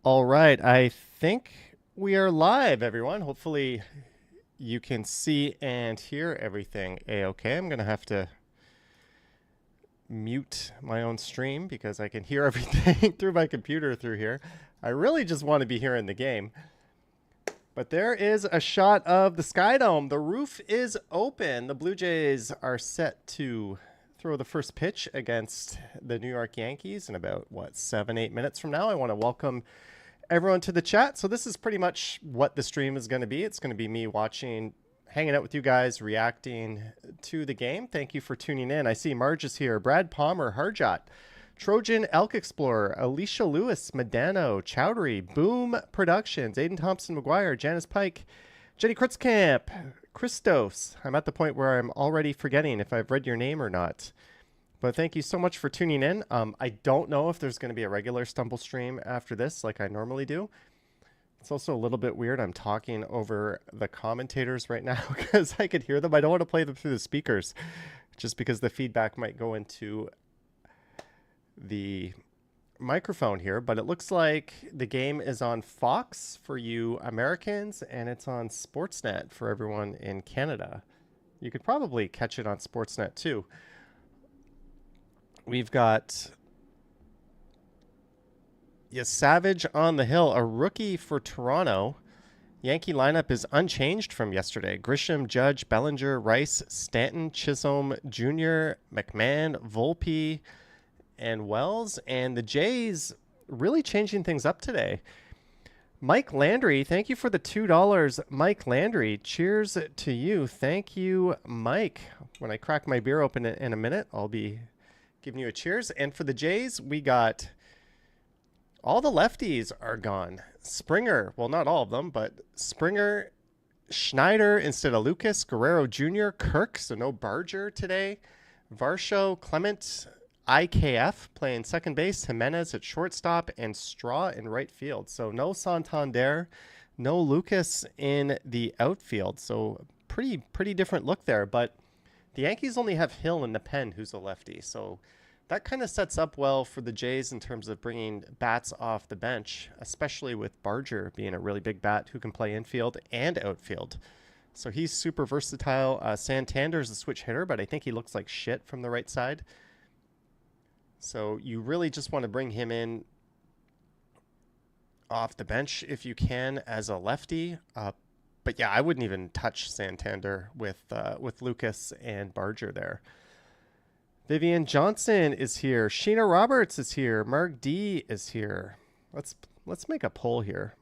All right, I think we are live, everyone. Hopefully, you can see and hear everything a-okay. I'm going to have to mute my own stream because I can hear everything through my computer through here. I really just want to be here in the game. But there is a shot of the Sky Dome. The roof is open. The Blue Jays are set to throw the first pitch against the New York Yankees in about, 7-8 minutes from now. I want to welcome everyone to the chat. So this is pretty much what the stream is going to be. It's going to be me watching, hanging out with you guys, reacting to the game. Thank you for tuning in. I see Marge is here, Brad Palmer, Harjot, Trojan, Elk Explorer, Alicia Lewis, Medano, Chowdhury, Boom Productions, Aiden Thompson McGuire, Janice Pike, Jenny Kritzkamp, Christos. I'm at the point where I'm already forgetting if I've read your name or not. But thank you so much for tuning in. I don't know if there's going to be a regular Stumble stream after this like I normally do. It's also a little bit weird. I'm talking over the commentators right now because I could hear them. I don't want to play them through the speakers just because the feedback might go into the microphone here. But it looks like the game is on Fox for you Americans, and it's on Sportsnet for everyone in Canada. You could probably catch it on Sportsnet too. We've got Savage on the hill, a rookie for Toronto. Yankee lineup is unchanged from yesterday. Grisham, Judge, Bellinger, Rice, Stanton, Chisholm Jr., McMahon, Volpe, and Wells. And the Jays really changing things up today. Mike Landry, thank you for the $2. Mike Landry, cheers to you. Thank you, Mike. When I crack my beer open in a minute, I'll be giving you a cheers. And for the Jays, we got all the lefties are gone. Springer, well, not all of them, but Springer, Schneider instead of Lucas, Guerrero Jr., Kirk, so no Barger today, Varsho, Clement, IKF playing second base, Jimenez at shortstop, and Straw in right field. So no Santander, no Lucas in the outfield. So pretty different look there, but the Yankees only have Hill in the pen, who's a lefty. So that kind of sets up well for the Jays in terms of bringing bats off the bench, especially with Barger being a really big bat who can play infield and outfield. So he's super versatile. Santander's a switch hitter, but I think he looks like shit from the right side. So you really just want to bring him in off the bench if you can as a lefty. But yeah, I wouldn't even touch Santander with Lucas and Barger there. Vivian Johnson is here. Sheena Roberts is here. Mark D is here. Let's make a poll here.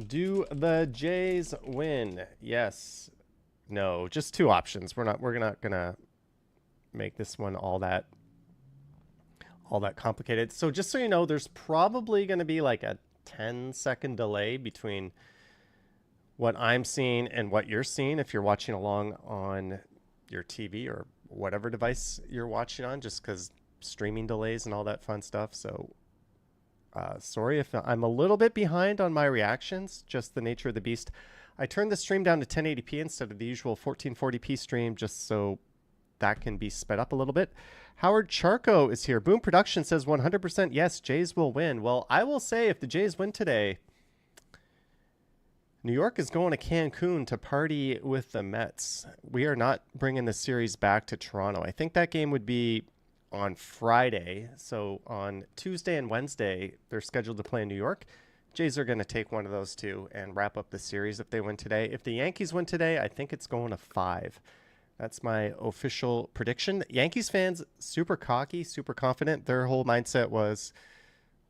Do the Jays win? Yes. No. Just two options. We're not gonna make this one all that complicated. So just so you know, there's probably going to be like a 10-second delay between what I'm seeing and what you're seeing if you're watching along on your TV or whatever device you're watching on, just because streaming delays and all that fun stuff. So sorry if I'm a little bit behind on my reactions, just the nature of the beast. I turned the stream down to 1080p instead of the usual 1440p stream just so that can be sped up a little bit. Howard Charco is here. Boom Production says 100% yes, Jays will win. Well, I will say if the Jays win today, New York is going to Cancun to party with the Mets. We are not bringing the series back to Toronto. I think that game would be on Friday. So on Tuesday and Wednesday, they're scheduled to play in New York. Jays are going to take one of those two and wrap up the series if they win today. If the Yankees win today, I think it's going to 5. That's my official prediction. Yankees fans, super cocky, super confident. Their whole mindset was,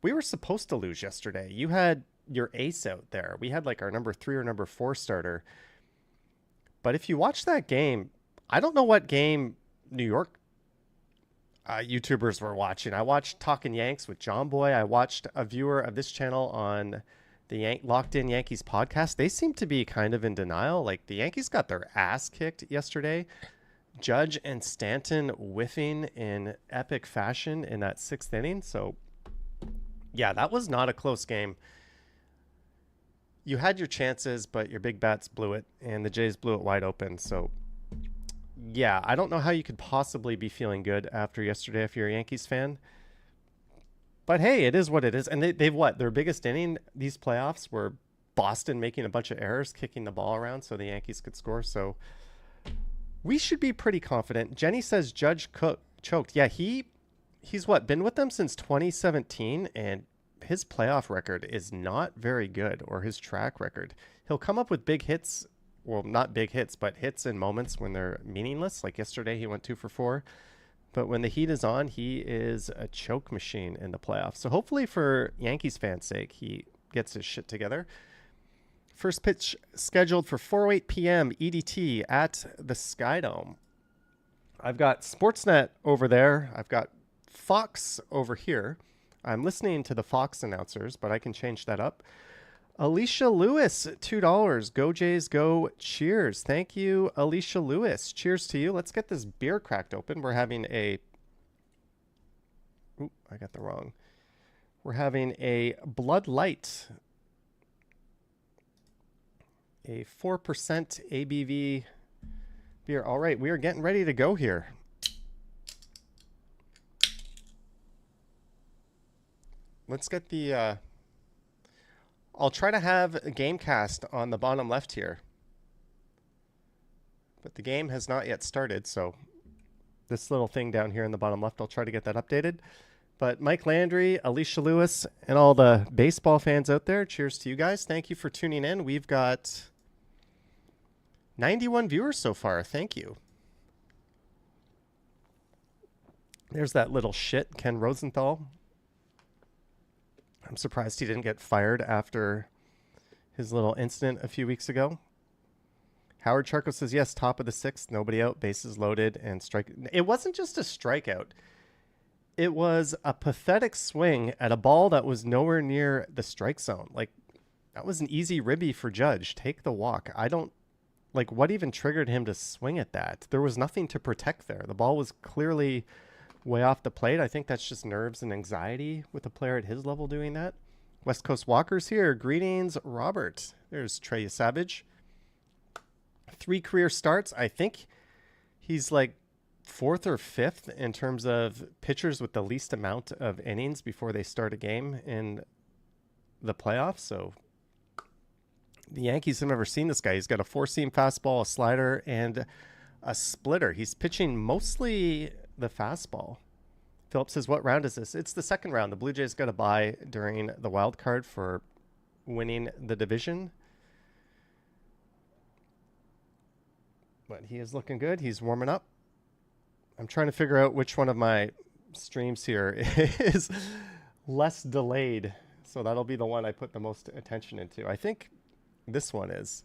we were supposed to lose yesterday. You had your ace out there. We had like our number 3 or number 4 starter. But if you watch that game, I don't know what game New York YouTubers were watching. I watched Talkin' Yanks with John Boy. I watched a viewer of this channel on the Locked In Yankees podcast. They seem to be kind of in denial. Like the Yankees got their ass kicked yesterday. Judge and Stanton whiffing in epic fashion in that 6th inning. So yeah, that was not a close game. You had your chances, but your big bats blew it, and the Jays blew it wide open. So Yeah, I don't know how you could possibly be feeling good after yesterday if you're a Yankees fan. But hey, it is what it is. And they've what? Their biggest inning these playoffs were Boston making a bunch of errors, kicking the ball around so the Yankees could score. So we should be pretty confident. Jenny says Judge choked. Yeah, he's what? Been with them since 2017, and his playoff record is not very good, or his track record. He'll come up with big hits. Well, not big hits, but hits in moments when they're meaningless. Like yesterday, he went 2 for 4. But when the heat is on, he is a choke machine in the playoffs. So hopefully for Yankees fans' sake, he gets his shit together. First pitch scheduled for 4:08 p.m. EDT at the Skydome. I've got Sportsnet over there. I've got Fox over here. I'm listening to the Fox announcers, but I can change that up. Alicia Lewis, $2. Go Jays, go. Cheers. Thank you, Alicia Lewis. Cheers to you. Let's get this beer cracked open. We're having a... Ooh, I got the wrong. We're having a Bud Light. A 4% ABV beer. All right, we are getting ready to go here. Let's get the... I'll try to have a Gamecast on the bottom left here. But the game has not yet started, so this little thing down here in the bottom left, I'll try to get that updated. But Mike Landry, Alicia Lewis, and all the baseball fans out there, cheers to you guys. Thank you for tuning in. We've got 91 viewers so far. Thank you. There's that little shit, Ken Rosenthal. I'm surprised he didn't get fired after his little incident a few weeks ago. Howard Charco says, yes, top of the 6th, nobody out, bases loaded, and strike. It wasn't just a strikeout. It was a pathetic swing at a ball that was nowhere near the strike zone. Like, that was an easy ribby for Judge. Take the walk. I don't, like, what even triggered him to swing at that? There was nothing to protect there. The ball was clearly way off the plate. I think that's just nerves and anxiety with a player at his level doing that. West Coast Walker's here. Greetings, Robert. There's Trey Savage. 3 career starts. I think he's like 4th or 5th in terms of pitchers with the least amount of innings before they start a game in the playoffs. So the Yankees have never seen this guy. He's got a 4-seam fastball, a slider, and a splitter. He's pitching mostly the fastball. Philip says, what round is this? It's the second round. The Blue Jays got a bye during the wild card for winning the division. But he is looking good. He's warming up. I'm trying to figure out which one of my streams here is less delayed. So that'll be the one I put the most attention into. I think this one is.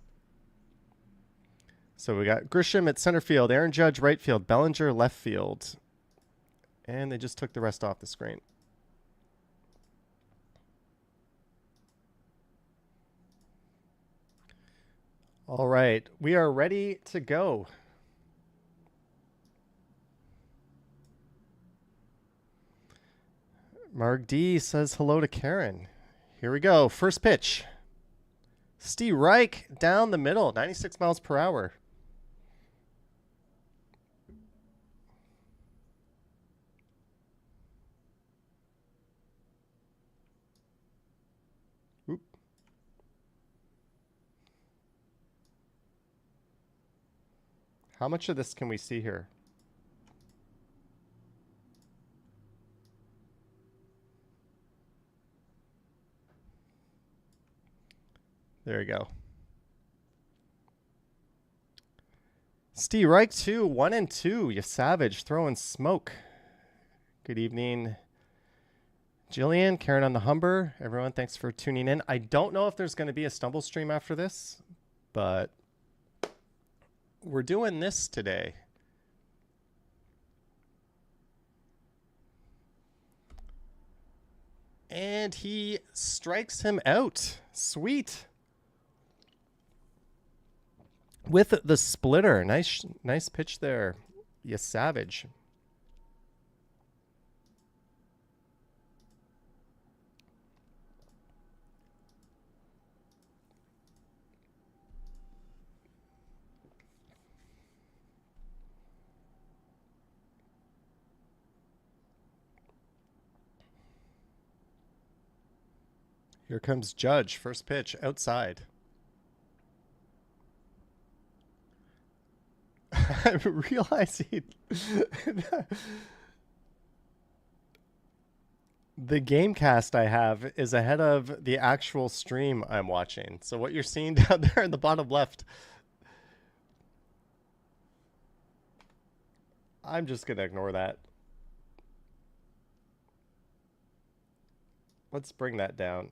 So we got Grisham at center field, Aaron Judge right field, Bellinger left field. And they just took the rest off the screen. All right, we are ready to go. Mark D says hello to Karen. Here we go. First pitch. Steve Reich down the middle, 96 miles per hour. Oop. How much of this can we see here? There you go. Steve Reich 2, 1-2. You savage, throwing smoke. Good evening, Jillian, Karen on the Humber. Everyone, thanks for tuning in. I don't know if there's going to be a stumble stream after this, but we're doing this today. And he strikes him out. Sweet. With the splitter. Nice pitch there. You savage. Here comes Judge. First pitch outside. I'm realizing the game cast I have is ahead of the actual stream I'm watching. So what you're seeing down there in the bottom left, I'm just going to ignore that. Let's bring that down.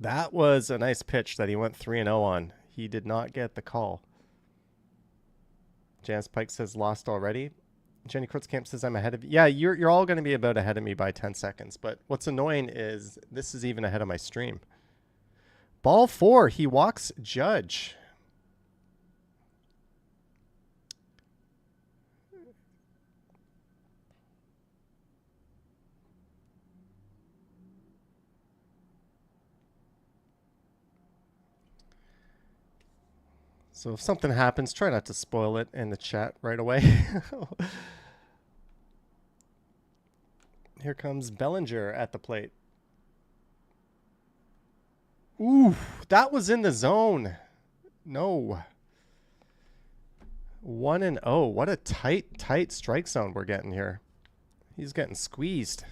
That was a nice pitch that he went 3-0 on. He did not get the call. Janice Pike says lost already. Jenny Kurtzkamp says I'm ahead of you. Yeah, you're all going to be about ahead of me by 10 seconds. But what's annoying is this is even ahead of my stream. Ball 4. He walks Judge. So if something happens, try not to spoil it in the chat right away. Here comes Bellinger at the plate. Ooh, that was in the zone. No. 1-0. What a tight strike zone we're getting here. He's getting squeezed.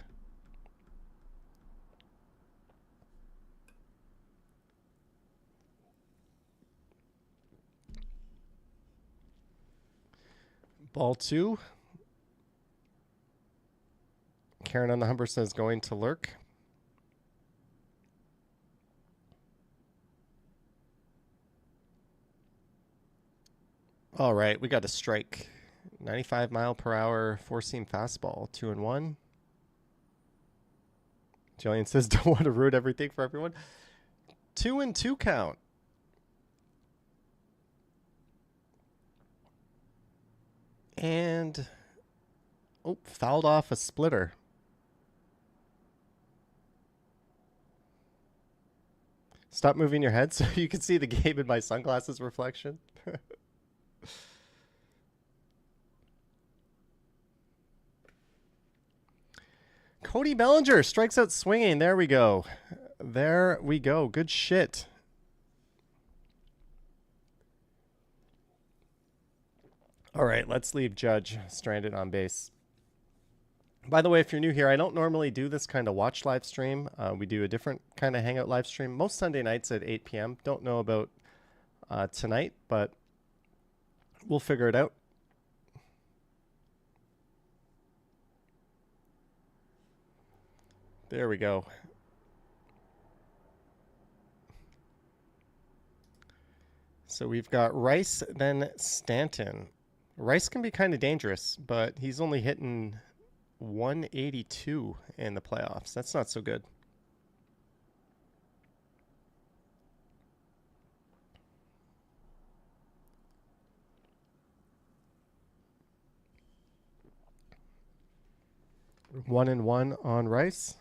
Ball 2. Karen on the Humber says going to lurk. All right, we got a strike. 95 mile per hour, 4-seam fastball, 2-1. Jillian says don't want to ruin everything for everyone. 2-2 count. And fouled off a splitter. Stop moving your head so you can see the game in my sunglasses reflection. Cody Bellinger strikes out swinging. There we go. There we go. Good shit. All right, let's leave Judge stranded on base. By the way, if you're new here, I don't normally do this kind of watch live stream. We do a different kind of hangout live stream most Sunday nights at 8 p.m. Don't know about tonight, but we'll figure it out. There we go. So we've got Rice, then Stanton. Rice can be kind of dangerous, but he's only hitting 182 in the playoffs. That's not so good. One and one on Rice.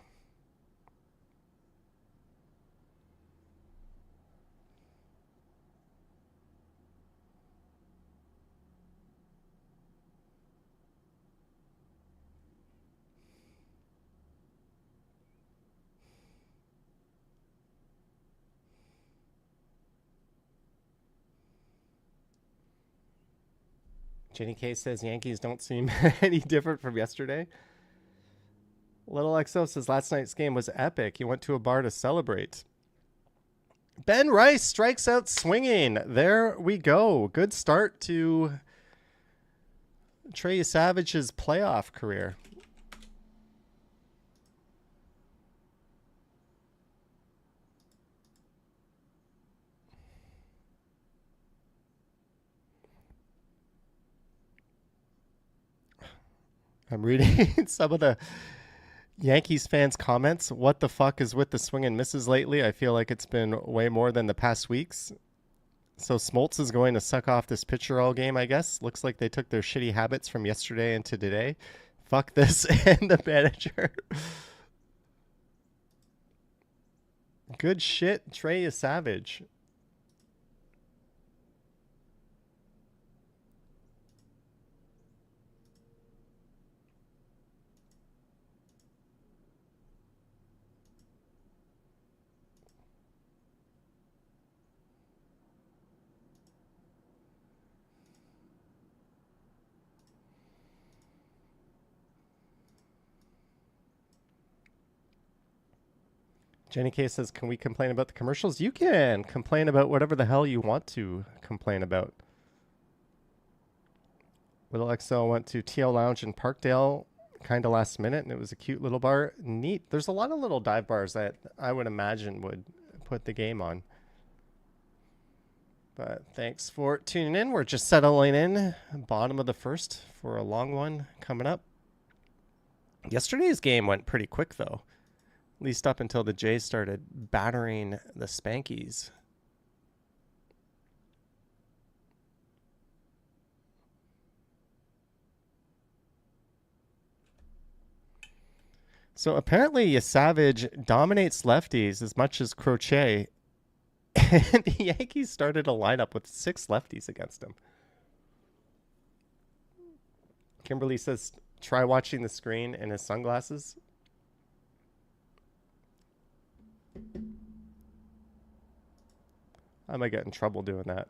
Jenny K says Yankees don't seem any different from yesterday. Little XO says last night's game was epic. He went to a bar to celebrate. Ben Rice strikes out swinging. There we go. Good start to Trey Savage's playoff career. I'm reading some of the Yankees fans' comments. What the fuck is with the swing and misses lately? I feel like it's been way more than the past weeks. So Smoltz is going to suck off this pitcher all game, I guess. Looks like they took their shitty habits from yesterday into today. Fuck this and the manager. Good shit, Trey is savage. Jenny K says, can we complain about the commercials? You can complain about whatever the hell you want to complain about. Little XL went to TL Lounge in Parkdale kind of last minute, and it was a cute little bar. Neat. There's a lot of little dive bars that I would imagine would put the game on. But thanks for tuning in. We're just settling in, bottom of the first for a long one coming up. Yesterday's game went pretty quick, though. At least up until the Jays started battering the Spankies. So apparently Savage dominates lefties as much as Crochet. And the Yankees started a lineup with 6 lefties against him. Kimberly says, try watching the screen in his sunglasses. I might get in trouble doing that.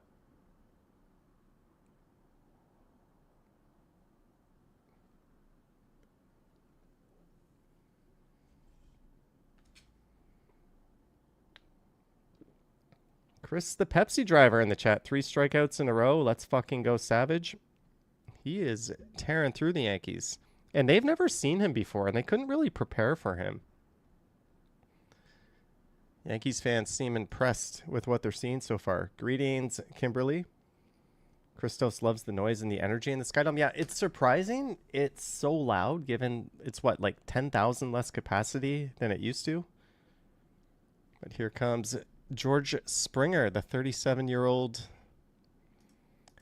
Chris, the Pepsi driver in the chat. 3 strikeouts in a row. Let's fucking go Savage. He is tearing through the Yankees. And they've never seen him before, and they couldn't really prepare for him. Yankees fans seem impressed with what they're seeing so far. Greetings, Kimberly. Christos loves the noise and the energy in the Skydome. Yeah, it's surprising. It's so loud, given it's what, like 10,000 less capacity than it used to. But here comes George Springer, the 37-year-old,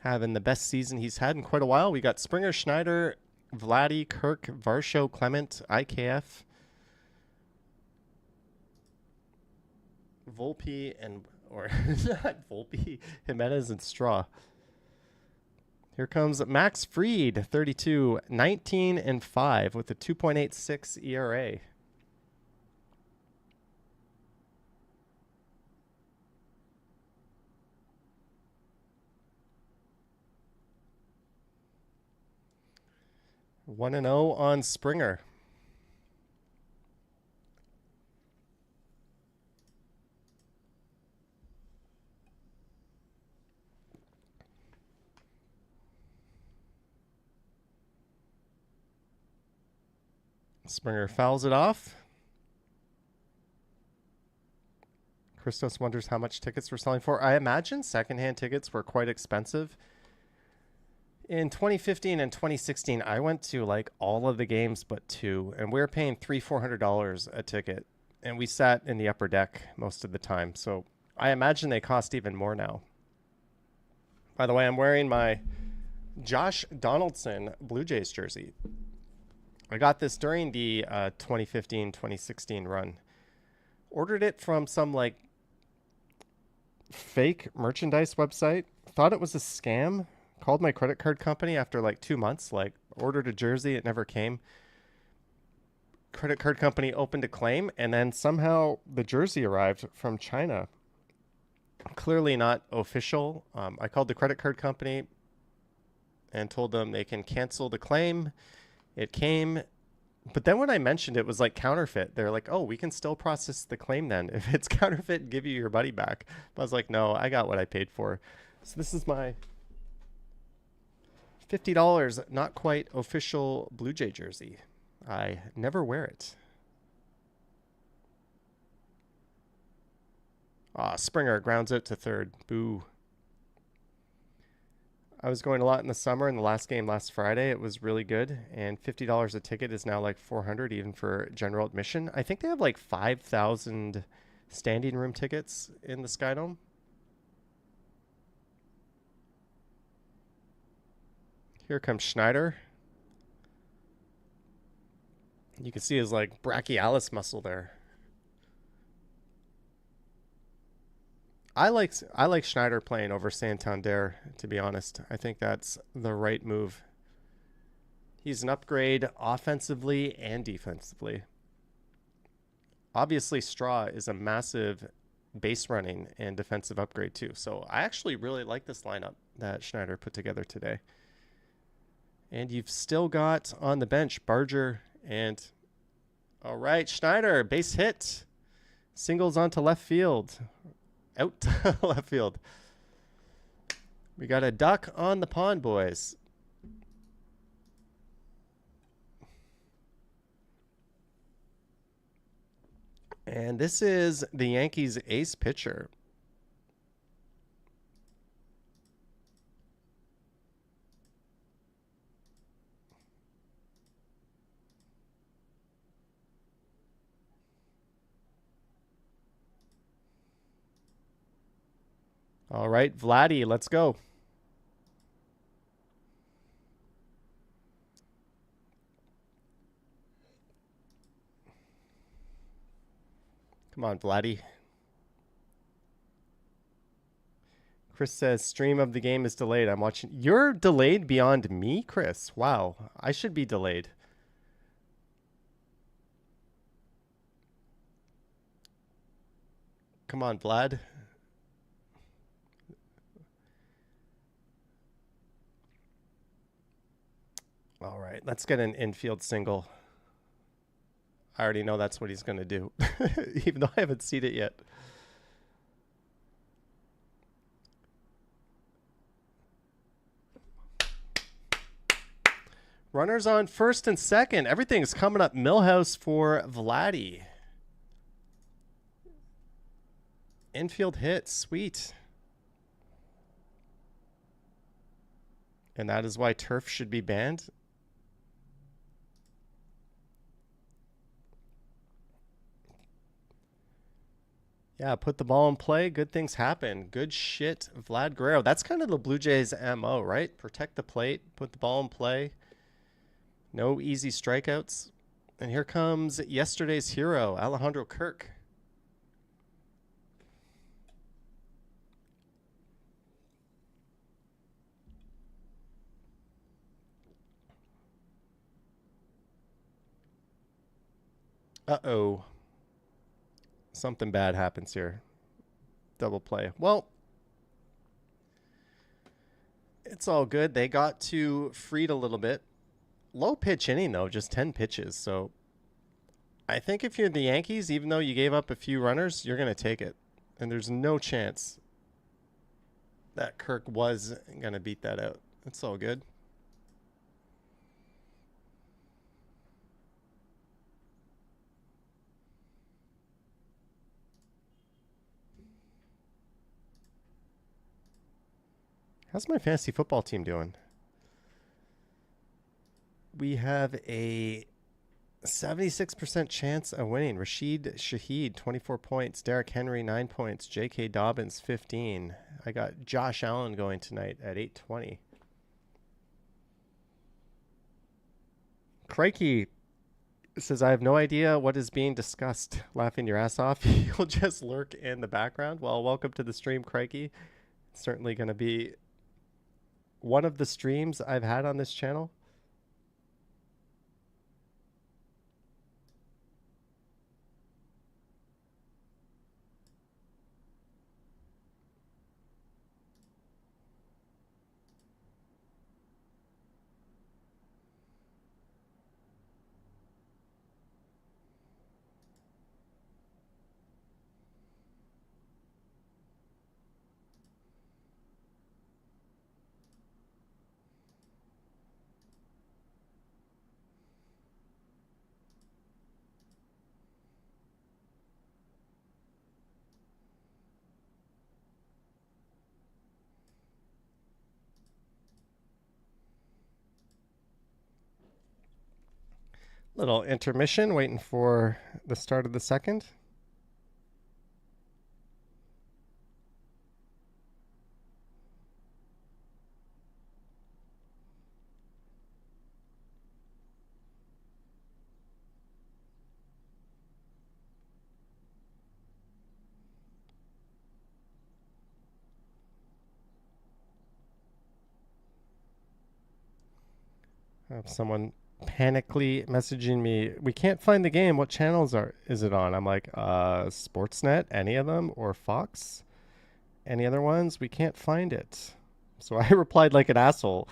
having the best season he's had in quite a while. We got Springer, Schneider, Vladdy, Kirk, Varsho, Clement, IKF, Volpe, or not Volpe, Jimenez, and Straw. Here comes Max Fried, 32, 19-5 with a 2.86 ERA. One and 0 on Springer. Springer fouls it off. Christos wonders how much tickets we're selling for. I imagine secondhand tickets were quite expensive. In 2015 and 2016, I went to like all of the games but 2, and we were paying $300-400 a ticket, and we sat in the upper deck most of the time. So I imagine they cost even more now. By the way, I'm wearing my Josh Donaldson Blue Jays jersey. I got this during the 2015-2016 run. Ordered it from some like fake merchandise website. Thought it was a scam. Called my credit card company after like 2 months, like ordered a jersey. It never came. Credit card company opened a claim, and then somehow the jersey arrived from China. Clearly not official. I called the credit card company and told them they can cancel the claim. It came, but then when I mentioned it was like counterfeit, they're like, oh, we can still process the claim then. If it's counterfeit, give you your money back. But I was like, no, I got what I paid for. So this is my $50, not quite official Blue Jay jersey. I never wear it. Springer grounds out to third. Boo. I was going a lot in the summer, and the last game last Friday, it was really good. And $50 a ticket is now like $400 even for general admission. I think they have like 5,000 standing room tickets in the Skydome. Here comes Schneider. You can see his like brachialis muscle there. I like Schneider playing over Santander, to be honest. I think that's the right move. He's an upgrade offensively and defensively. Obviously, Straw is a massive base running and defensive upgrade too. So I actually really like this lineup that Schneider put together today. And you've still got on the bench Barger and... All right, Schneider, base hit. Singles onto left field. Out to left field. We got a duck on the pond, boys. And this is the Yankees' ace pitcher. All right, Vladdy, let's go. Come on, Vladdy. Chris says stream of the game is delayed. I'm watching. You're delayed beyond me, Chris. Wow, I should be delayed. Come on, Vlad. All right, let's get an infield single. I already know that's what he's going to do, even though I haven't seen it yet. Runners on first and second. Everything's coming up Millhouse for Vladdy. Infield hit. Sweet. And that is why turf should be banned. Yeah, put the ball in play. Good things happen. Good shit, Vlad Guerrero. That's kind of the Blue Jays' MO, right? Protect the plate, put the ball in play. No easy strikeouts. And here comes yesterday's hero, Alejandro Kirk. Uh-oh. Something bad happens here. Double play. Well, it's all good. They got to Fried a little bit. Low pitch inning, though, just 10 pitches. So I think if you're the Yankees, even though you gave up a few runners, you're going to take it. And there's no chance that Kirk was going to beat that out. It's all good. How's my fantasy football team doing? We have a 76% chance of winning. Rashid Shaheed, 24 points. Derrick Henry, 9 points. J.K. Dobbins, 15. I got Josh Allen going tonight at 820. Crikey says, I have no idea what is being discussed. Laughing your ass off. You'll just lurk in the background. Well, welcome to the stream, Crikey. It's certainly going to be one of the streams I've had on this channel. Little intermission, waiting for the start of the second. I have someone panically messaging me, we can't find the game, what channels is it on? I'm like, Sportsnet, any of them, or Fox, any other ones? We can't find it. So I replied like an asshole,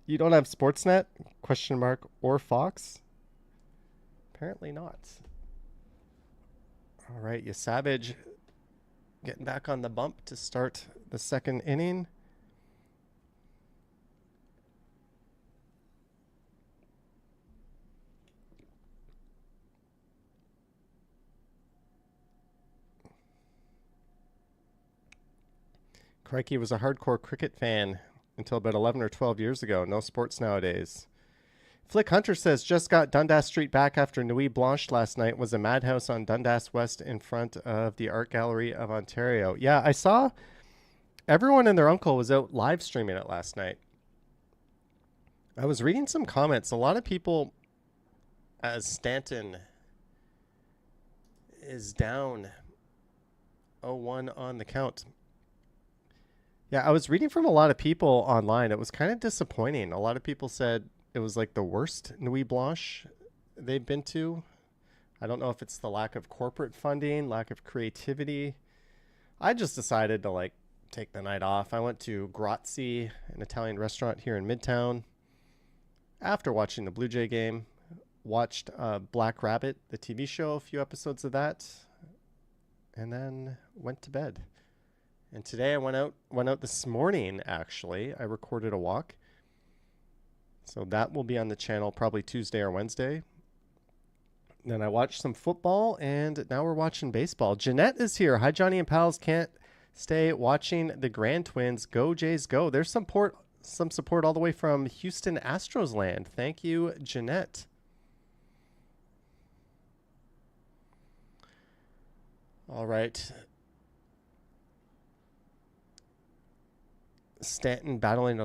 you don't have Sportsnet, question mark, or Fox? Apparently not. All right, you Savage getting back on the bump to start the second inning. Crikey was a hardcore cricket fan until about 11 or 12 years ago. No sports nowadays. Flick Hunter says, just got Dundas Street back after Nuit Blanche last night. Was a madhouse on Dundas West in front of the Art Gallery of Ontario. Yeah, I saw everyone and their uncle was out live streaming it last night. I was reading some comments. A lot of people, as Stanton is down 0-1 on the count. Yeah, I was reading from a lot of people online. It was kind of disappointing. A lot of people said it was like the worst Nuit Blanche they've been to. I don't know if it's the lack of corporate funding, lack of creativity. I just decided to like take the night off. I went to Grazie, an Italian restaurant here in Midtown. After watching the Blue Jay game, watched Black Rabbit, the TV show, a few episodes of that, and then went to bed. And today I went out this morning, actually. I recorded a walk. So that will be on the channel probably Tuesday or Wednesday. Then I watched some football, and now we're watching baseball. Jeanette is here. Hi, Johnny and pals. Can't stay watching the Grand Twins. Go, Jays, go. There's some support all the way from Houston Astros land. Thank you, Jeanette. All right. Stanton battling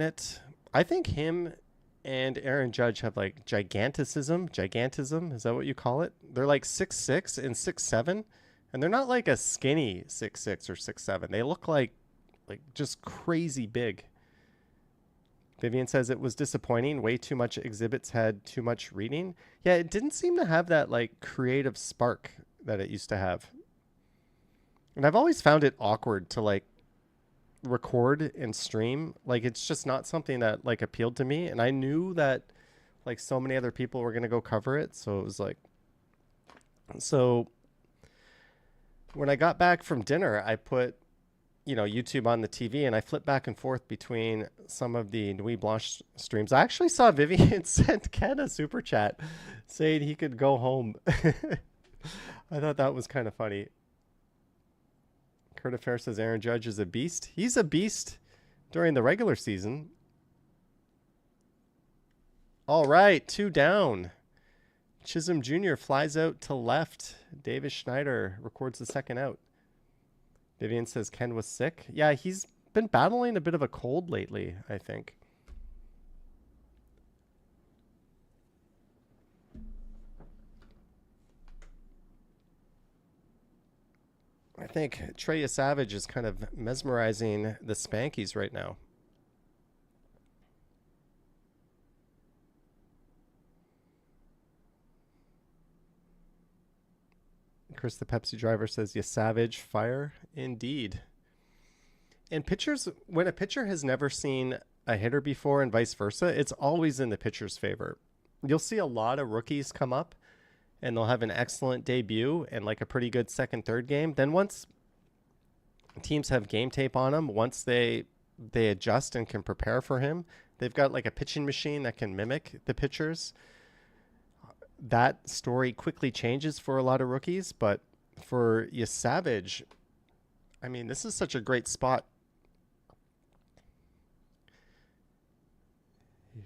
it. I think him and Aaron Judge have like gigantism. Gigantism, is that what you call it? They're like 6'6" and 6'7", and they're not like a skinny 6'6" or 6'7". They look like just crazy big. Vivian says it was disappointing. Way too much exhibits had too much reading. Yeah, it didn't seem to have that like creative spark that it used to have. And I've always found it awkward to like record and stream. Like it's just not something that like appealed to me, and I knew that like so many other people were going to go cover it, so it was like, so when I got back from dinner, I put YouTube on the TV, and I flipped back and forth between some of the Nuit Blanche streams. I actually saw Vivian sent Ken a super chat saying he could go home. I thought that was kind of funny. Kurt Affair says Aaron Judge is a beast. He's a beast during the regular season. All right, 2 down. Chisholm Jr. flies out to left. Davis Schneider records the second out. Vivian says Ken was sick. Yeah, he's been battling a bit of a cold lately, I think. I think Treya Savage is kind of mesmerizing the Spankies right now. Chris the Pepsi driver says, "Yes, Savage, fire indeed." And pitchers, when a pitcher has never seen a hitter before and vice versa, it's always in the pitcher's favor. You'll see a lot of rookies come up and they'll have an excellent debut and like a pretty good second, third game. Then once teams have game tape on them, once they adjust and can prepare for him, they've got like a pitching machine that can mimic the pitchers. That story quickly changes for a lot of rookies, but for Savage, I mean, this is such a great spot.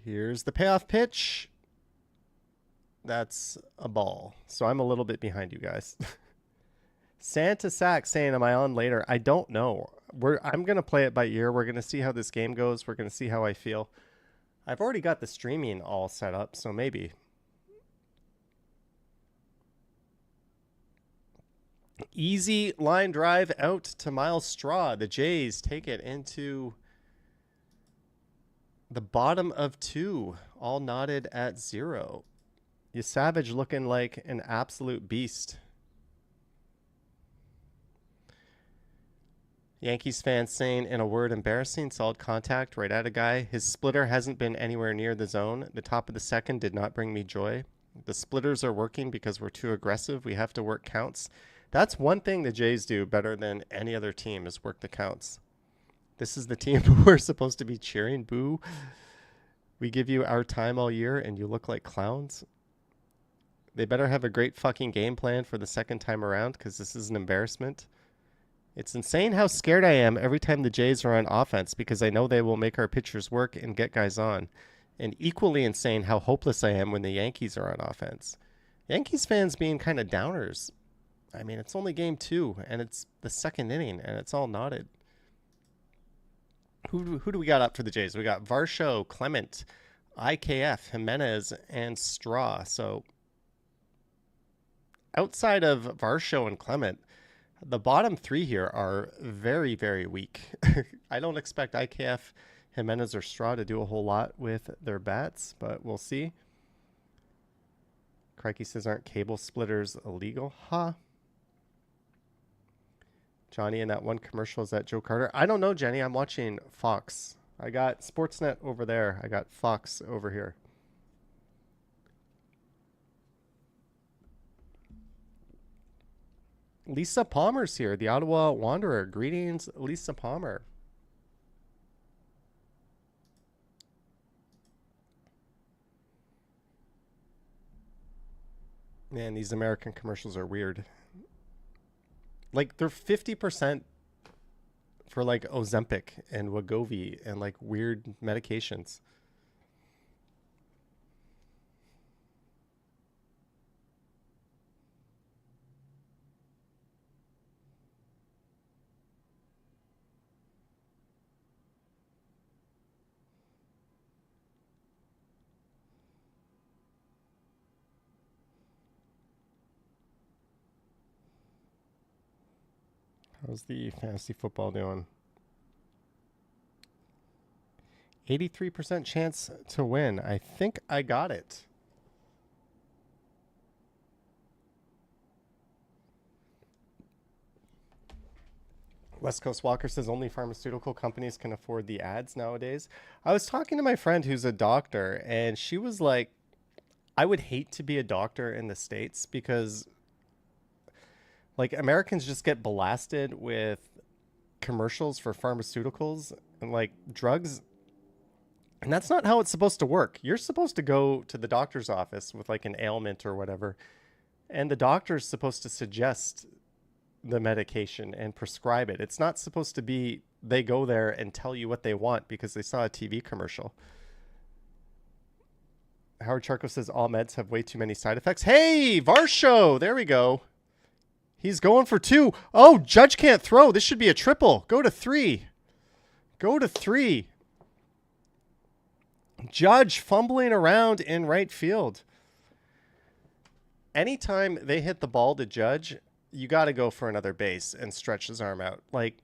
Here's the payoff pitch. That's a ball. So I'm a little bit behind you guys. Santa Sack saying, am I on later? I don't know. I'm going to play it by ear. We're going to see how this game goes. We're going to see how I feel. I've already got the streaming all set up, so maybe. Easy line drive out to Miles Straw. The Jays take it into the bottom of 2, all knotted at 0. Savage looking like an absolute beast. Yankees fans saying, in a word, embarrassing. Solid contact right at a guy. His splitter hasn't been anywhere near the zone. The top of the second did not bring me joy. The splitters are working because we're too aggressive. We have to work counts. That's one thing the Jays do better than any other team is work the counts. This is the team who we're supposed to be cheering. Boo. We give you our time all year and you look like clowns. They better have a great fucking game plan for the second time around because this is an embarrassment. It's insane how scared I am every time the Jays are on offense because I know they will make our pitchers work and get guys on. And equally insane how hopeless I am when the Yankees are on offense. Yankees fans being kind of downers. I mean, it's only game 2 and it's the second inning and it's all knotted. Who do we got up for the Jays? We got Varsho, Clement, IKF, Jimenez, and Straw. So outside of Varsho and Clement, the bottom 3 here are very, very weak. I don't expect IKF, Jimenez, or Straw to do a whole lot with their bats, but we'll see. Crikey says, aren't cable splitters illegal? Huh? Johnny, in that one commercial, is that Joe Carter? I don't know, Jenny. I'm watching Fox. I got Sportsnet over there. I got Fox over here. Lisa Palmer's here, the Ottawa Wanderer. Greetings, Lisa Palmer. Man, these American commercials are weird. Like, they're 50% for, like, Ozempic and Wegovy and, like, weird medications. How's the fantasy football doing? 83% chance to win. I think I got it. West Coast Walker says only pharmaceutical companies can afford the ads nowadays. I was talking to my friend who's a doctor, and she was like, I would hate to be a doctor in the States because, like, Americans just get blasted with commercials for pharmaceuticals and, like, drugs. And that's not how it's supposed to work. You're supposed to go to the doctor's office with, like, an ailment or whatever, and the doctor's supposed to suggest the medication and prescribe it. It's not supposed to be they go there and tell you what they want because they saw a TV commercial. Howard Charco says all meds have way too many side effects. Hey, Varsho! There we go. He's going for 2. Oh, Judge can't throw. This should be a triple. Go to 3. Go to 3. Judge fumbling around in right field. Anytime they hit the ball to Judge, you got to go for another base and stretch his arm out. Like,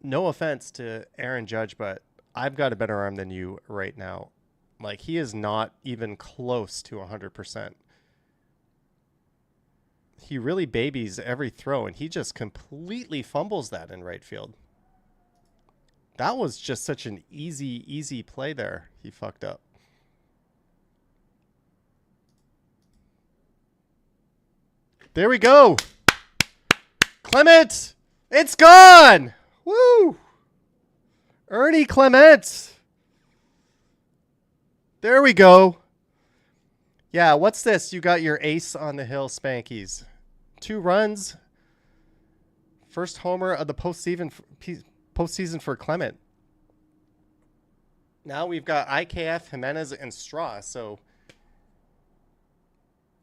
no offense to Aaron Judge, but I've got a better arm than you right now. Like, he is not even close to 100%. He really babies every throw, and he just completely fumbles that in right field. That was just such an easy play there. He fucked up. There we go. Clement, it's gone. Woo. Ernie Clement. There we go. Yeah, what's this? You got your ace on the hill, Spankies. 2 runs. First homer of the postseason for Clement. Now we've got IKF, Jimenez, and Straw. So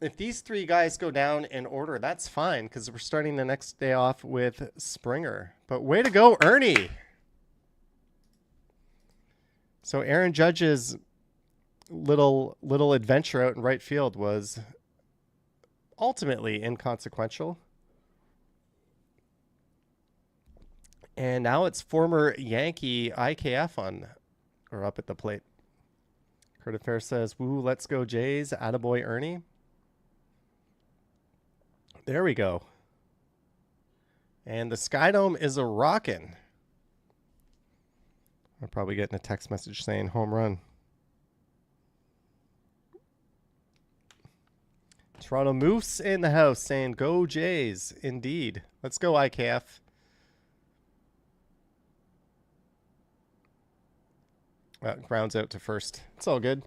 if these 3 guys go down in order, that's fine because we're starting the next day off with Springer. But way to go, Ernie. So Aaron Judge's little adventure out in right field was ultimately inconsequential. And now it's former Yankee IKF up at the plate. Curtis Fair says, woo, let's go Jays. Attaboy Ernie. There we go. And the Sky Dome is a rockin'. I'm probably getting a text message saying home run. Toronto Moose in the house saying, go Jays. Indeed. Let's go, IKF. Grounds out to first. It's all good.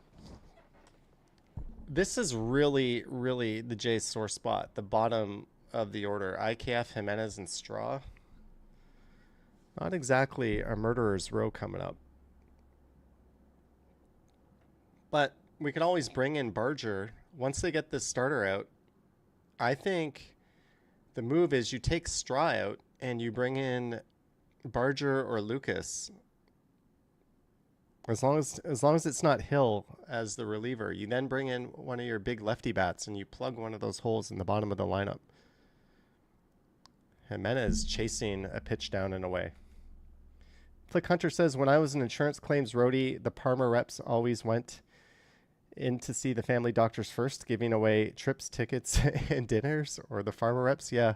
This is really, really the Jays' sore spot. The bottom of the order. IKF, Jimenez, and Straw. Not exactly a murderer's row coming up. But we can always bring in Barger. Once they get this starter out, I think the move is you take Straw out and you bring in Barger or Lucas. As long as it's not Hill as the reliever, you then bring in one of your big lefty bats and you plug one of those holes in the bottom of the lineup. Jimenez chasing a pitch down and away. Flick Hunter says, when I was an insurance claims roadie, the Parma reps always went in to see the family doctors first, giving away trips, tickets, and dinners, or the farmer reps. Yeah.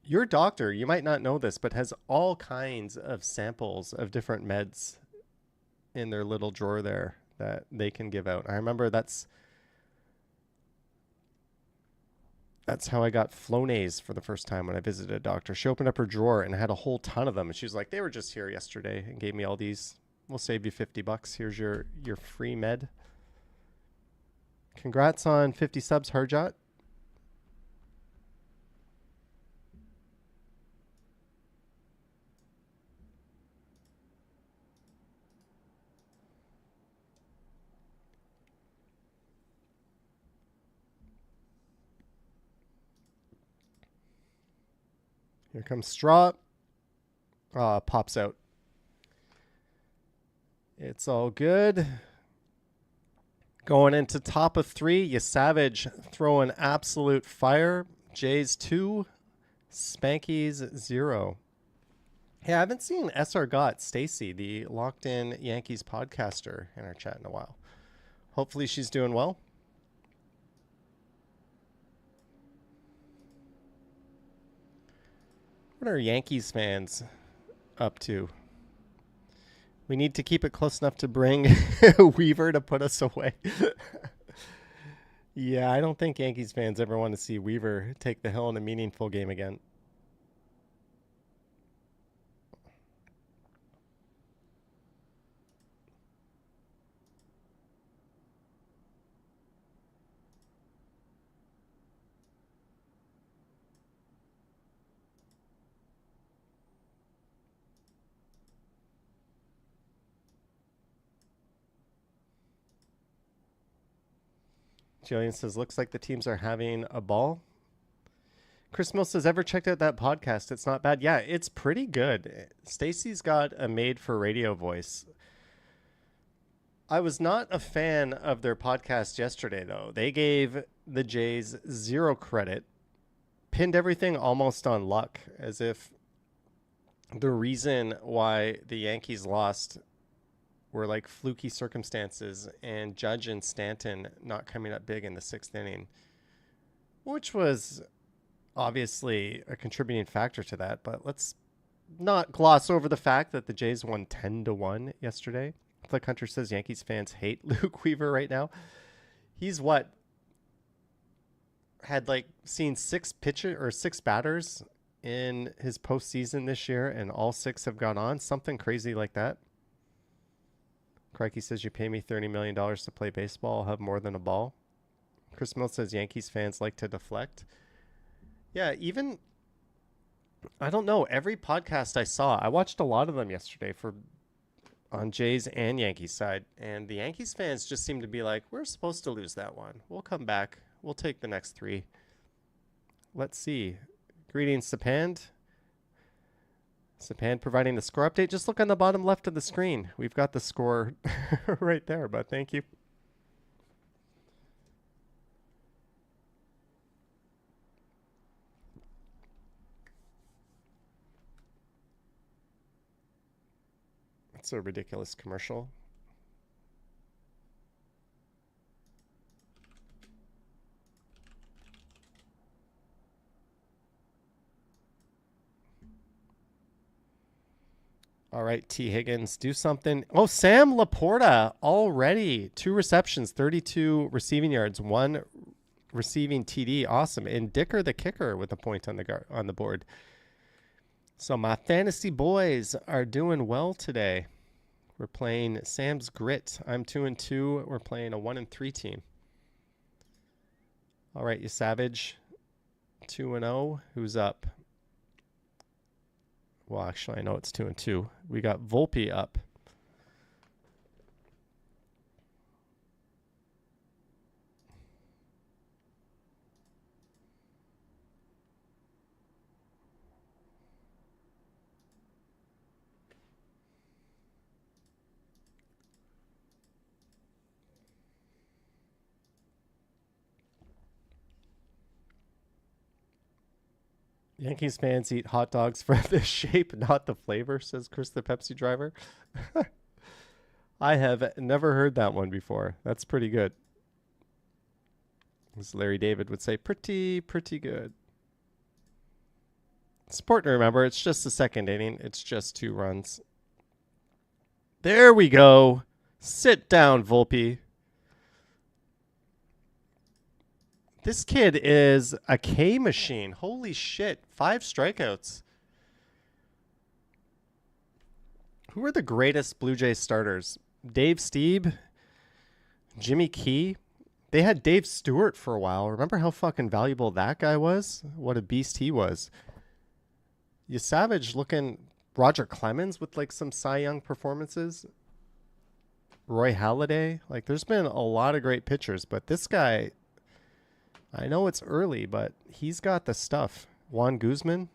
Your doctor, you might not know this, but has all kinds of samples of different meds in their little drawer there that they can give out. I remember that's how I got Flonase for the first time when I visited a doctor. She opened up her drawer and had a whole ton of them. And she was like, they were just here yesterday, and gave me all these. We'll save you $50. Here's your free med. Congrats on 50 subs, Harjot. Here comes Straw. Pops out. It's all good. Going into top of 3, Savage throwing absolute fire. Jays 2, Spankies 0. Hey, I haven't seen SR Got Stacy, the Locked In Yankees podcaster, in our chat in a while. Hopefully she's doing well. What are Yankees fans up to? We need to keep it close enough to bring Weaver to put us away. Yeah, I don't think Yankees fans ever want to see Weaver take the hill in a meaningful game again. Jillian says, looks like the teams are having a ball. Chris Mill says, ever checked out that podcast? It's not bad. Yeah, it's pretty good. Stacy's got a made-for-radio voice. I was not a fan of their podcast yesterday, though. They gave the Jays 0 credit, pinned everything almost on luck, as if the reason why the Yankees lost were like fluky circumstances and Judge and Stanton not coming up big in the 6th inning, which was obviously a contributing factor to that. But let's not gloss over the fact that the Jays won 10-1 yesterday. Flick Hunter says Yankees fans hate Luke Weaver right now. He's had seen 6 batters in his postseason this year, and all 6 have gone on. Something crazy like that. Crikey says, you pay me $30 million to play baseball, I'll have more than a ball. Chris Mill says Yankees fans like to deflect. Yeah, even, I don't know, every podcast I saw, I watched a lot of them yesterday on Jays and Yankees side, and the Yankees fans just seem to be like, we're supposed to lose that one. We'll come back. We'll take the next 3. Let's see. Greetings, Sapand. Sapan providing the score update. Just look on the bottom left of the screen. We've got the score right there, but thank you. That's a ridiculous commercial. All right, T. Higgins, do something. Oh, Sam Laporta already. 2 receptions, 32 receiving yards, 1 receiving TD. Awesome. And Dicker the kicker with a point on the board. So my fantasy boys are doing well today. We're playing Sam's Grit. I'm 2-2. We're playing a 1-3 team. All right, you Savage. 2-0. Who's up? Well, actually, I know it's 2-2. We got Volpe up. Yankees fans eat hot dogs for the shape, not the flavor, says Chris the Pepsi driver. I have never heard that one before. That's pretty good. As Larry David would say, pretty good. It's important to remember, it's just the second inning. It's just 2 runs. There we go. Sit down, Volpe. This kid is a K machine. Holy shit. 5 strikeouts. Who are the greatest Blue Jays starters? Dave Stieb? Jimmy Key? They had Dave Stewart for a while. Remember how fucking valuable that guy was? What a beast he was. You Savage looking Roger Clemens with like some Cy Young performances. Roy Halladay. Like there's been a lot of great pitchers, but this guy, I know it's early, but he's got the stuff. Juan Guzman.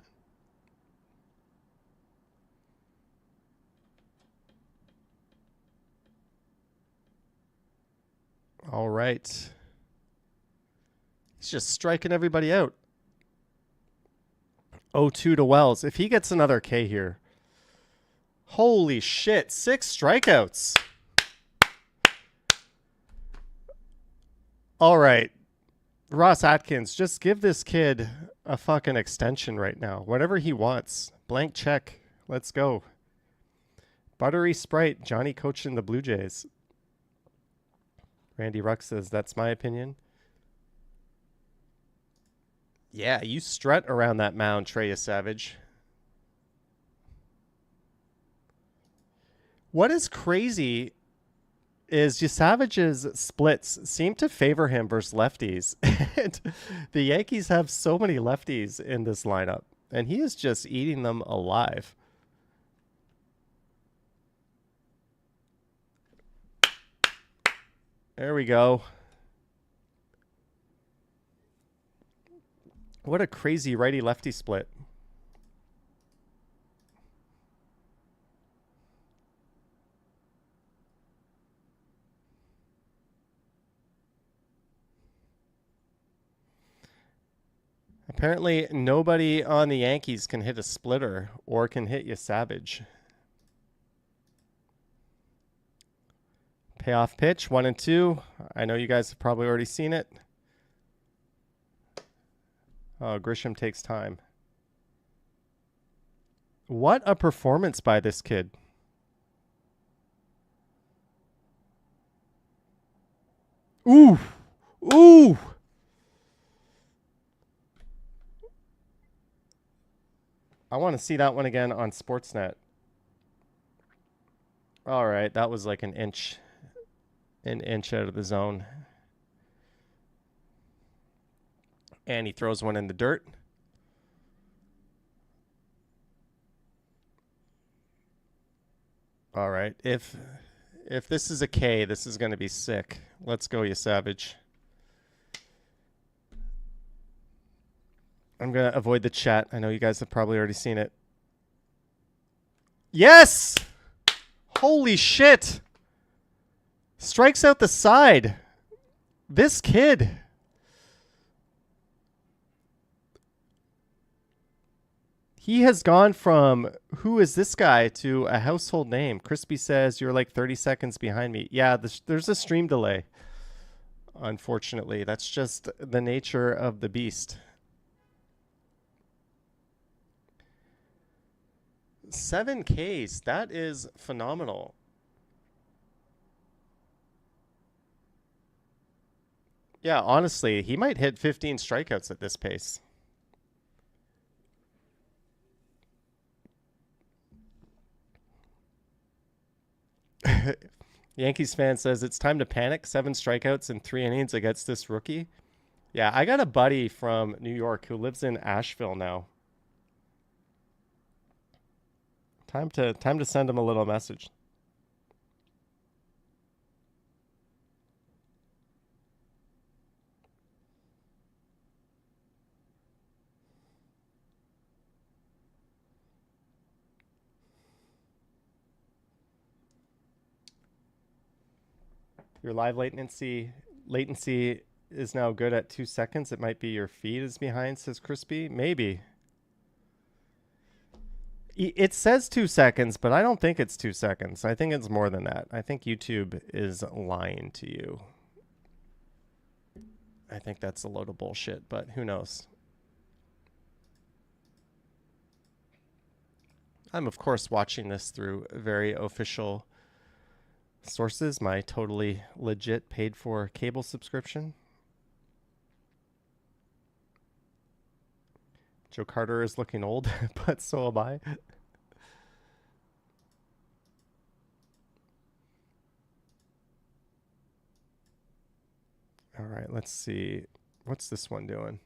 All right. He's just striking everybody out. 0-2 to Wells. If he gets another K here. Holy shit. 6 strikeouts. All right. Ross Atkins, just give this kid a fucking extension right now. Whatever he wants. Blank check. Let's go. Buttery Sprite. Johnny coaching the Blue Jays. Randy Ruck says, that's my opinion. Yeah, you strut around that mound, Treya Savage. What is crazy is Savage's splits seem to favor him versus lefties. And the Yankees have so many lefties in this lineup, and he is just eating them alive. There we go. What a crazy righty-lefty split. Apparently, nobody on the Yankees can hit a splitter or can hit you Savage. Payoff pitch, 1-2. I know you guys have probably already seen it. Oh, Grisham takes time. What a performance by this kid. Ooh. Ooh. I want to see that one again on Sportsnet. All right, that was like an inch out of the zone. And he throws one in the dirt. All right, if this is a K, this is going to be sick. Let's go, you Savage. I'm going to avoid the chat. I know you guys have probably already seen it. Yes! Holy shit! Strikes out the side. This kid. He has gone from, who is this guy, to a household name. Crispy says, you're like 30 seconds behind me. Yeah, there's a stream delay. Unfortunately, that's just the nature of the beast. 7 Ks. That is phenomenal. Yeah, honestly, he might hit 15 strikeouts at this pace. Yankees fan says it's time to panic. 7 strikeouts in 3 innings against this rookie. Yeah, I got a buddy from New York who lives in Asheville now. Time to send him a little message. Your live latency is now good at 2 seconds. It might be your feed is behind, says Crispy. Maybe. It says 2 seconds, but I don't think it's 2 seconds. I think it's more than that. I think YouTube is lying to you. I think that's a load of bullshit, but who knows? I'm, of course, watching this through very official sources, my totally legit paid for cable subscription. Joe Carter is looking old, but so am I. All right, let's see. What's this one doing?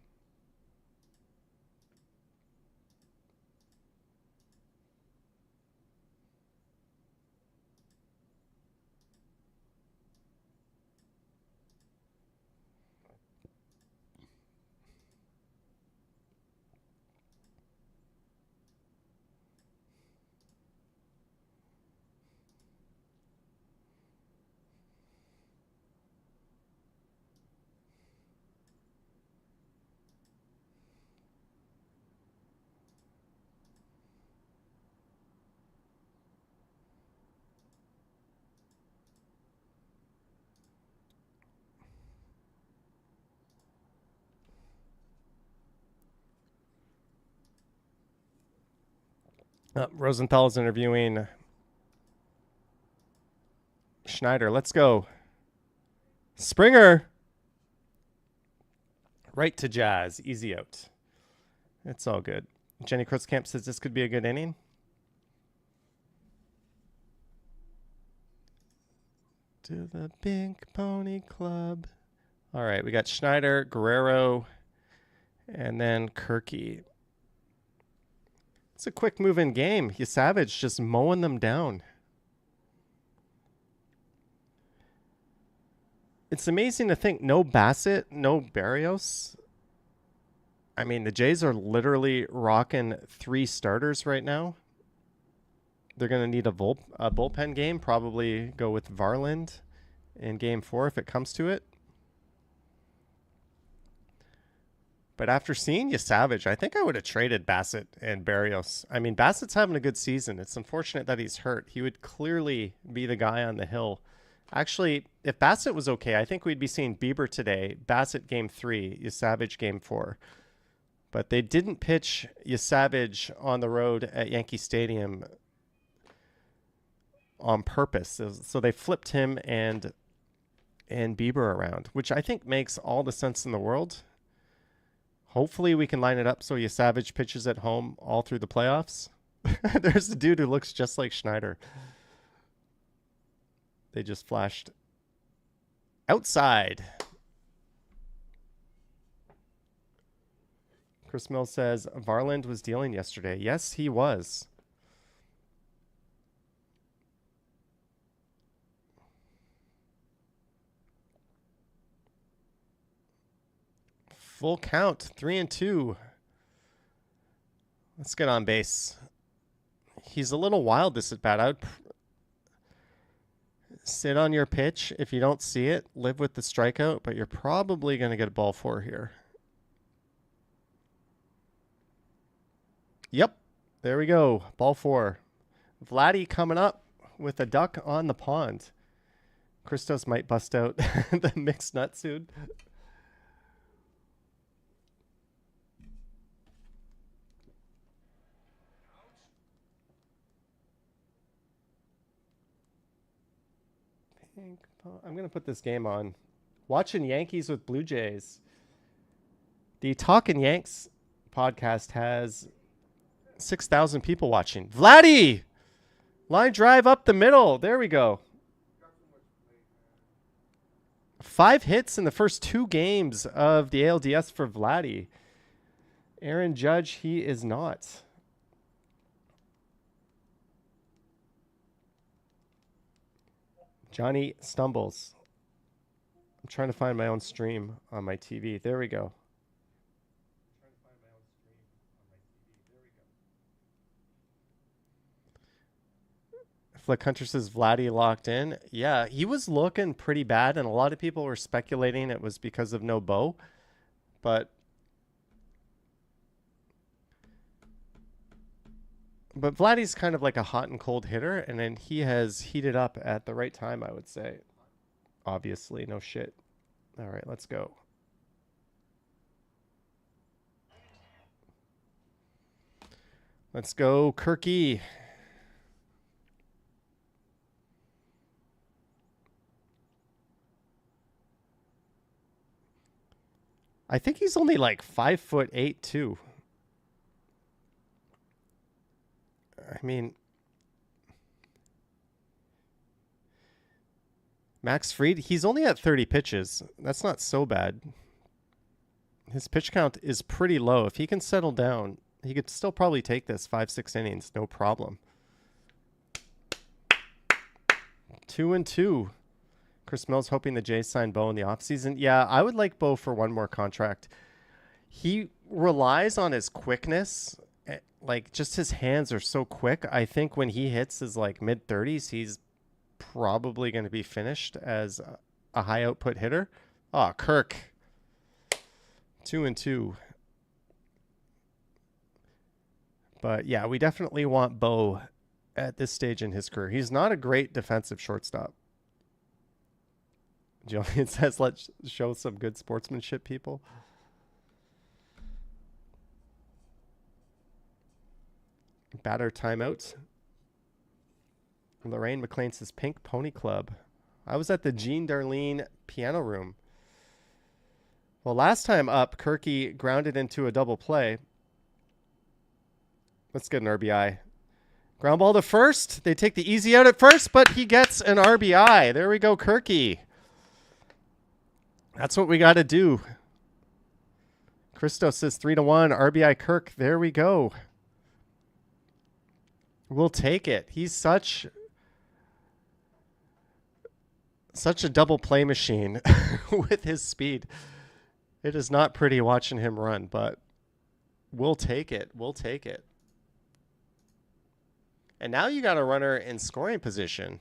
Rosenthal is interviewing Schneider. Let's go. Springer. Right to Jazz. Easy out. It's all good. Jenny Krutzkamp says this could be a good inning. To the Pink Pony Club. All right, we got Schneider, Guerrero, and then Kirky. It's a quick moving game. Savage just mowing them down. It's amazing to think no Bassett, no Barrios. I mean, the Jays are literally rocking 3 starters right now. They're going to need a bullpen game. Probably go with Varland in game 4 if it comes to it. But after seeing Savage, I think I would have traded Bassett and Barrios. I mean, Bassett's having a good season. It's unfortunate that he's hurt. He would clearly be the guy on the hill. Actually, if Bassett was okay, I think we'd be seeing Bieber today, Bassett game 3, Savage game 4. But they didn't pitch Savage on the road at Yankee Stadium on purpose. So they flipped him and Bieber around, which I think makes all the sense in the world. Hopefully we can line it up so Savage pitches at home all through the playoffs. There's a dude who looks just like Schneider. They just flashed outside. Chris Mills says Varland was dealing yesterday. Yes, he was. Full count, 3-2. Let's get on base. He's a little wild this at bat. I would sit on your pitch. If you don't see it, live with the strikeout, but you're probably going to get a ball 4 here. Yep, there we go. Ball 4. Vladdy coming up with a duck on the pond. Christos might bust out the mixed nut soon. I'm going to put this game on. Watching Yankees with Blue Jays. The Talkin' Yanks podcast has 6,000 people watching. Vladdy! Line drive up the middle. There we go. 5 hits in the first 2 games of the ALDS for Vladdy. Aaron Judge, he is not. Johnny stumbles. I'm trying to find my own stream on my TV. There we go. Flick Hunter says Vladdy locked in. Yeah, he was looking pretty bad, and a lot of people were speculating it was because of no Bo. But Vladdy's kind of like a hot and cold hitter, and then he has heated up at the right time, I would say. Obviously, no shit. All right, let's go. Let's go, Kirky. I think he's only like 5'8" too. I mean, Max Fried, he's only at 30 pitches. That's not so bad. His pitch count is pretty low. If he can settle down, he could still probably take this 5-6 innings, no problem. 2-2. Chris Mills hoping the Jays sign Bo in the offseason. Yeah, I would like Bo for one more contract. He relies on his quickness. Like, just his hands are so quick. I think when he hits his like mid-30s, he's probably going to be finished as a high output hitter. Oh, Kirk. 2-2. But yeah, we definitely want Bo at this stage in his career. He's not a great defensive shortstop. Julian says, let's show some good sportsmanship, people. Batter timeout. Lorraine McLean says, Pink Pony Club. I was at the Jean Darlene piano room. Well, last time up, Kirky grounded into a double play. Let's get an RBI. Ground ball to first. They take the easy out at first, but he gets an RBI. There we go, Kirky. That's what we got to do. Christos says 3-1. RBI Kirk. There we go. We'll take it. He's such a double play machine with his speed. It is not pretty watching him run, but we'll take it. We'll take it. And now you got a runner in scoring position.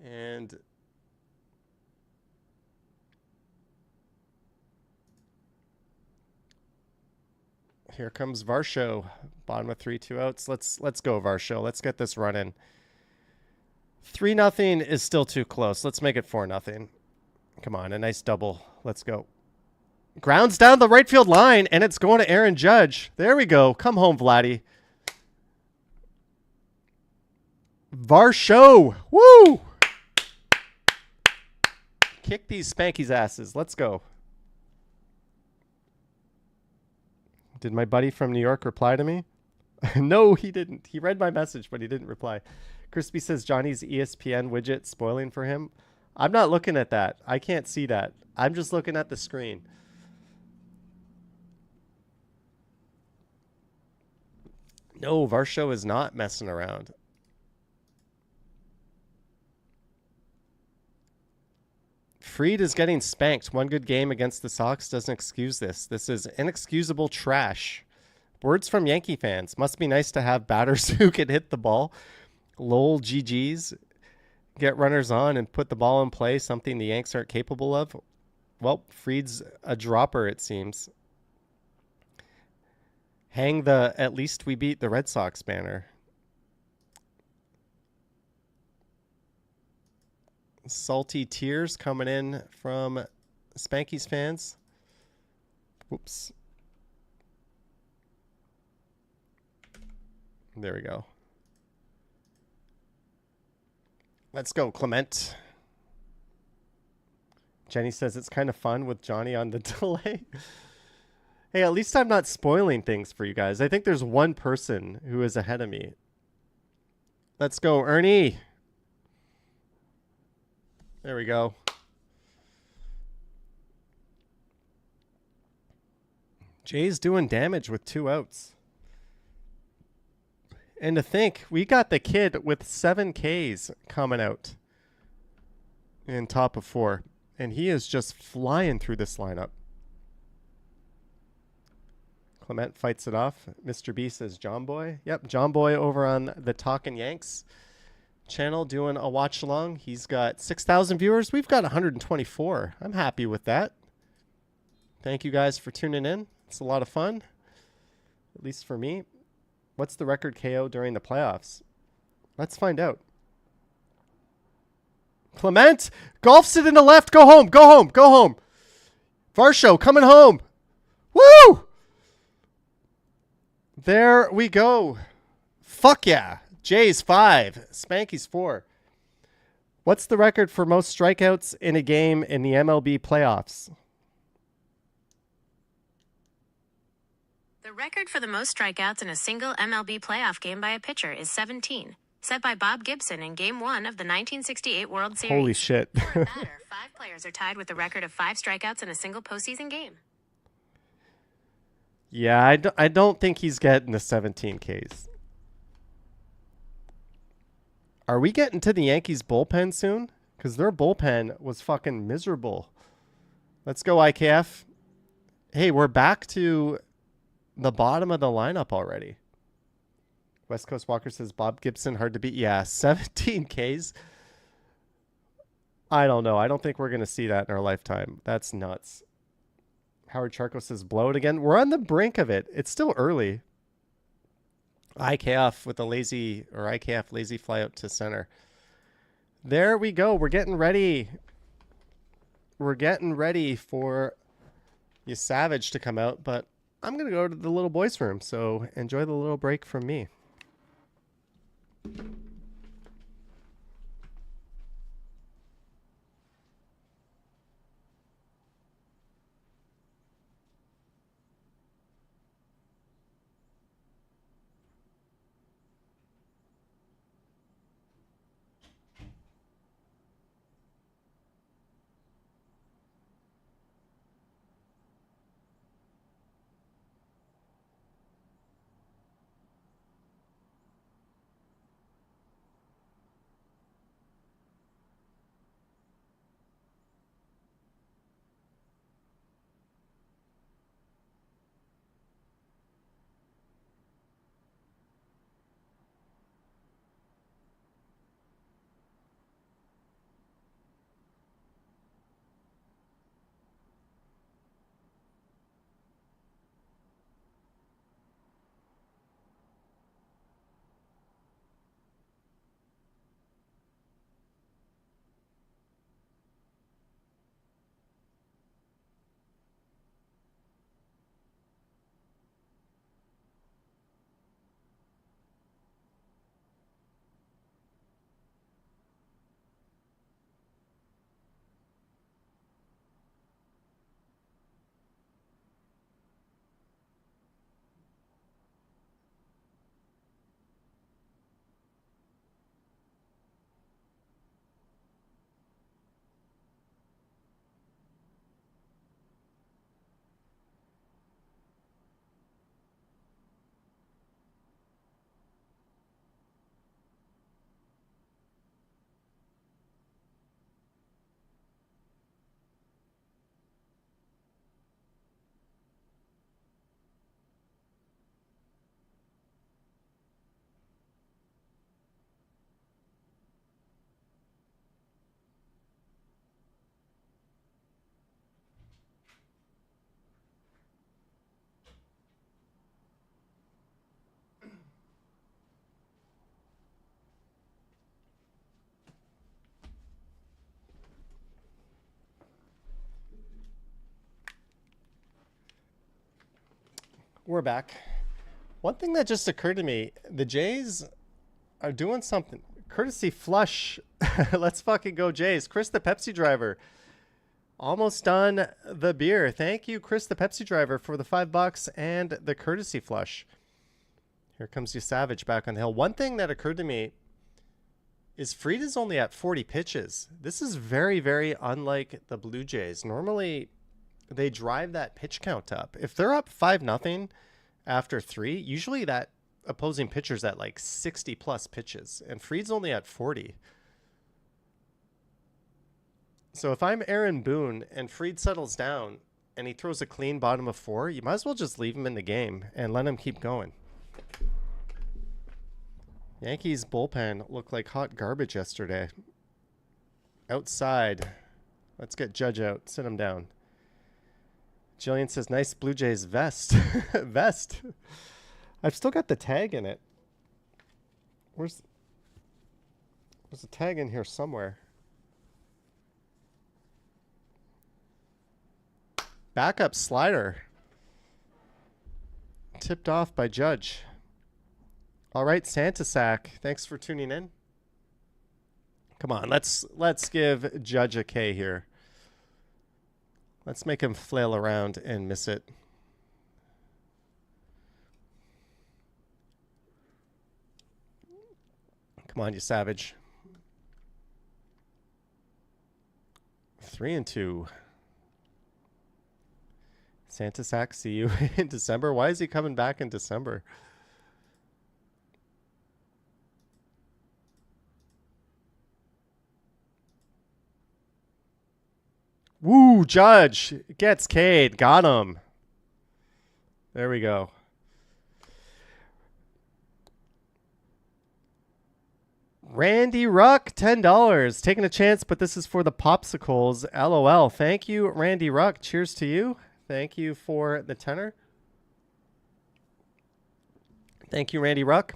And here comes Varsho. Bottom of 3, 2 outs. Let's go, Varsho. Let's get this running. 3-0 is still too close. Let's make it 4-0. Come on, a nice double. Let's go. Grounds down the right field line, and it's going to Aaron Judge. There we go. Come home, Vladdy. Varsho. Woo! Kick these Spanky's asses. Let's go. Did my buddy from New York reply to me? No, he didn't. He read my message, but he didn't reply. Crispy says Johnny's ESPN widget spoiling for him. I'm not looking at that. I can't see that. I'm just looking at the screen. No, Varsho is not messing around. Fried is getting spanked. One good game against the Sox doesn't excuse this. This is inexcusable trash. Words from Yankee fans. Must be nice to have batters who can hit the ball. Lol GGs. Get runners on and put the ball in play, something the Yanks aren't capable of. Well, Fried's a dropper, it seems. Hang the "at least we beat the Red Sox" banner. Salty tears coming in from Spanky's fans. Whoops. There we go. Let's go, Clement. Jenny says it's kind of fun with Johnny on the delay. Hey, at least I'm not spoiling things for you guys. I think there's one person who is ahead of me. Let's go, Ernie. There we go. Jay's doing damage with 2 outs. And to think, we got the kid with 7 Ks coming out in top of 4. And he is just flying through this lineup. Clement fights it off. Mr. B says John Boy. Yep, John Boy over on the Talkin' Yanks channel doing a watch along. He's got 6,000 viewers. We've got 124. I'm happy with that. Thank you guys for tuning in. It's a lot of fun, at least for me. What's the record KO during the playoffs? Let's find out. Clement, golfs it in the left. Go home, go home, go home. Varsho coming home. Woo! There we go. Fuck yeah. Jay's 5. Spanky's 4. What's the record for most strikeouts in a game in the MLB playoffs? The record for the most strikeouts in a single MLB playoff game by a pitcher is 17, set by Bob Gibson in Game 1 of the 1968 World Series. Holy shit. For a batter, 5 players are tied with the record of 5 strikeouts in a single postseason game. Yeah, I don't think he's getting the 17 Ks. Are we getting to the Yankees bullpen soon? Because their bullpen was fucking miserable. Let's go, IKF. Hey, we're back to the bottom of the lineup already. West Coast Walker says Bob Gibson hard to beat. Yeah, 17 Ks. I don't know. I don't think we're going to see that in our lifetime. That's nuts. Howard Charco says blow it again. We're on the brink of it. It's still early. IKF with a lazy, or IKF lazy fly out to center. There we go. We're getting ready. We're getting ready for you Savage to come out, but I'm going to go to the little boys' room, so enjoy the little break from me. We're back. One thing that just occurred to me, the Jays are doing something Courtesy flush. Let's fucking go, Jays. Chris, the Pepsi driver. Almost done the beer. Thank you, Chris, the Pepsi driver, for the $5 and the courtesy flush. Here comes you, Savage, back on the hill. One thing that occurred to me is Fried is only at 40 pitches. This is very, very unlike the Blue Jays. Normally, they drive that pitch count up. If they're up 5-0 after 3, usually that opposing pitcher's at like 60 plus pitches, and Fried's only at 40. So if I'm Aaron Boone and Fried settles down and he throws a clean bottom of 4, you might as well just leave him in the game and let him keep going. Yankees bullpen looked like hot garbage yesterday. Outside. Let's get Judge out. Sit him down. Jillian says, nice Blue Jays vest. Vest. I've still got the tag in it. There's a tag in here somewhere. Backup slider. Tipped off by Judge. All right, Santa Sack. Thanks for tuning in. Come on, let's give Judge a K here. Let's make him flail around and miss it. Come on, you savage. 3-2. Santa Sack, see you in December. Why is he coming back in December? Woo, Judge gets K'd. Got him. There we go. Randy Ruck, $10. Taking a chance, but this is for the popsicles. LOL. Thank you, Randy Ruck. Cheers to you. Thank you for the tenor. Thank you, Randy Ruck.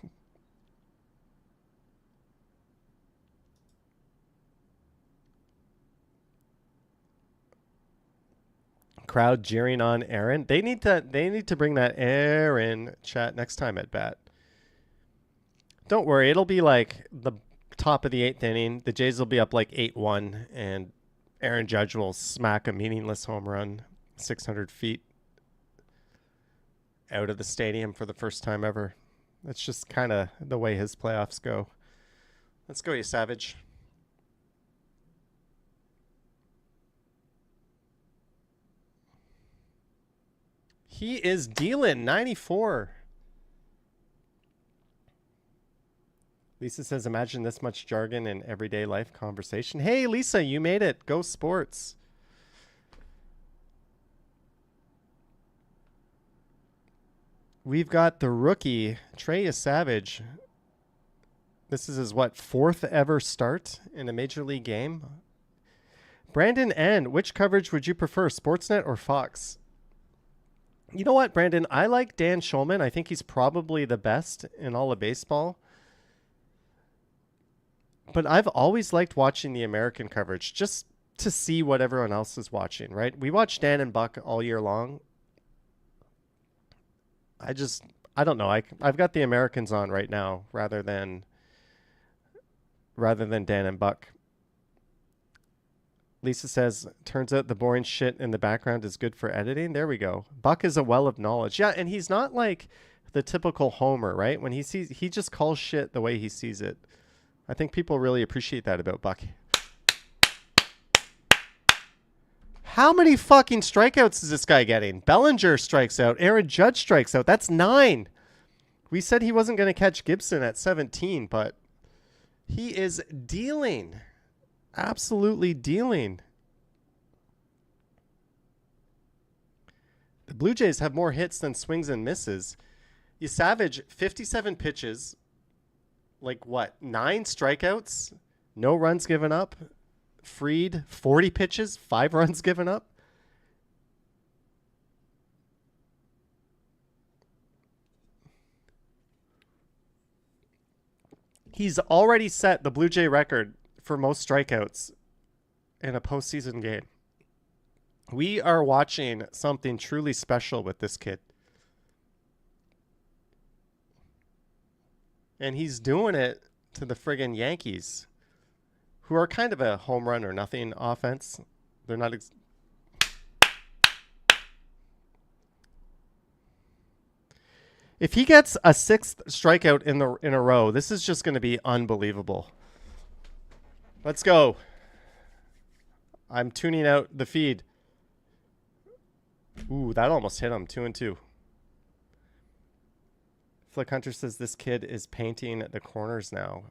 Crowd jeering on Aaron. They need to bring that Aaron chat next time at bat. Don't worry, it'll be like the top of the 8th inning. The Jays will be up like 8-1, and Aaron Judge will smack a meaningless home run 600 feet out of the stadium for the first time ever. That's just kind of the way his playoffs go. Let's go, you savage. He is dealing 94. Lisa says, imagine this much jargon in everyday life conversation. Hey, Lisa, you made it. Go Sports. We've got the rookie, Trey Savage. This is his, what, 4th ever start in a major league game? Brandon N., which coverage would you prefer, Sportsnet or Fox? You know what, Brandon? I like Dan Schulman. I think he's probably the best in all of baseball. But I've always liked watching the American coverage just to see what everyone else is watching, right? We watch Dan and Buck all year long. I don't know. I've got the Americans on right now rather than Dan and Buck. Lisa says, turns out the boring shit in the background is good for editing. There we go. Buck is a well of knowledge. Yeah, and he's not like the typical homer, right? When he just calls shit the way he sees it. I think people really appreciate that about Buck. How many fucking strikeouts is this guy getting? Bellinger strikes out. Aaron Judge strikes out. That's 9. We said he wasn't going to catch Gibson at 17, but he is dealing. Absolutely dealing. The Blue Jays have more hits than swings and misses. You Savage, 57 pitches. Like what? 9 strikeouts? No runs given up. Fried, 40 pitches, 5 runs given up. He's already set the Blue Jay record for most strikeouts in a postseason game. We are watching something truly special with this kid. And he's doing it to the friggin' Yankees, who are kind of a home run or nothing offense. They're not. If he gets a 6th strikeout in a row, this is just going to be unbelievable. Let's go. I'm tuning out the feed. Ooh, that almost hit him. 2-2. Flick Hunter says this kid is painting the corners now.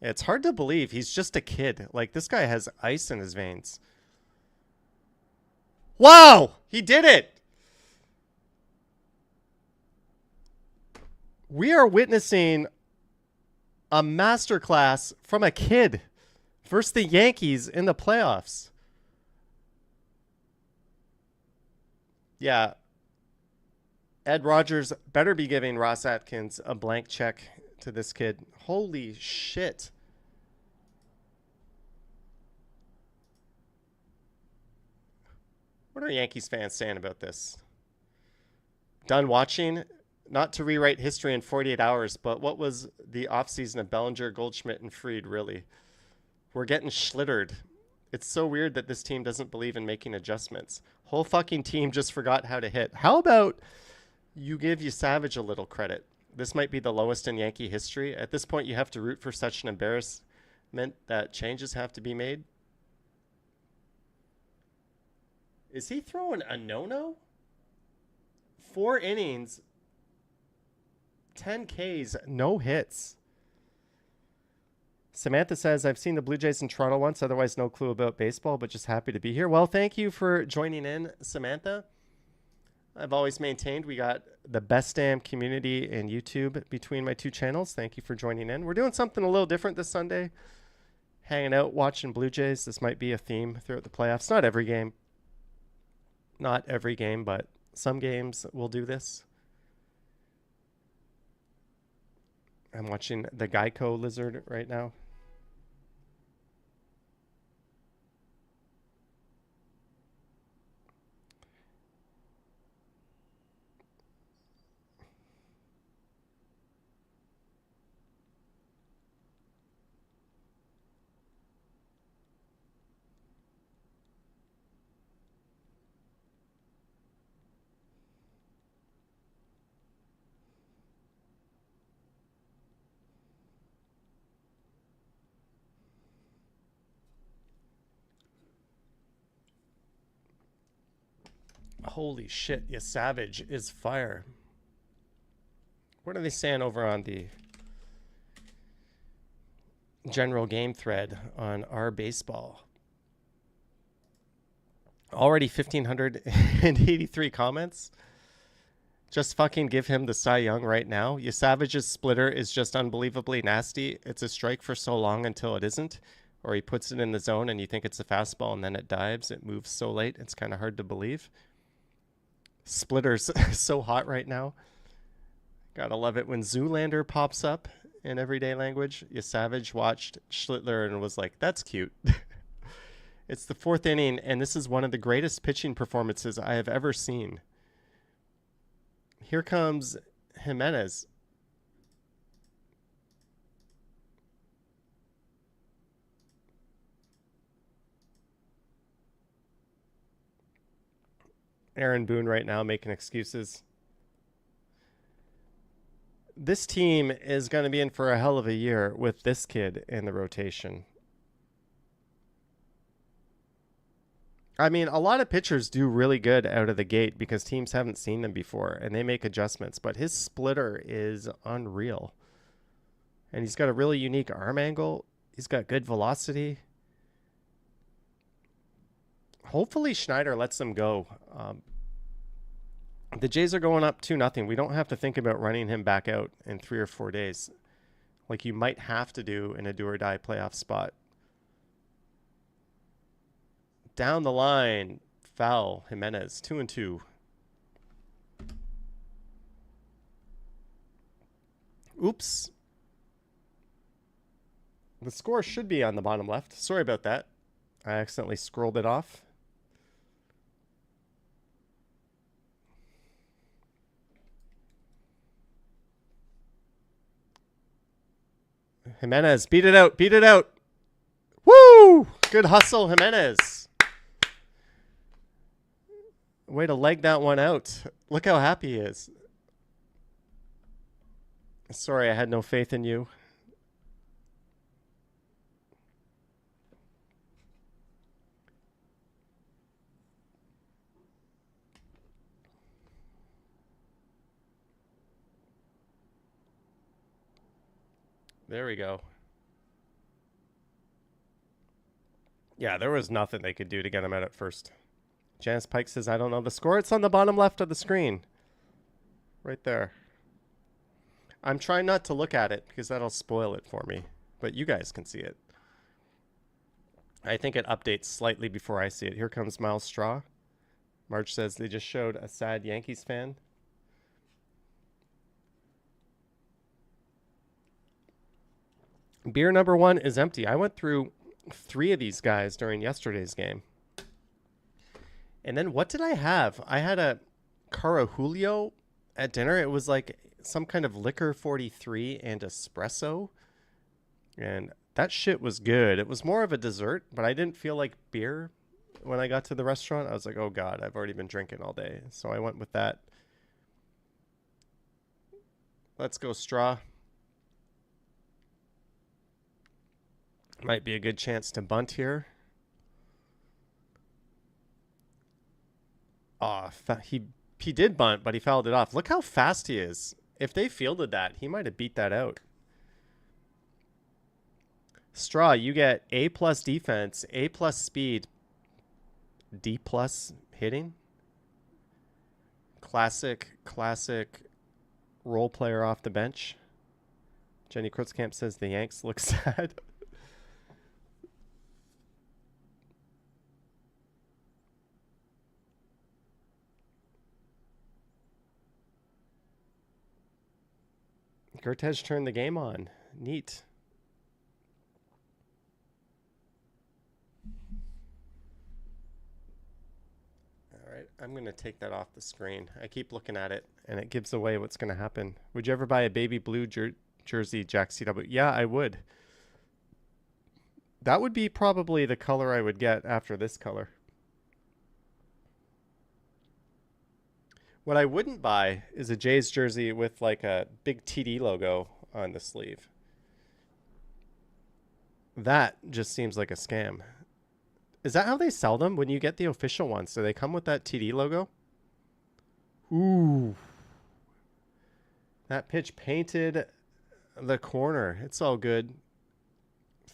It's hard to believe he's just a kid. Like, this guy has ice in his veins. Wow! He did it! We are witnessing a masterclass from a kid versus the Yankees in the playoffs. Yeah. Ed Rogers better be giving Ross Atkins a blank check to this kid. Holy shit. What are Yankees fans saying about this? Done watching? Not to rewrite history in 48 hours, but what was the offseason of Bellinger, Goldschmidt, and Fried, really? We're getting schlittered. It's so weird that this team doesn't believe in making adjustments. Whole fucking team just forgot how to hit. How about you give Savage a little credit? This might be the lowest in Yankee history. At this point, you have to root for such an embarrassment that changes have to be made. Is he throwing a no-no? 4 innings, 10 Ks, no hits. Samantha says, I've seen the Blue Jays in Toronto once, otherwise no clue about baseball, but just happy to be here. Well, thank you for joining in, Samantha. I've always maintained we got the best damn community in YouTube between my two channels. Thank you for joining in. We're doing something a little different this Sunday. Hanging out, watching Blue Jays. This might be a theme throughout the playoffs. Not every game. Not every game, but some games we'll do this. I'm watching the Geico lizard right now. Holy shit, yeah, Savage is fire. What are they saying over on the general game thread on our baseball? Already 1,583 comments. Just fucking give him the Cy Young right now. Savage's splitter is just unbelievably nasty. It's a strike for so long until it isn't. Or he puts it in the zone and you think it's a fastball and then it dives. It moves so late, it's kind of hard to believe. Splitter's so hot right now. Gotta love it when Zoolander pops up in everyday language. Savage watched Schlittler and was like, that's cute. It's the 4th inning, and this is one of the greatest pitching performances I have ever seen. Here comes Jimenez. Aaron Boone right now making excuses. This team is going to be in for a hell of a year with this kid in the rotation. I mean, a lot of pitchers do really good out of the gate because teams haven't seen them before and they make adjustments, but his splitter is unreal. And he's got a really unique arm angle. He's got good velocity. Hopefully Schneider lets them go. The Jays are going up 2-0. We don't have to think about running him back out in 3 or 4 days, like you might have to do in a do-or-die playoff spot. Down the line, foul, Jimenez, 2-2. Oops. The score should be on the bottom left. Sorry about that. I accidentally scrolled it off. Jimenez, beat it out. Beat it out. Woo! Good hustle, Jimenez. Way to leg that one out. Look how happy he is. Sorry, I had no faith in you. There we go. Yeah, there was nothing they could do to get him out at first. Janice Pike says, I don't know the score. It's on the bottom left of the screen. Right there. I'm trying not to look at it because that'll spoil it for me. But you guys can see it. I think it updates slightly before I see it. Here comes Miles Straw. Marge says they just showed a sad Yankees fan. Beer number 1 is empty. I went through 3 of these guys during yesterday's game. And then what did I have? I had a Cara Julio at dinner. It was like some kind of liquor 43 and espresso. And that shit was good. It was more of a dessert, but I didn't feel like beer when I got to the restaurant. I was like, oh God, I've already been drinking all day. So I went with that. Let's go Straw. Might be a good chance to bunt here. Oh, he did bunt, but he fouled it off. Look how fast he is. If they fielded that, he might have beat that out. Straw, you get A+ defense, A+ speed, D+ hitting. Classic role player off the bench. Jenny Krutzkamp says the Yanks look sad. Gertej turned the game on. Neat. All right, I'm going to take that off the screen. I keep looking at it, and it gives away what's going to happen. Would you ever buy a baby blue jersey, Jack CW? Yeah, I would. That would be probably the color I would get after this color. What I wouldn't buy is a Jays jersey with like a big TD logo on the sleeve. That just seems like a scam. Is that how they sell them when you get the official ones? Do they come with that TD logo? Ooh. That pitch painted the corner. It's all good.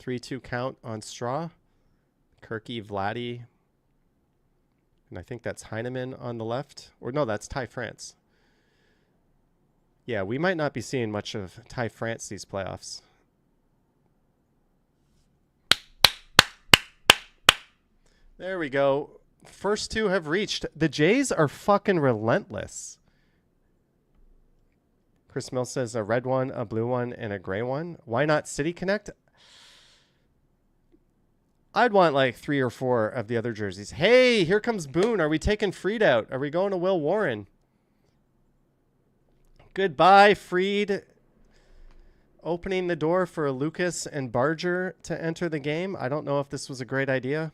3-2 count on Straw. Kirky, Vladdy. And I think that's Heineman on the left. Or no, that's Ty France. Yeah, we might not be seeing much of Ty France these playoffs. There we go. First 2 have reached. The Jays are fucking relentless. Chris Mills says a red one, a blue one, and a gray one. Why not City Connect? I'd want like 3 or 4 of the other jerseys. Hey, here comes Boone. Are we taking Freed out? Are we going to Will Warren? Goodbye, Freed. Opening the door for Lucas and Barger to enter the game. I don't know if this was a great idea,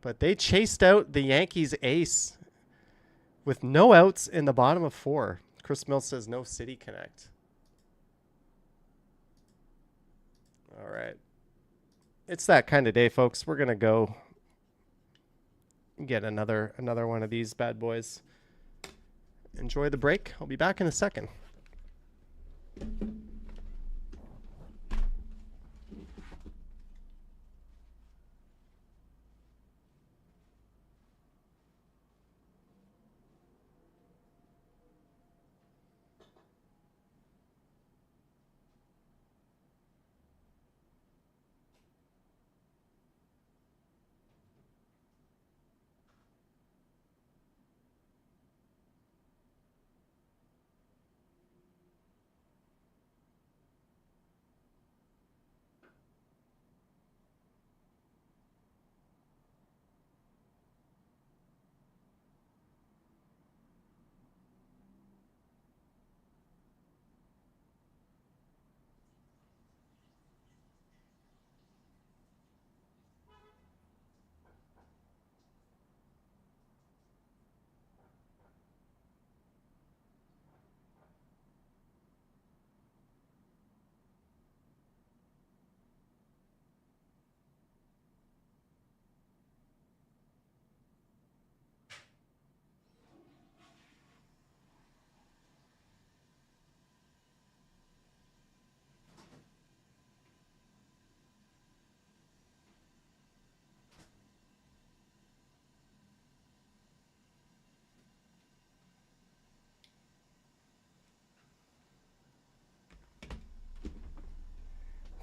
but they chased out the Yankees ace with no outs in the bottom of 4. Chris Mills says no City Connect. All right. It's that kind of day, folks. We're going to go get another one of these bad boys. Enjoy the break. I'll be back in a second.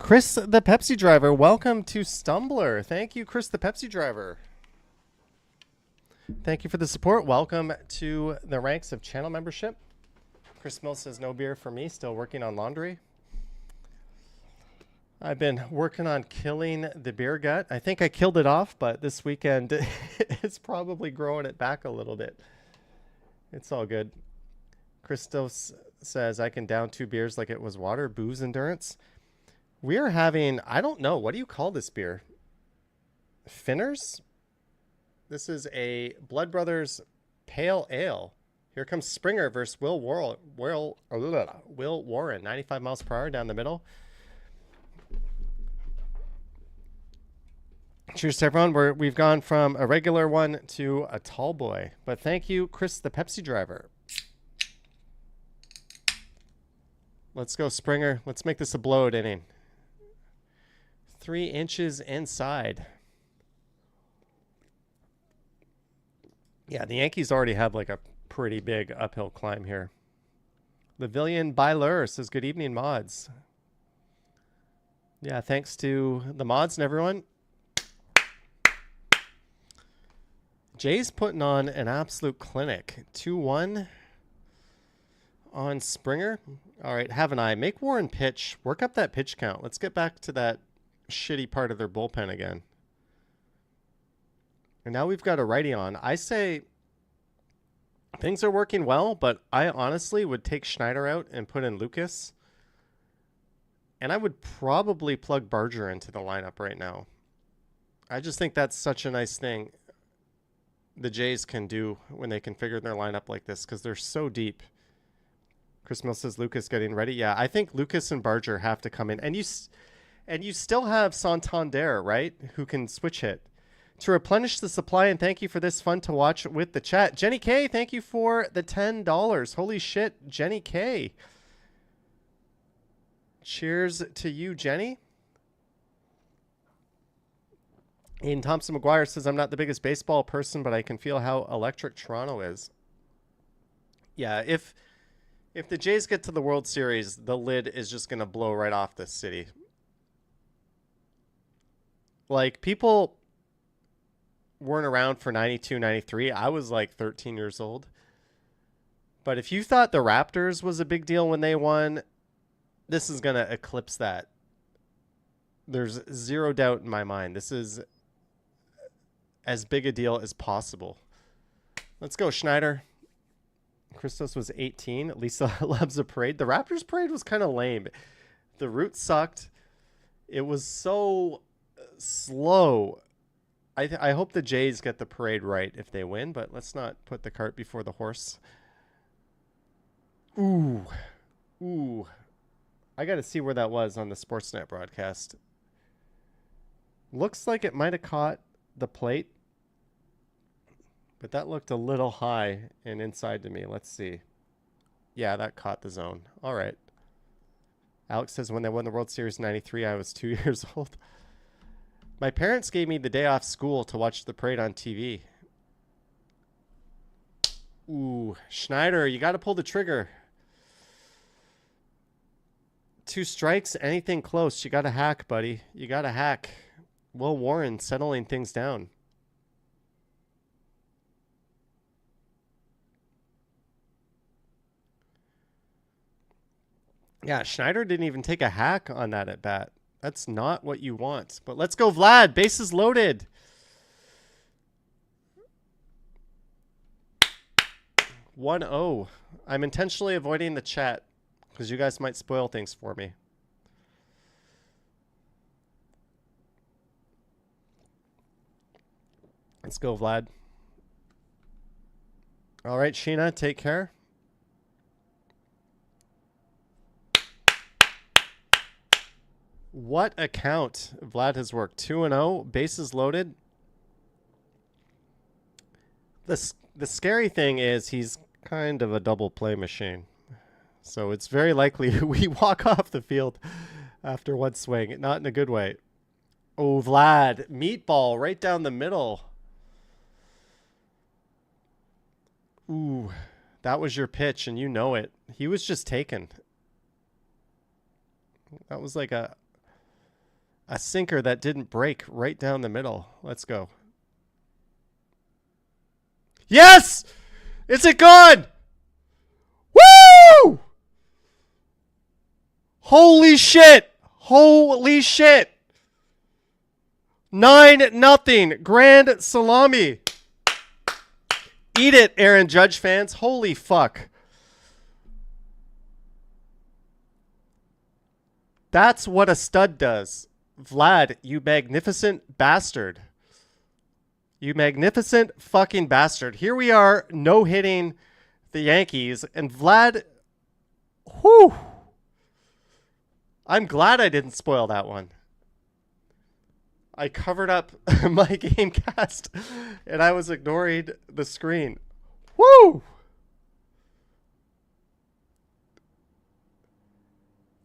Chris the Pepsi driver, welcome to Stumbler. Thank you, Chris the Pepsi driver. Thank you for the support. Welcome to the ranks of channel membership. Chris Mills says no beer for me, still working on laundry. I've been working on killing the beer gut. I think I killed it off, but this weekend it's probably growing it back a little bit. It's all good. Christos says I can down 2 beers like it was water. Booze endurance. We are having, I don't know, what do you call this beer? Finners? This is a Blood Brothers Pale Ale. Here comes Springer versus Will Warren. 95 miles per hour down the middle. Cheers to everyone. We've gone from a regular one to a tall boy. But thank you, Chris the Pepsi driver. Let's go, Springer. Let's make this a blowout inning. 3 inches inside. Yeah, the Yankees already have like a pretty big uphill climb here. Lavillian Byler says, good evening, mods. Yeah, thanks to the mods and everyone. Jay's putting on an absolute clinic. 2-1 on Springer. All right, have an eye. Make Warren pitch. Work up that pitch count. Let's get back to that shitty part of their bullpen again. And now we've got a righty on. I say things are working well, but I honestly would take Schneider out and put in Lucas. And I would probably plug Barger into the lineup right now. I just think that's such a nice thing the Jays can do when they configure their lineup like this because they're so deep. Chris Mill says Lucas getting ready. Yeah, I think Lucas and Barger have to come in. And you still have Santander, right, who can switch hit. To replenish the supply, and thank you for this fun to watch with the chat. Jenny K, thank you for the $10. Holy shit, Jenny K. Cheers to you, Jenny. Ian Thompson McGuire says, I'm not the biggest baseball person, but I can feel how electric Toronto is. Yeah, if the Jays get to the World Series, the lid is just going to blow right off this city. Like, people weren't around for 92, 93. I was like 13 years old. But if you thought the Raptors was a big deal when they won, this is going to eclipse that. There's zero doubt in my mind. This is as big a deal as possible. Let's go, Schneider. Christos was 18. Lisa loves a parade. The Raptors parade was kind of lame. The route sucked. It was so slow. I hope the Jays get the parade right if they win, but let's not put the cart before the horse. Ooh. I got to see where that was on the Sportsnet broadcast. Looks like it might have caught the plate, but that looked a little high and inside to me. Let's see. Yeah, that caught the zone. All right. Alex says, when they won the World Series in 93, I was 2 years old. My parents gave me the day off school to watch the parade on TV. Ooh, Schneider, you got to pull the trigger. 2 strikes, anything close. You got to hack, buddy. You got to hack. Will Warren settling things down. Yeah, Schneider didn't even take a hack on that at bat. That's not what you want. But let's go, Vlad. Bases loaded. (1-0). I'm intentionally avoiding the chat because you guys might spoil things for me. Let's go, Vlad. All right, Sheena, take care. What a count Vlad has worked. 2-0, bases loaded. The scary thing is he's kind of a double play machine. So it's very likely we walk off the field after one swing. Not in a good way. Oh, Vlad. Meatball right down the middle. Ooh, that was your pitch, and you know it. He was just taken. That was like a A sinker that didn't break right down the middle. Let's go. Yes! Is it gone? Woo! Holy shit! Holy shit! 9-0. Grand salami. Eat it, Aaron Judge fans. Holy fuck. That's what a stud does. Vlad, you magnificent bastard. You magnificent fucking bastard. Here we are, no-hitting the Yankees. And Vlad, whew. I'm glad I didn't spoil that one. I covered up my game cast and I was ignoring the screen. Woo!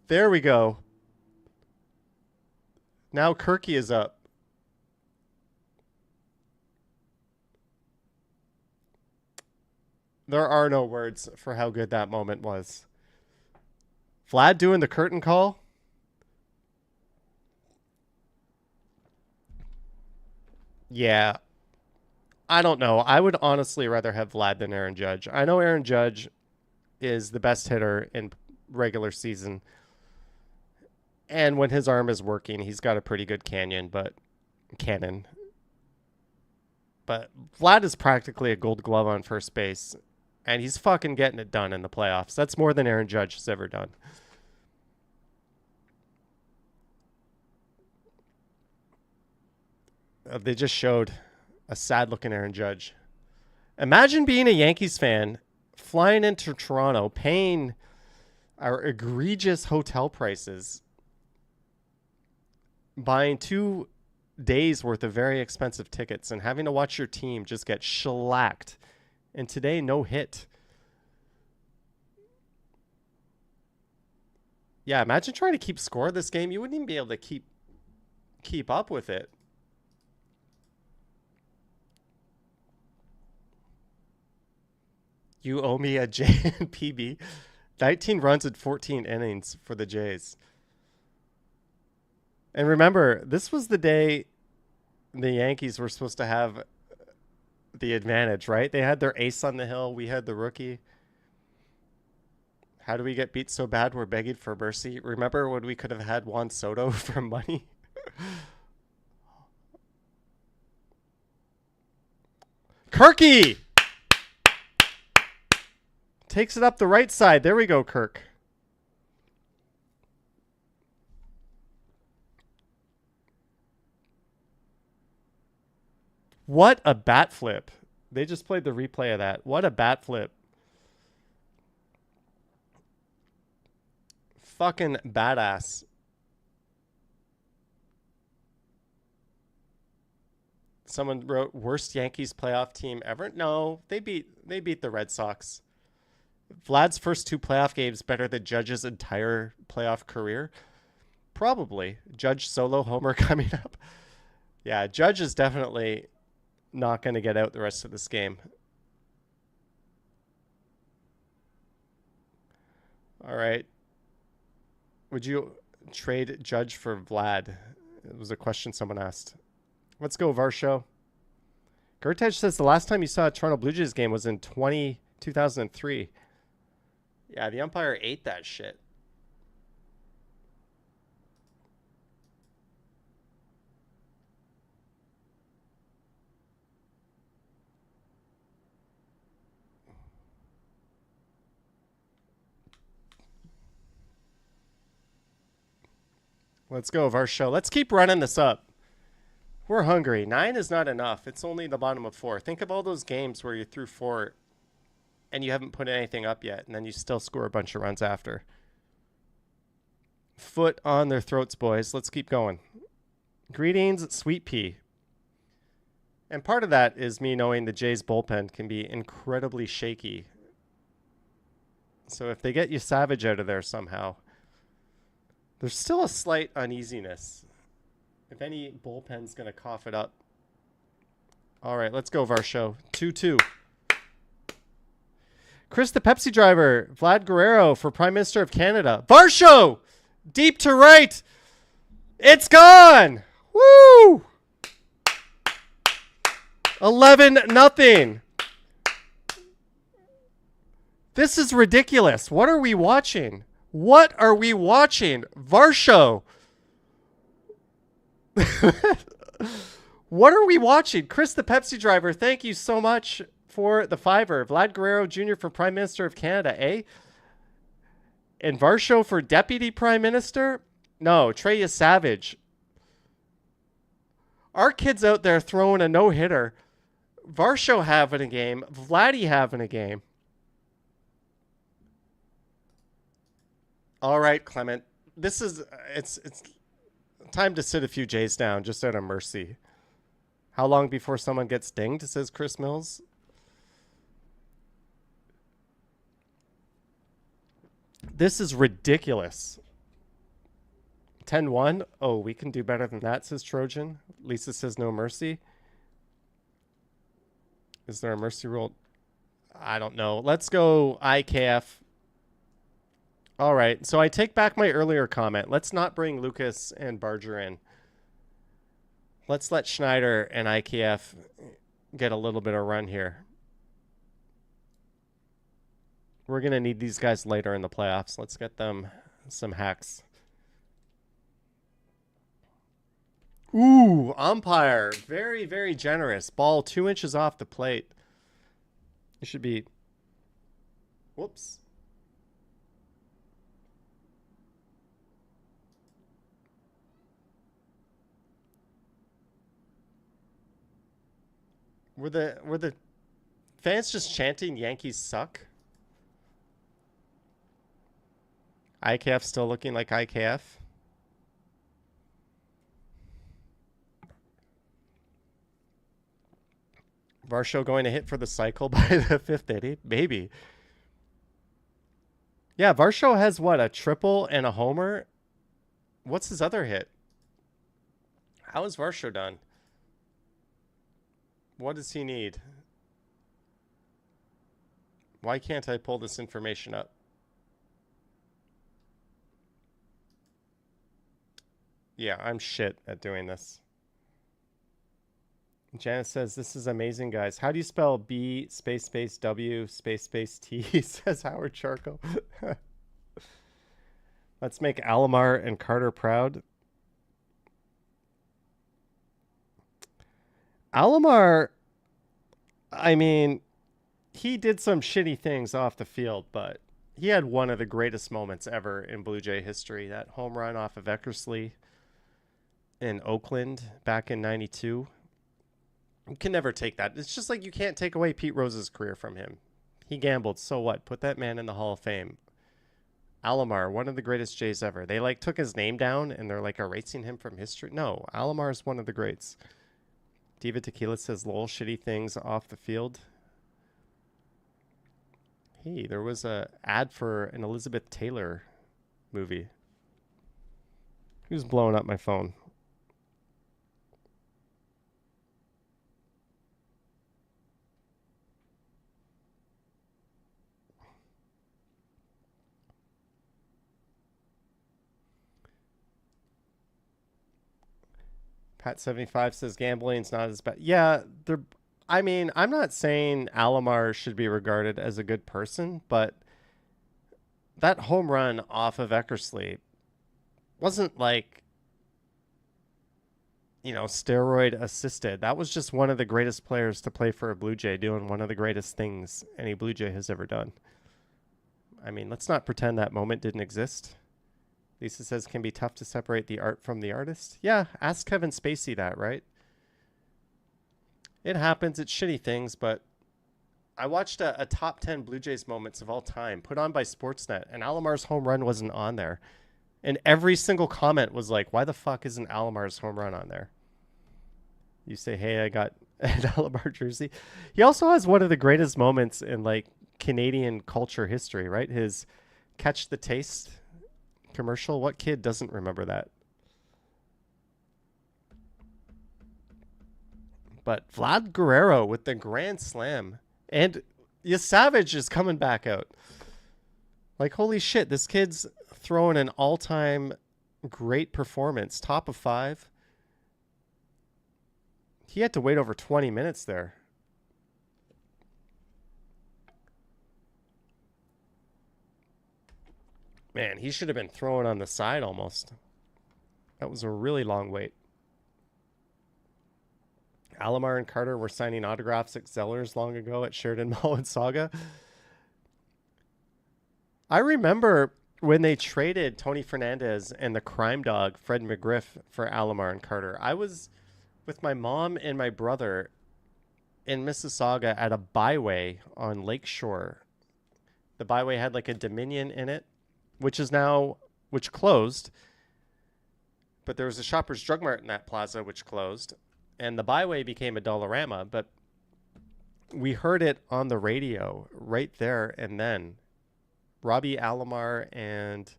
There we go. Now Kirky is up. There are no words for how good that moment was. Vlad doing the curtain call. Yeah. I don't know. I would honestly rather have Vlad than Aaron Judge. I know Aaron Judge is the best hitter in regular season. And when his arm is working, he's got a pretty good cannon. But Vlad is practically a gold glove on first base. And he's fucking getting it done in the playoffs. That's more than Aaron Judge has ever done. They just showed a sad-looking Aaron Judge. Imagine being a Yankees fan, flying into Toronto, paying our egregious hotel prices, buying 2 days worth of very expensive tickets, and having to watch your team just get shellacked. And today, no hit. Yeah, imagine trying to keep score of this game. You wouldn't even be able to keep up with it. You owe me a J and PB. 19 runs in 14 innings for the Jays. And remember, this was the day the Yankees were supposed to have the advantage, right? They had their ace on the hill. We had the rookie. How do we get beat so bad we're begging for mercy? Remember when we could have had Juan Soto for money? Kirky! Takes it up the right side. There we go, Kirk. What a bat flip. They just played the replay of that. What a bat flip. Fucking badass. Someone wrote worst Yankees playoff team ever. No, they beat the Red Sox. Vlad's first 2 playoff games better than Judge's entire playoff career? Probably. Judge solo homer coming up. Yeah, Judge is definitely not going to get out the rest of this game. All right. Would you trade Judge for Vlad? It was a question someone asked. Let's go, Varsho. Gertej says the last time you saw a Toronto Blue Jays game was in 2003. Yeah, the umpire ate that shit. Let's go, Varsho. Let's keep running this up. We're hungry. 9 is not enough. It's only the bottom of 4. Think of all those games where you're through 4 and you haven't put anything up yet, and then you still score a bunch of runs after. Foot on their throats, boys. Let's keep going. Greetings, Sweet Pea. And part of that is me knowing the Jays bullpen can be incredibly shaky. So if they get you Savage out of there somehow, there's still a slight uneasiness. If any bullpen's going to cough it up. All right, let's go, Varsho. 2-2. Chris the Pepsi driver. Vlad Guerrero for Prime Minister of Canada. Varsho! Deep to right. It's gone. Woo! 11-0. This is ridiculous. What are we watching? What are we watching? Varsho. What are we watching? Chris the Pepsi driver, thank you so much for the $5. Vlad Guerrero Jr. for Prime Minister of Canada, eh? And Varsho for Deputy Prime Minister? No, Treya Savage. Our kids out there throwing a no-hitter. Varsho having a game. Vladdy having a game. All right, Clement. This is it's time to sit a few J's down just out of mercy. How long before someone gets dinged, says Chris Mills. This is ridiculous. 10-1. Oh, we can do better than that, says Trojan. Lisa says no mercy. Is there a mercy rule? I don't know. Let's go IKF. All right, so I take back my earlier comment. Let's not bring Lucas and Barger in. Let's let Schneider and IKF get a little bit of run here. We're going to need these guys later in the playoffs. Let's get them some hacks. Ooh, umpire. Very, very generous. Ball 2 inches off the plate. It should be... Whoops. Were the fans just chanting Yankees suck? IKF still looking like IKF. Varsho going to hit for the cycle by the 5th inning? Maybe. Yeah, Varsho has what? A triple and a homer? What's his other hit? How is Varsho done? What does he need? Why can't I pull this information up? Yeah, I'm shit at doing this. Janice says, this is amazing, guys. How do you spell B space space W space space T, says Howard Charco. Let's make Alomar and Carter proud. Alomar, I mean, he did some shitty things off the field, but he had one of the greatest moments ever in Blue Jay history. That home run off of Eckersley in Oakland back in '92. You can never take that. It's just like you can't take away Pete Rose's career from him. He gambled. So what? Put that man in the Hall of Fame. Alomar, one of the greatest Jays ever. They like took his name down and they're like erasing him from history. No, Alomar is one of the greats. Diva Tequila says lol shitty things off the field. Hey, there was a ad for an Elizabeth Taylor movie. Who's blowing up my phone? Pat75 says gambling's not as bad. Yeah, I mean, I'm not saying Alomar should be regarded as a good person, but that home run off of Eckersley wasn't like, you know, steroid assisted. That was just one of the greatest players to play for a Blue Jay doing one of the greatest things any Blue Jay has ever done. I mean, let's not pretend that moment didn't exist. Lisa says, can be tough to separate the art from the artist. Yeah, ask Kevin Spacey that, right? It happens. It's shitty things, but I watched a top 10 Blue Jays moments of all time put on by Sportsnet, and Alomar's home run wasn't on there. And every single comment was like, why the fuck isn't Alomar's home run on there? You say, hey, I got an Alomar jersey. He also has one of the greatest moments in like Canadian culture history, right? His Catch the Taste commercial. What kid doesn't remember that? But Vlad Guerrero with the grand slam, and Savage is coming back out. Like, holy shit, this kid's throwing an all-time Great performance. Top of 5. He had to wait over 20 minutes there. Man, he should have been thrown on the side almost. That was a really long wait. Alomar and Carter were signing autographs at Zellers long ago at Sheridan Mall in Saga. I remember when they traded Tony Fernandez and the crime dog Fred McGriff for Alomar and Carter. I was with my mom and my brother in Mississauga at a byway on Lakeshore. The byway had like a Dominion in it, which closed. But there was a Shoppers Drug Mart in that plaza, which closed. And the byway became a Dollarama. But we heard it on the radio right there and then. Robbie Alomar and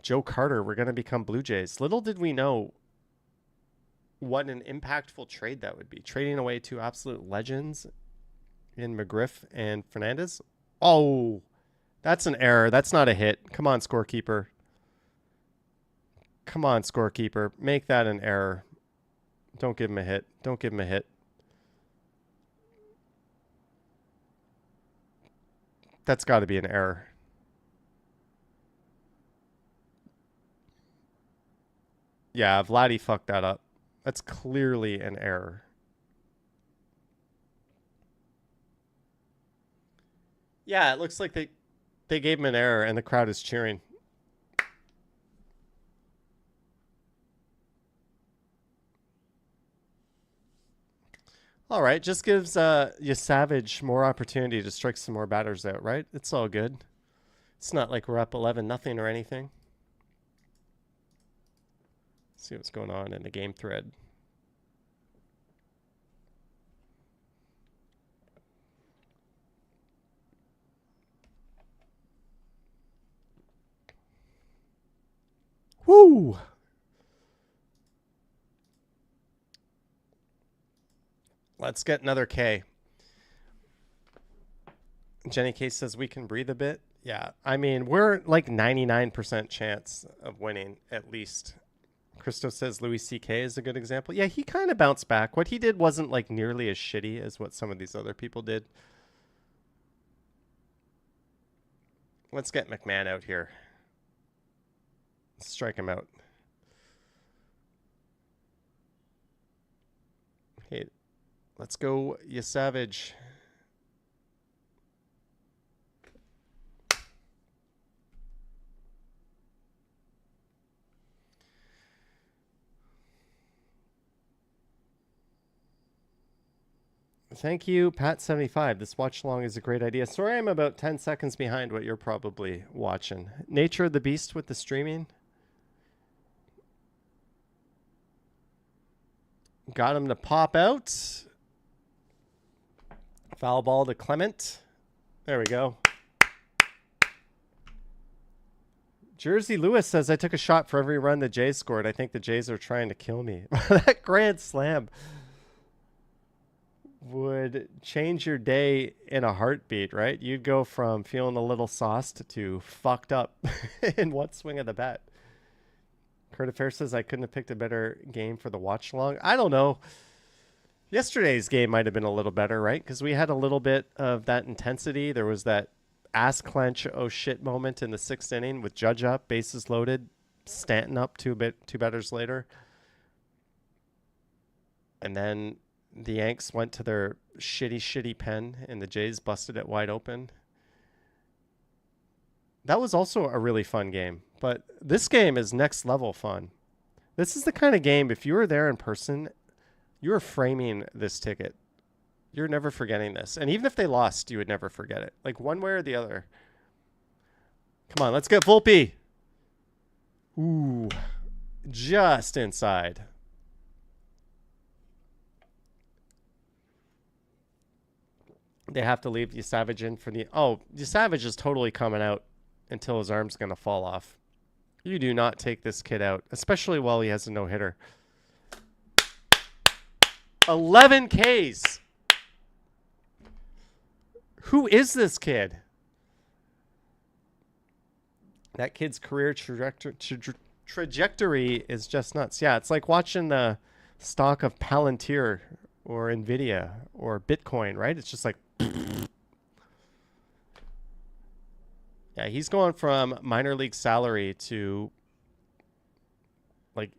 Joe Carter were going to become Blue Jays. Little did we know what an impactful trade that would be. Trading away 2 absolute legends in McGriff and Fernandez. Oh, that's an error. That's not a hit. Come on, scorekeeper. Come on, scorekeeper. Make that an error. Don't give him a hit. Don't give him a hit. That's got to be an error. Yeah, Vladdy fucked that up. That's clearly an error. Yeah, it looks like they gave him an error and the crowd is cheering. All right, just gives Savage more opportunity to strike some more batters out, right? It's all good. It's not like we're up 11-0 or anything. Let's see what's going on in the game thread. Woo! Let's get another K. Jenny K says we can breathe a bit. Yeah, I mean, we're like 99% chance of winning at least. Christo says Louis C.K. is a good example. Yeah, he kind of bounced back. What he did wasn't like nearly as shitty as what some of these other people did. Let's get McMahon out here. Strike him out. Hey, let's go, you Savage. Thank you, Pat75. This watch along is a great idea. Sorry, I'm about 10 seconds behind what you're probably watching. Nature of the Beast with the streaming. Got him to pop out. Foul ball to Clement. There we go. Jersey Lewis says, I took a shot for every run the Jays scored. I think the Jays are trying to kill me. That grand slam would change your day in a heartbeat, right? You'd go from feeling a little sauced to fucked up in one swing of the bat. Kurt Affair says, I couldn't have picked a better game for the watch along. I don't know. Yesterday's game might have been a little better, right? Because we had a little bit of that intensity. There was that ass clench, oh shit moment in the 6th inning with Judge up, bases loaded, Stanton up two batters later. And then the Yanks went to their shitty pen, and the Jays busted it wide open. That was also a really fun game. But this game is next level fun. This is the kind of game, if you were there in person, you're framing this ticket. You're never forgetting this. And even if they lost, you would never forget it. Like one way or the other. Come on, let's get Volpe. Ooh, just inside. They have to leave Savage in for the... Oh, Savage is totally coming out until his arm's going to fall off. You do not take this kid out, especially while he has a no-hitter. 11 Ks. Who is this kid? That kid's career trajectory is just nuts. Yeah, it's like watching the stock of Palantir or Nvidia or Bitcoin, right? It's just like, yeah, he's going from minor league salary to like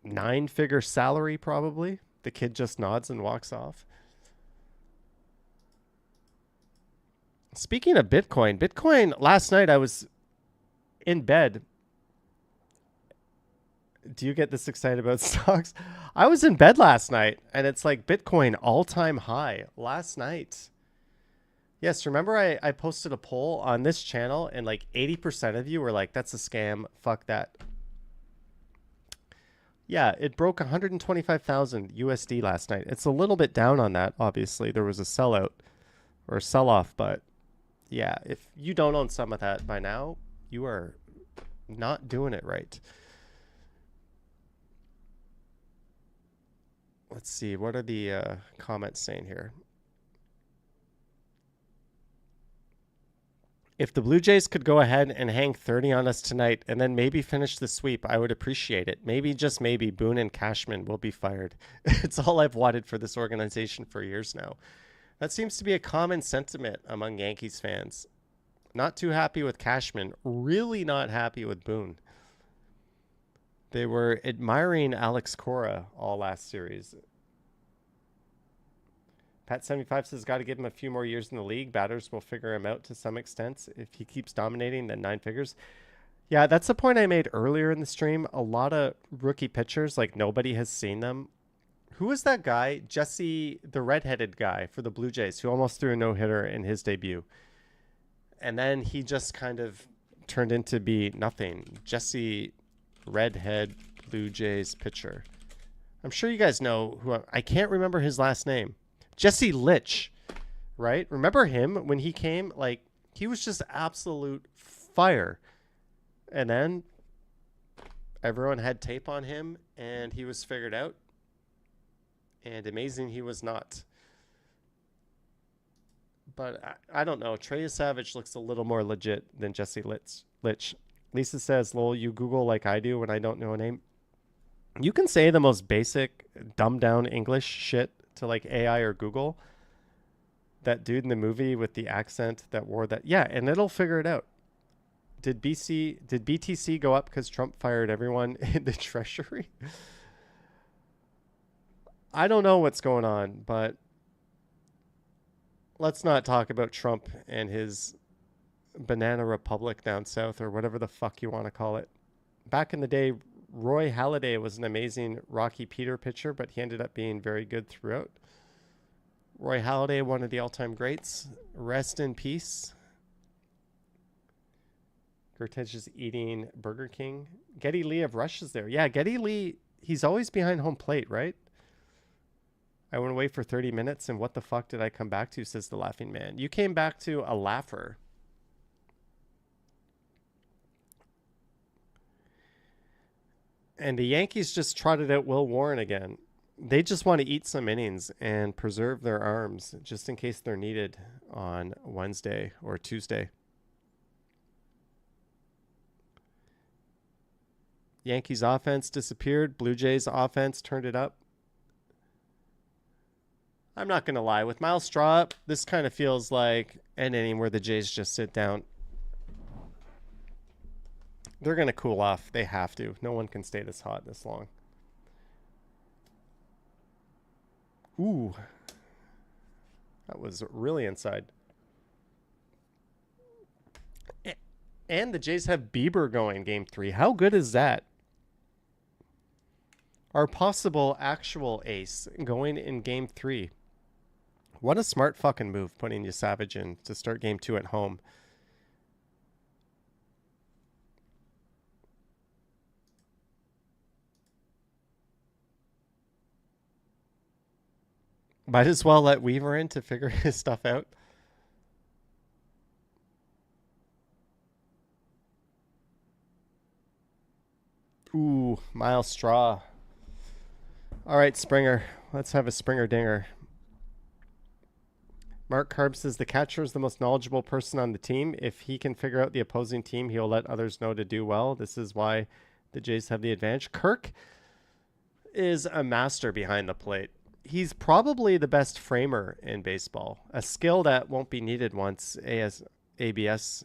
9-figure salary probably. The kid just nods and walks off. Speaking of Bitcoin last night I was in bed. Do you get this excited about stocks? I was in bed last night and it's like Bitcoin all-time high last night. Yes, remember I posted a poll on this channel and like 80% of you were like, that's a scam. Fuck that. Yeah, it broke 125,000 USD last night. It's a little bit down on that. Obviously, there was a sellout or a sell-off, but yeah, if you don't own some of that by now, you are not doing it right. Let's see. What are the comments saying here? If the Blue Jays could go ahead and hang 30 on us tonight and then maybe finish the sweep, I would appreciate it. Maybe, just maybe, Boone and Cashman will be fired. It's all I've wanted for this organization for years now. That seems to be a common sentiment among Yankees fans. Not too happy with Cashman, really not happy with Boone. They were admiring Alex Cora all last series. Pat75 says, got to give him a few more years in the league. Batters will figure him out to some extent. If he keeps dominating, then 9 figures. Yeah, that's the point I made earlier in the stream. A lot of rookie pitchers, like nobody has seen them. Who was that guy? Jesse, the redheaded guy for the Blue Jays, who almost threw a no-hitter in his debut. And then he just kind of turned into be nothing. Jesse, redhead, Blue Jays pitcher. I'm sure you guys know who. I can't remember his last name. Jesse Litch, right? Remember him when he came? Like, he was just absolute fire. And then everyone had tape on him, and he was figured out. And amazing he was not. But I don't know. Trey Savage looks a little more legit than Jesse Litch. Lisa says, lol, you Google like I do when I don't know a name. You can say the most basic, dumbed down English shit to like AI or Google. That dude in the movie with the accent that wore that. Yeah, and it'll figure it out. Did BTC go up because Trump fired everyone in the Treasury? I don't know what's going on, but let's not talk about Trump and his banana republic down south or whatever the fuck you want to call it. Back in the day, Roy Halladay was an amazing Rocky Peter pitcher, but he ended up being very good throughout. Roy Halladay, one of the all-time greats. Rest in peace. Gertej is eating Burger King. Geddy Lee of Rush is there. Yeah, Geddy Lee, he's always behind home plate, right? I went away for 30 minutes, and what the fuck did I come back to, says the laughing man. You came back to a laugher. And the Yankees just trotted out Will Warren again. They just want to eat some innings and preserve their arms just in case they're needed on Wednesday or Tuesday. Yankees offense disappeared. Blue Jays offense turned it up. I'm not going to lie. With Miles Straw up, this kind of feels like an inning where the Jays just sit down. They're going to cool off. They have to. No one can stay this hot this long. Ooh. That was really inside. And the Jays have Bieber going game 3. How good is that? Our possible actual ace going in game 3. What a smart fucking move putting you Savage in to start game 2 at home. Might as well let Weaver in to figure his stuff out. Ooh, Miles Straw. All right, Springer. Let's have a Springer dinger. Mark Carb says the catcher is the most knowledgeable person on the team. If he can figure out the opposing team, he'll let others know to do well. This is why The Jays have the advantage. Kirk is a master behind the plate. He's probably the best framer in baseball, a skill that won't be needed once ABS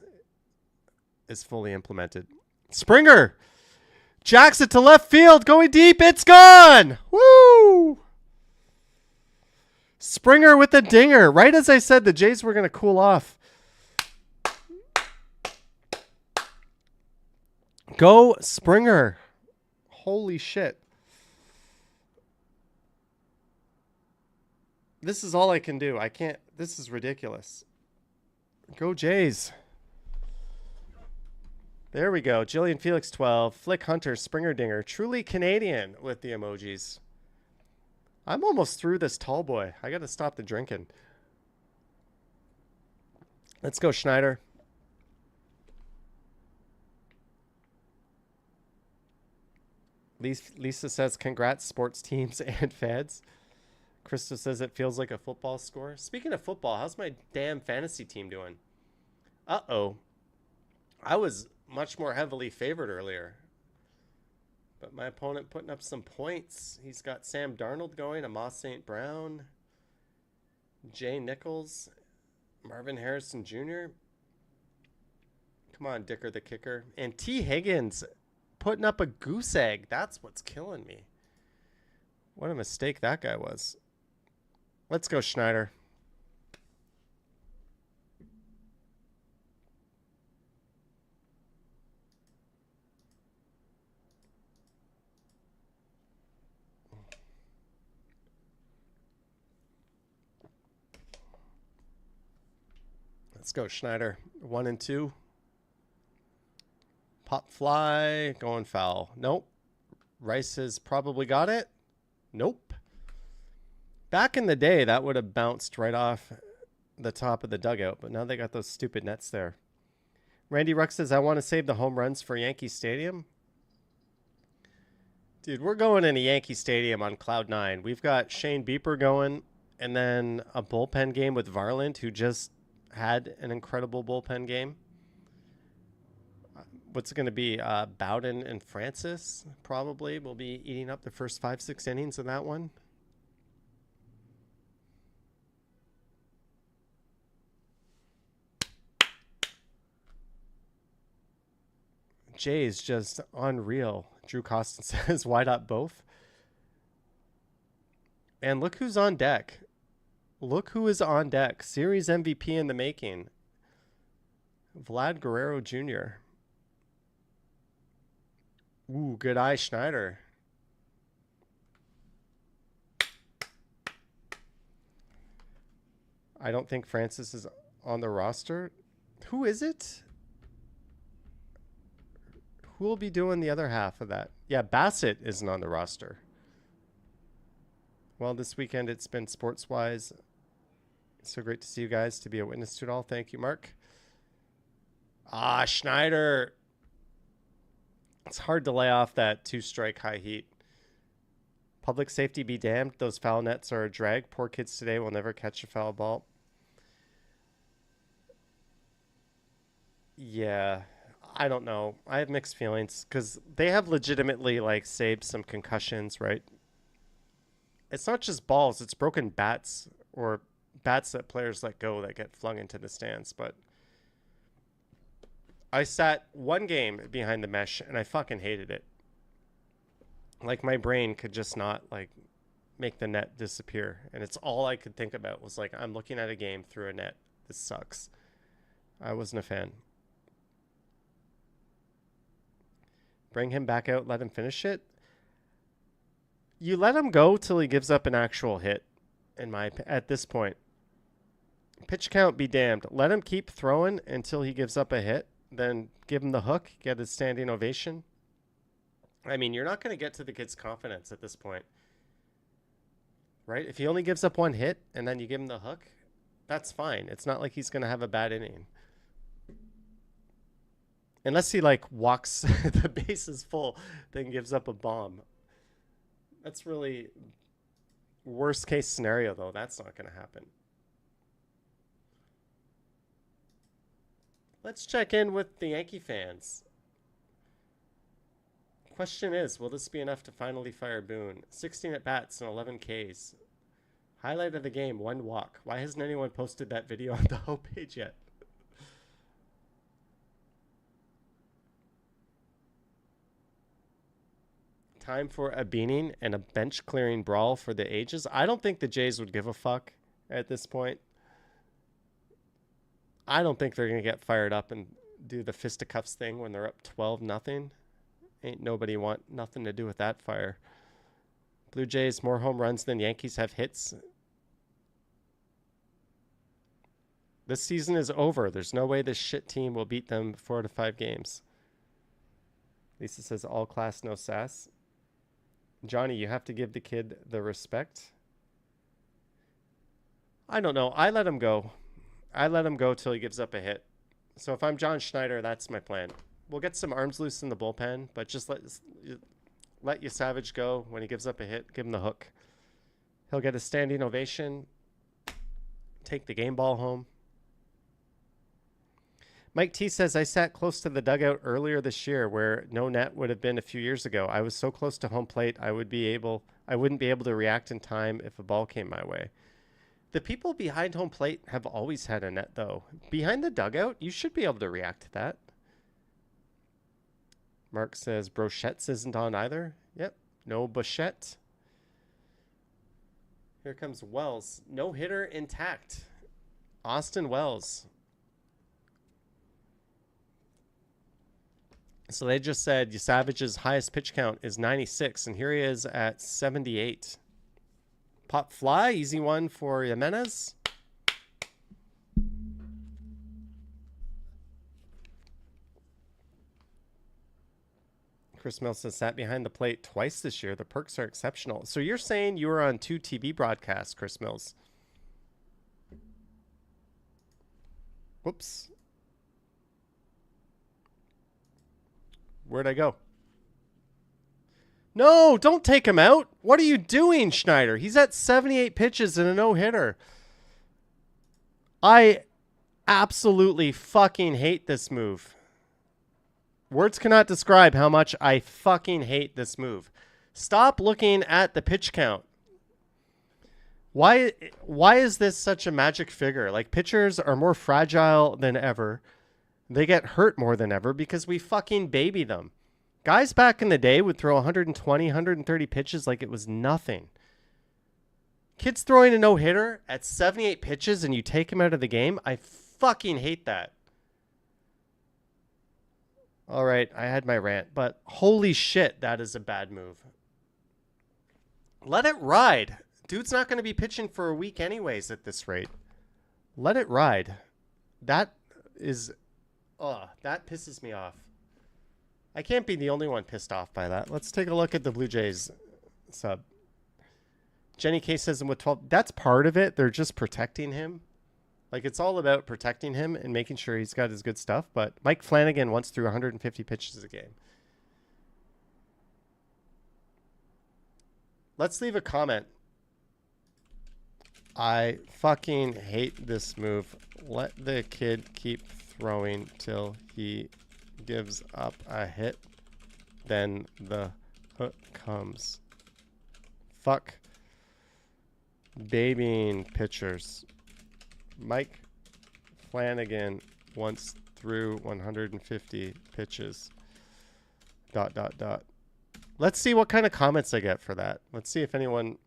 is fully implemented. Springer jacks it to left field, going deep. It's gone. Woo! Springer with the dinger. Right as I said, the Jays were going to cool off. Go Springer. Holy shit. This is all I can do. I can't. This is ridiculous. Go Jays. There we go. Jillian Felix 12. Flick Hunter, Springer Dinger. Truly Canadian with the emojis. I'm almost through this tall boy. I got to stop the drinking. Let's go Schneider. Lisa says, congrats sports teams and fans. Krista says it feels like a football score. Speaking of football, how's my damn fantasy team doing? Uh-oh. I was much more heavily favored earlier. But my opponent putting up some points. He's got Sam Darnold going, Amos St. Brown, Jay Nichols, Marvin Harrison Jr. Come on, Dicker the kicker. And T. Higgins putting up a goose egg. That's what's killing me. What a mistake that guy was. Let's go Schneider. Let's go Schneider. 1 and 2. Pop fly. Going foul. Nope. Rice has probably got it. Nope. Back in the day, that would have bounced right off the top of the dugout. But now they got those stupid nets there. Randy Ruck says, I want to save the home runs for Yankee Stadium. Dude, we're going into Yankee Stadium on Cloud 9. We've got Shane Beeper going. And then a bullpen game with Varland, who just had an incredible bullpen game. What's it going to be? Bowden and Francis probably will be eating up the first 5-6 innings of that one. Jay's just unreal. Drew Costin says, why not both? And look who's on deck. Look who is on deck. Series MVP in the making. Vlad Guerrero Jr. Ooh, good eye, Schneider. I don't think Francis is on the roster. Who is it? Who will be doing the other half of that? Yeah, Bassett isn't on the roster. Well, this weekend it's been sports-wise. It's so great to see you guys, to be a witness to it all. Thank you, Mark. Ah, Schneider. It's hard to lay off that 2-strike high heat. Public safety be damned. Those foul nets are a drag. Poor kids today will never catch a foul ball. Yeah, I don't know. I have mixed feelings because they have legitimately like saved some concussions, right? It's not just balls. It's broken bats or bats that players let go that get flung into the stands. But I sat one game behind the mesh and I fucking hated it. Like my brain could just not like make the net disappear. And it's all I could think about was like, I'm looking at a game through a net. This sucks. I wasn't a fan. Bring him back out, let him finish it. You let him go till he gives up an actual hit, at this point. Pitch count be damned. Let him keep throwing until he gives up a hit. Then give him the hook, get his standing ovation. I mean, you're not going to get to the kid's confidence at this point. Right? If he only gives up one hit and then you give him the hook, that's fine. It's not like he's going to have a bad inning. Unless he like walks the bases full, then gives up a bomb. That's really worst case scenario, though. That's not going to happen. Let's check in with the Yankee fans. Question is, will this be enough to finally fire Boone? 16 at bats and 11 Ks. Highlight of the game, 1 walk. Why hasn't anyone posted that video on the homepage yet? Time for a beaning and a bench clearing brawl for the ages. I don't think the Jays would give a fuck at this point. I don't think they're going to get fired up and do the fisticuffs thing when they're up 12-0. Ain't nobody want nothing to do with that fire. Blue Jays, more home runs than Yankees have hits. This season is over. There's no way this shit team will beat them 4 to 5 games. Lisa says, all class, no sass. Johnny, you have to give the kid the respect. I don't know. I let him go. I let him go till he gives up a hit. So if I'm John Schneider, that's my plan. We'll get some arms loose in the bullpen, but just let your Savage go when he gives up a hit. Give him the hook. He'll get a standing ovation. Take the game ball home. Mike T says, I sat close to the dugout earlier this year where no net would have been a few years ago. I was so close to home plate, I wouldn't be able to react in time if a ball came my way. The people behind home plate have always had a net, though. Behind the dugout, you should be able to react to that. Mark says, Brochettes isn't on either. Yep, no Bichette. Here comes Wells. No hitter intact. Austin Wells. So they just said Savage's highest pitch count is 96, and here he is at 78. Pop fly, easy one for Jimenez. Chris Mills says, sat behind the plate twice this year. The perks are exceptional. So you're saying you were on 2 TV broadcasts, Chris Mills? Whoops. Where'd I go? No, don't take him out. What are you doing, Schneider? He's at 78 pitches and a no-hitter. I absolutely fucking hate this move. Words cannot describe how much I fucking hate this move. Stop looking at the pitch count. Why is this such a magic figure? Like, pitchers are more fragile than ever. They get hurt more than ever because we fucking baby them. Guys back in the day would throw 120, 130 pitches like it was nothing. Kids throwing a no-hitter at 78 pitches and you take him out of the game? I fucking hate that. All right, I had my rant, but holy shit, that is a bad move. Let it ride. Dude's not going to be pitching for a week anyways at this rate. Let it ride. That pisses me off. I can't be the only one pissed off by that. Let's take a look at the Blue Jays sub. Jenny K says with 12. That's part of it. They're just protecting him. Like, it's all about protecting him and making sure he's got his good stuff. But Mike Flanagan once threw 150 pitches a game. Let's leave a comment. I fucking hate this move. Let the kid keep throwing till he gives up a hit. Then the hook comes. Fuck babying pitchers. Mike Flanagan once threw 150 pitches. ... Let's see what kind of comments I get for that. Let's see if anyone...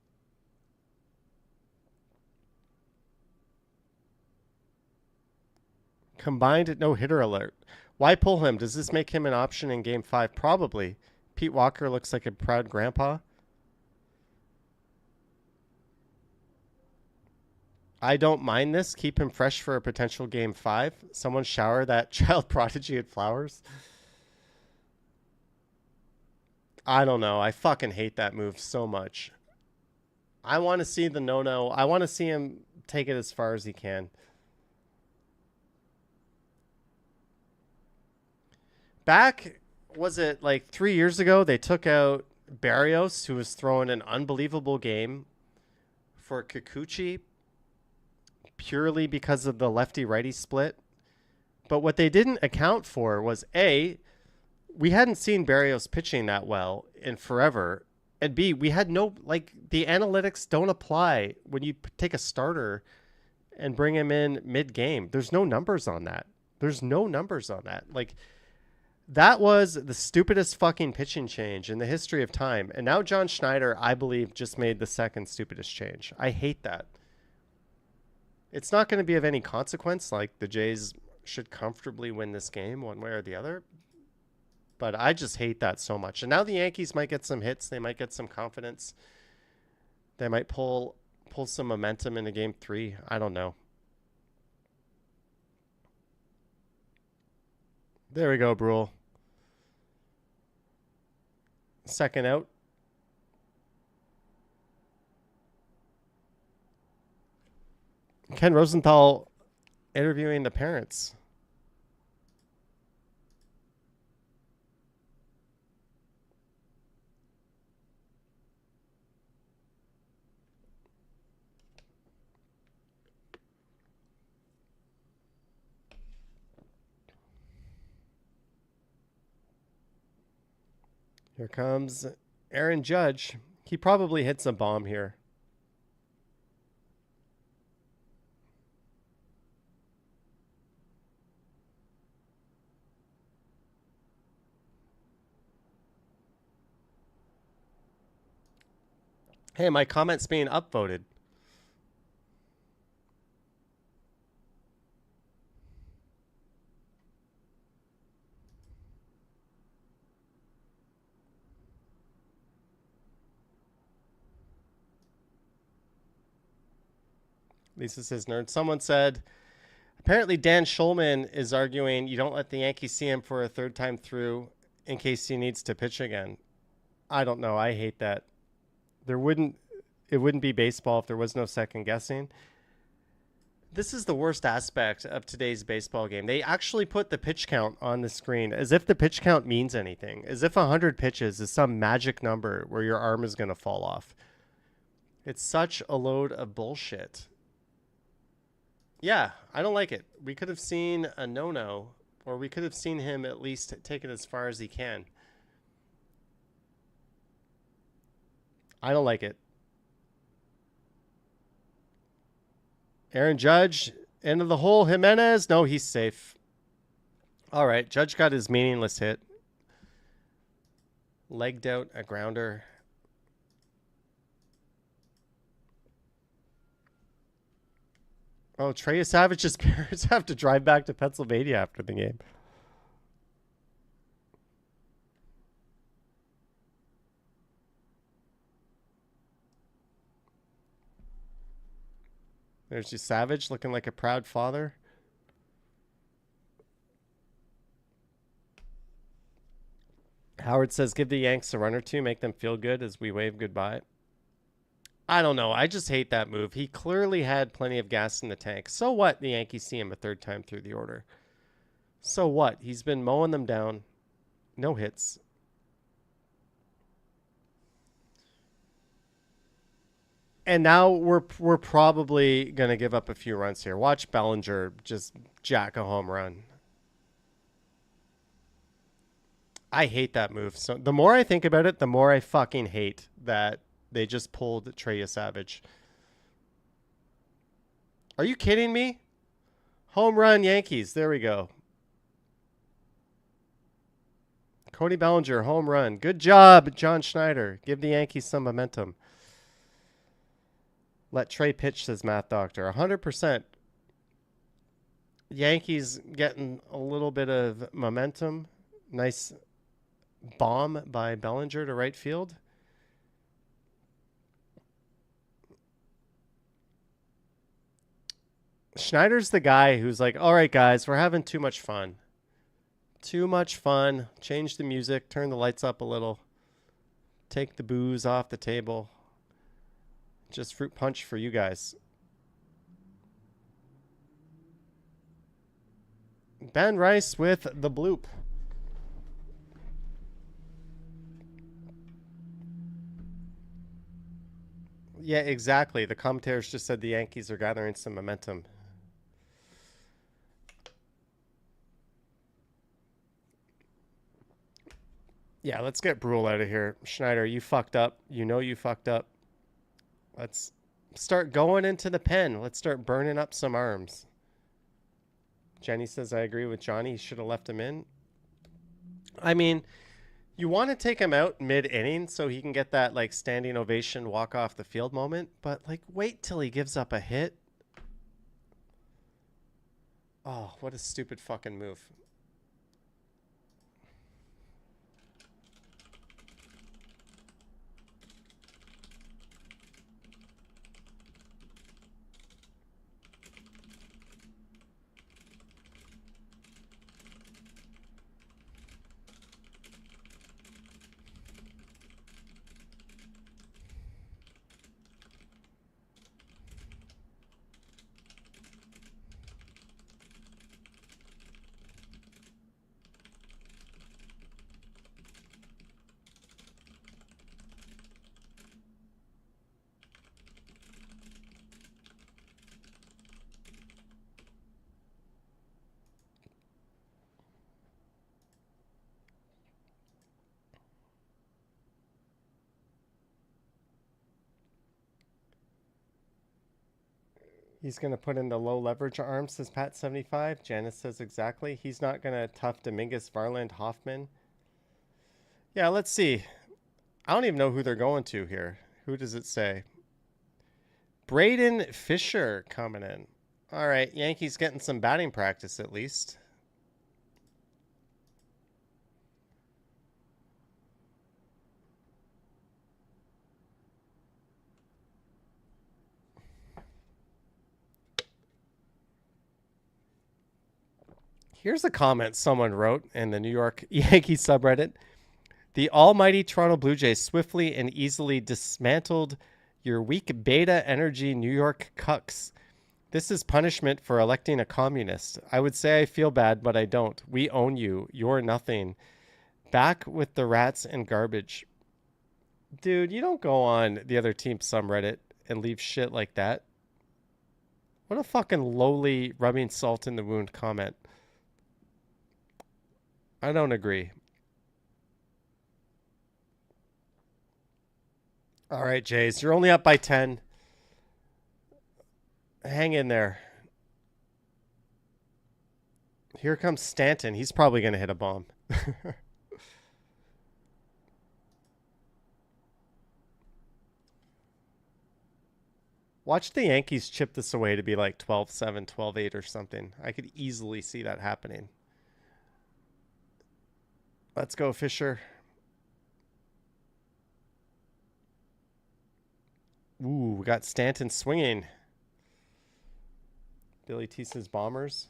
Combined no-hitter alert. Why pull him? Does this make him an option in Game 5? Probably. Pete Walker looks like a proud grandpa. I don't mind this. Keep him fresh for a potential Game 5. Someone shower that child prodigy at Flowers. I don't know. I fucking hate that move so much. I want to see the no-no. I want to see him take it as far as he can. Back, was it like 3 years ago, they took out Barrios, who was throwing an unbelievable game for Kikuchi purely because of the lefty-righty split. But what they didn't account for was, A, we hadn't seen Barrios pitching that well in forever. And B, we had no, like, the analytics don't apply when you take a starter and bring him in mid-game. There's no numbers on that. There's no numbers on that. Like, that was the stupidest fucking pitching change in the history of time. And now John Schneider, I believe, just made the second stupidest change. I hate that. It's not going to be of any consequence. Like, the Jays should comfortably win this game one way or the other. But I just hate that so much. And now the Yankees might get some hits. They might get some confidence. They might pull some momentum into game 3. I don't know. There we go, Brule. Second out. Ken Rosenthal interviewing the parents. Here comes Aaron Judge. He probably hits a bomb here. Hey, my comment's being upvoted. Lisa says, nerd. Someone said, apparently Dan Schulman is arguing you don't let the Yankees see him for a third time through in case he needs to pitch again. I don't know. I hate that. It wouldn't be baseball if there was no second guessing. This is the worst aspect of today's baseball game. They actually put the pitch count on the screen as if the pitch count means anything, as if 100 pitches is some magic number where your arm is going to fall off. It's such a load of bullshit. Yeah, I don't like it. We could have seen a no-no, or we could have seen him at least take it as far as he can. I don't like it. Aaron Judge, into the hole. Jimenez, no, he's safe. All right, Judge got his meaningless hit. Legged out a grounder. Oh, Trey Savage's parents have to drive back to Pennsylvania after the game. There's your Savage looking like a proud father. Howard says, give the Yanks a run or two, make them feel good as we wave goodbye. I don't know. I just hate that move. He clearly had plenty of gas in the tank. So what? The Yankees see him a third time through the order. So what? He's been mowing them down. No hits. And now we're probably going to give up a few runs here. Watch Bellinger just jack a home run. I hate that move. So the more I think about it, the more I fucking hate that they just pulled Trey Savage. Are you kidding me? Home run Yankees. There we go. Cody Bellinger, home run. Good job, John Schneider. Give the Yankees some momentum. Let Trey pitch, says Math Doctor. 100%. Yankees getting a little bit of momentum. Nice bomb by Bellinger to right field. Schneider's the guy who's like, all right, guys, we're having too much fun. Too much fun. Change the music. Turn the lights up a little. Take the booze off the table. Just fruit punch for you guys. Ben Rice with the bloop. Yeah, exactly. The commentators just said the Yankees are gathering some momentum. Yeah, let's get Brule out of here. Schneider, you fucked up. You know you fucked up. Let's start going into the pen. Let's start burning up some arms. Jenny says, I agree with Johnny. He should have left him in. I mean, you want to take him out mid-inning so he can get that, like, standing ovation walk off the field moment. But, like, wait till he gives up a hit. Oh, what a stupid fucking move. He's going to put in the low leverage arm, says Pat75. Janice says exactly. He's not going to tough Dominguez, Varland, Hoffman. Yeah, let's see. I don't even know who they're going to here. Who does it say? Braden Fisher coming in. All right, Yankees getting some batting practice at least. Here's a comment someone wrote in the New York Yankees subreddit. The almighty Toronto Blue Jays swiftly and easily dismantled your weak beta energy New York cucks. This is punishment for electing a communist. I would say I feel bad, but I don't. We own you. You're nothing. Back with the rats and garbage. Dude, you don't go on the other team's subreddit and leave shit like that. What a fucking lowly rubbing salt in the wound comment. I don't agree. All right, Jays, you're only up by 10. Hang in there. Here comes Stanton. He's probably going to hit a bomb. Watch the Yankees chip this away to be like 12-7, 12-8 or something. I could easily see that happening. Let's go, Fisher. Ooh, we got Stanton swinging. Billy T says Bombers.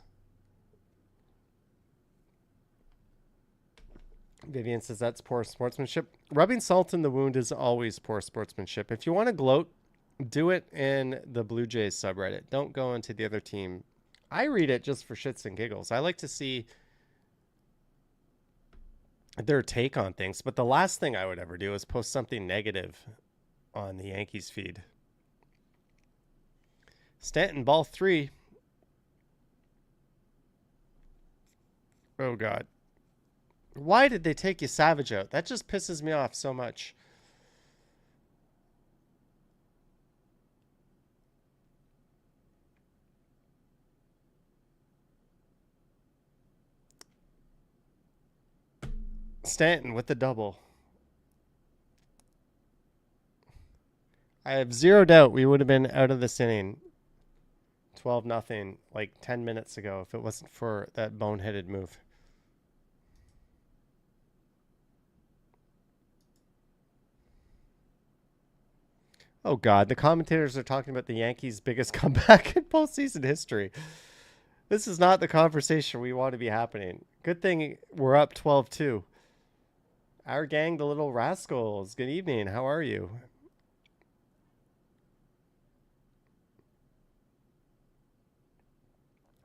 Vivian says that's poor sportsmanship. Rubbing salt in the wound is always poor sportsmanship. If you want to gloat, do it in the Blue Jays subreddit. Don't go into the other team. I read it just for shits and giggles. I like to see their take on things. But the last thing I would ever do is post something negative on the Yankees feed. Stanton, ball 3. Oh, God. Why did they take you Savage out? That just pisses me off so much. Stanton with the double. I have zero doubt we would have been out of this inning 12-0 like 10 minutes ago if it wasn't for that boneheaded move. Oh, God. The commentators are talking about the Yankees' biggest comeback in postseason history. This is not the conversation we want to be happening. Good thing we're up 12-2. Our gang, the Little Rascals. Good evening. How are you?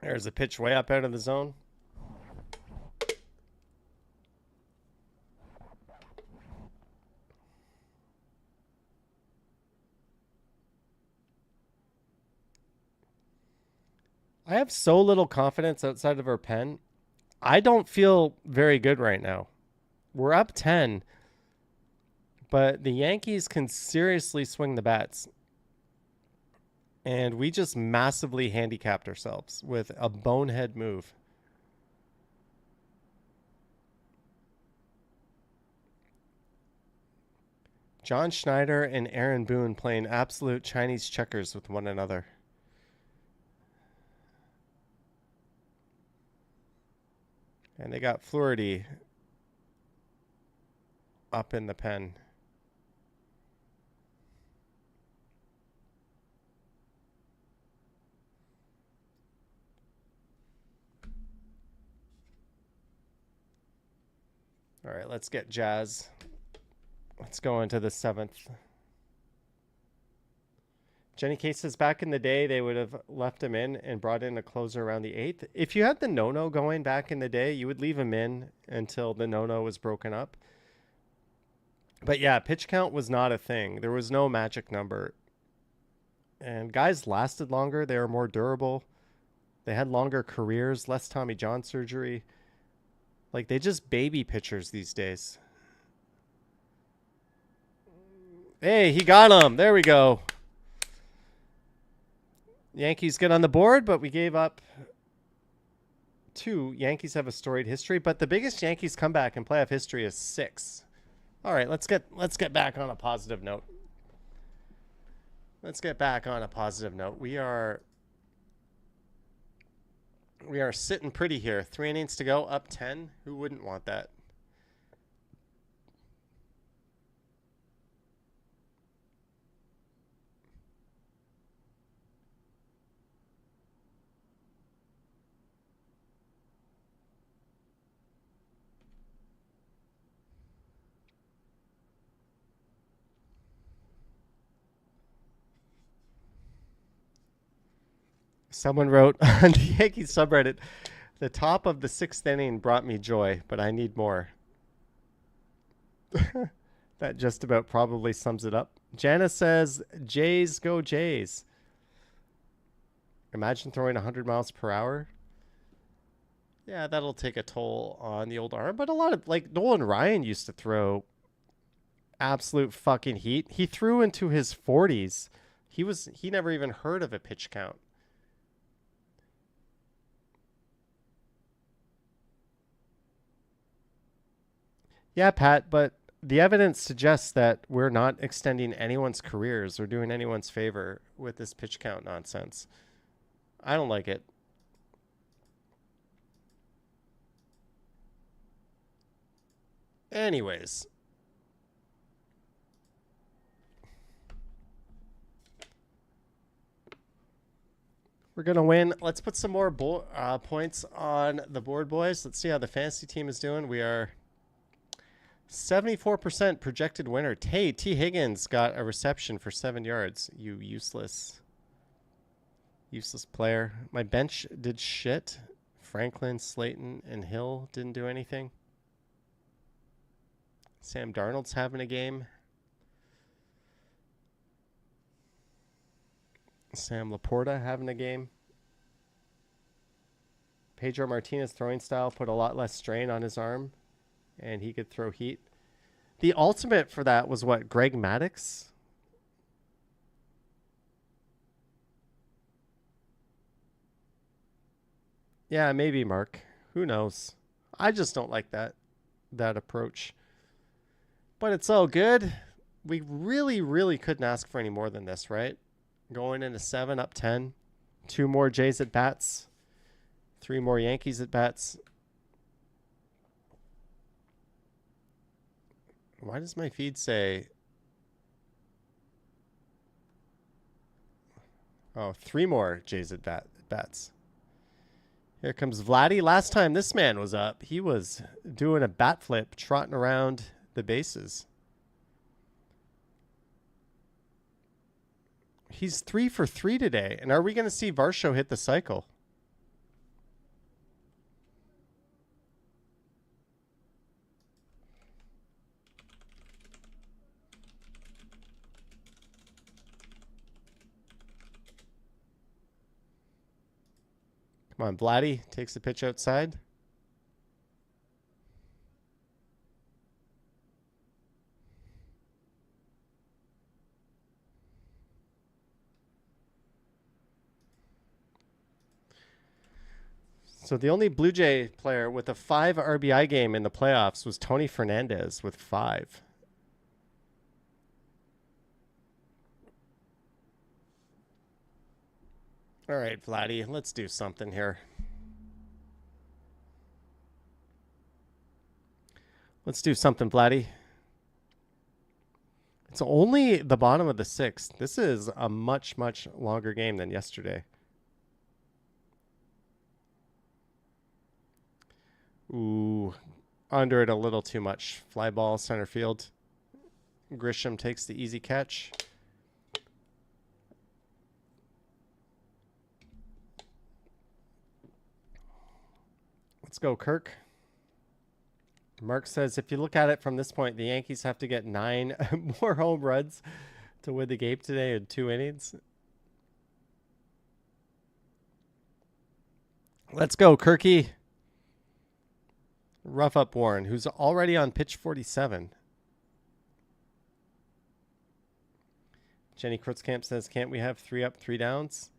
There's a pitch way up out of the zone. I have so little confidence outside of our pen. I don't feel very good right now. We're up 10, but the Yankees can seriously swing the bats. And we just massively handicapped ourselves with a bonehead move. John Schneider and Aaron Boone playing absolute Chinese checkers with one another. And they got Flaherty up in the pen. All right, let's get Jazz. Let's go into the 7th. Jenny Case says back in the day, they would have left him in and brought in a closer around the 8th. If you had the no-no going back in the day, you would leave him in until the no-no was broken up. But yeah, pitch count was not a thing. There was no magic number. And guys lasted longer. They were more durable. They had longer careers, less Tommy John surgery. Like, they just baby pitchers these days. Hey, he got him. There we go. Yankees get on the board, but we gave up 2. Yankees have a storied history, but the biggest Yankees comeback in playoff history is 6. All right, let's get back on a positive note. Let's get back on a positive note. We are sitting pretty here. 3 innings to go, up 10. Who wouldn't want that? Someone wrote on the Yankees subreddit, the top of the 6th inning brought me joy, but I need more. That just about probably sums it up. Jana says, Jays go Jays. Imagine throwing 100 miles per hour. Yeah, that'll take a toll on the old arm. But a lot of, like, Nolan Ryan used to throw absolute fucking heat. He threw into his 40s. He never even heard of a pitch count. Yeah, Pat, but the evidence suggests that we're not extending anyone's careers or doing anyone's favor with this pitch count nonsense. I don't like it. Anyways. We're going to win. Let's put some more points on the board, boys. Let's see how the fantasy team is doing. We are 74% projected winner. T. Higgins got a reception for 7 yards. You useless player. My bench did shit. Franklin, Slayton, and Hill didn't do anything. Sam Darnold's having a game. Sam Laporta having a game. Pedro Martinez throwing style put a lot less strain on his arm, and he could throw heat. The ultimate for that was what, Greg Maddux? Yeah, maybe Mark. Who knows? I just don't like that approach. But it's all good. We really, really couldn't ask for any more than this, right? Going into 7, up 10. 2 more Jays at bats. 3 more Yankees at bats. Why does my feed say... Oh, 3 more Jays at bats. Here comes Vladdy. Last time this man was up, he was doing a bat flip, trotting around the bases. He's 3 for 3 today. And are we going to see Varsho hit the cycle? Come on, Vladdy takes the pitch outside. So the only Blue Jay player with a 5 RBI game in the playoffs was Tony Fernandez with 5. All right, Vladdy, let's do something here. Let's do something, Vladdy. It's only the bottom of the 6th. This is a much, much longer game than yesterday. Ooh, under it a little too much. Fly ball, center field. Grisham takes the easy catch. Let's go, Kirk. Mark says, if you look at it from this point, the Yankees have to get 9 more home runs to win the game today in 2 innings. Let's go, Kirky. Rough up Warren, who's already on pitch 47. Jenny Krutzkamp says, can't we have 3 up, 3 downs?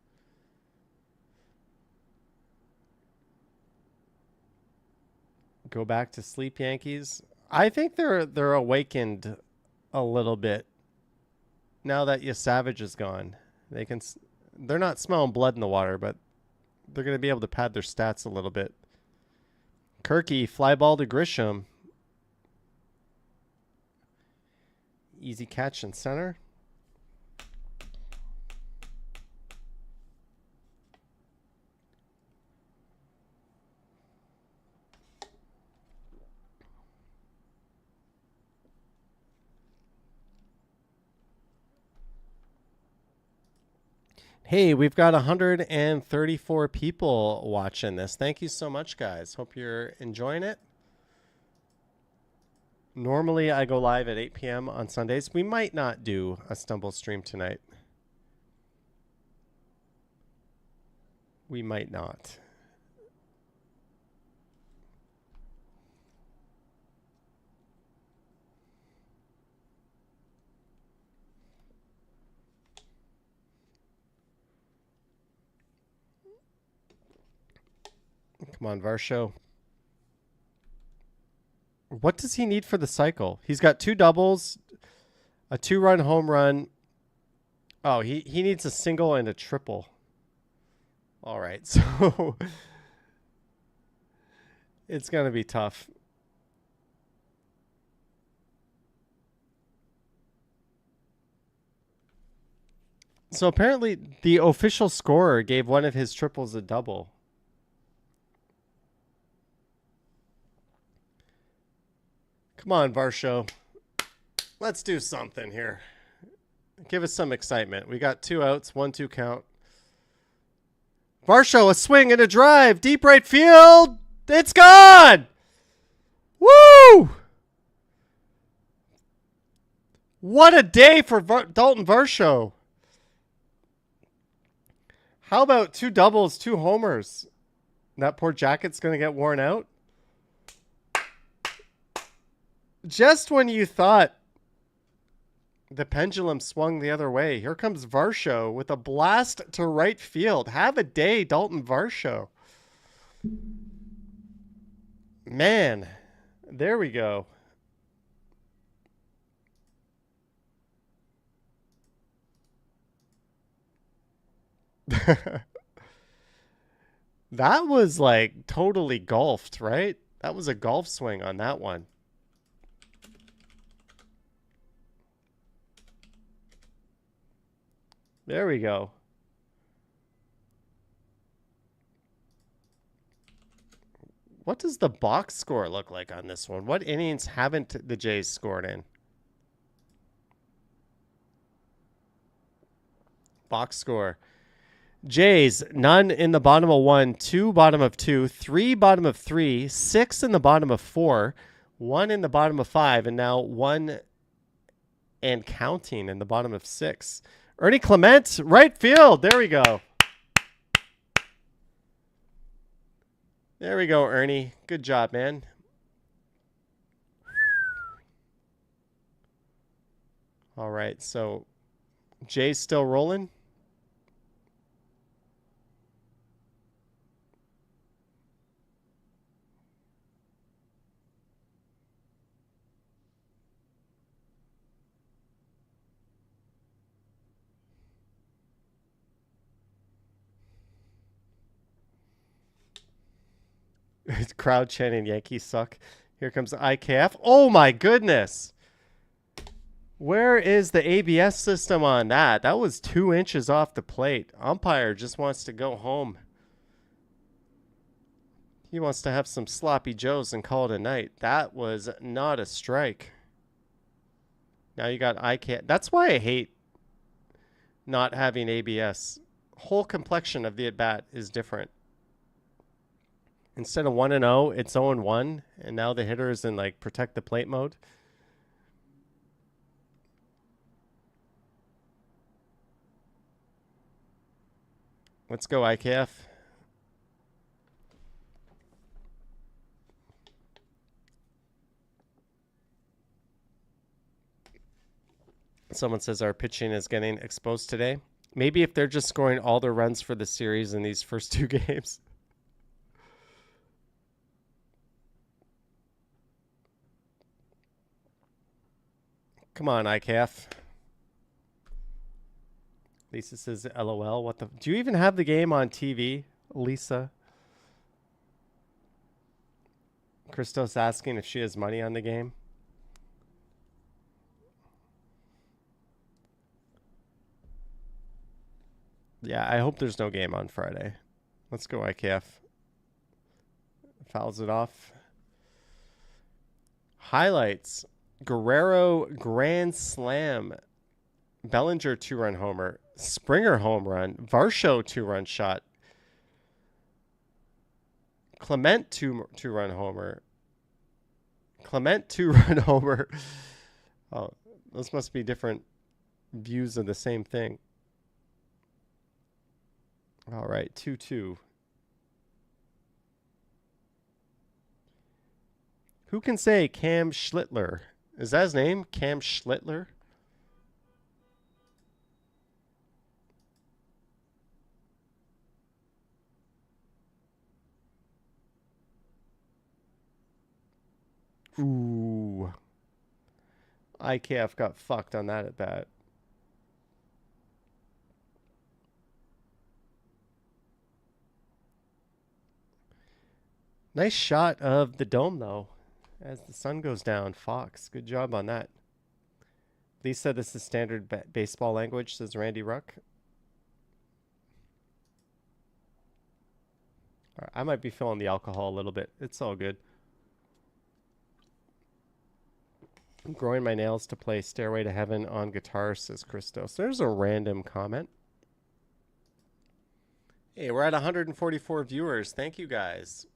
Go back to sleep, Yankees. I think they're awakened a little bit now that Savage is gone. They're not smelling blood in the water, but they're going to be able to pad their stats a little bit. Kirky, fly ball to Grisham. Easy catch in center. Hey, we've got 134 people watching this. Thank you so much, guys. Hope you're enjoying it. Normally, I go live at 8 p.m. on Sundays. We might not do a Stumble stream tonight. We might not. Come on, Varsho. What does he need for the cycle? He's got 2 doubles, a 2-run home run. Oh, he needs a single and a triple. All right, so it's going to be tough. So apparently the official scorer gave one of his triples a double. Come on, Varsho. Let's do something here. Give us some excitement. We got 2 outs, 1-2 count. Varsho, a swing and a drive. Deep right field. It's gone. Woo! What a day for Dalton Varsho. How about 2 doubles, 2 homers? That poor jacket's going to get worn out. Just when you thought the pendulum swung the other way, here comes Varsho with a blast to right field. Have a day, Dalton Varsho. Man, there we go. That was like totally golfed, right? That was a golf swing on that one. There we go. What does the box score look like on this one? What innings haven't the Jays scored in? Box score. Jays, none in the bottom of 1, 2 bottom of 2, 3 bottom of 3, 6 in the bottom of 4, 1 in the bottom of 5, and now 1 and counting in the bottom of 6. Ernie Clement, right field. There we go. There we go, Ernie. Good job, man. All right, so Jay's still rolling. Crowd chanting Yankees suck. Here comes the IKF. Oh my goodness. Where is the ABS system on that? That was 2 inches off the plate. Umpire just wants to go home. He wants to have some sloppy joes and call it a night. That was not a strike. Now you got IKF. That's why I hate not having ABS. Whole complexion of the at-bat is different. Instead of 1-0, it's 0-1, and now the hitter is in like protect the plate mode. Let's go, IKF. Someone says our pitching is getting exposed today. Maybe if they're just scoring all their runs for the series in these first 2 games. Come on, IKF. Lisa says, LOL. What the? Do you even have the game on TV, Lisa? Christos asking if she has money on the game. Yeah, I hope there's no game on Friday. Let's go, IKF. Fouls it off. Highlights. Guerrero grand slam. Bellinger 2-run homer. Springer home run. Varsho 2-run shot. Clement 2-run homer. Clement 2-run homer. Oh, those must be different views of the same thing. All right, 2-2. Who can say Cam Schlittler? Is that his name? Cam Schlittler? Ooh. IKF got fucked on that at bat. Nice shot of the dome, though, as the sun goes down. Fox, good job on that. Lisa, this is standard baseball language, says Randy Ruck. Right, I might be feeling the alcohol a little bit. It's all good. I'm growing my nails to play Stairway to Heaven on guitar, says Christos. There's a random comment. Hey, we're at 144 viewers. Thank you, guys.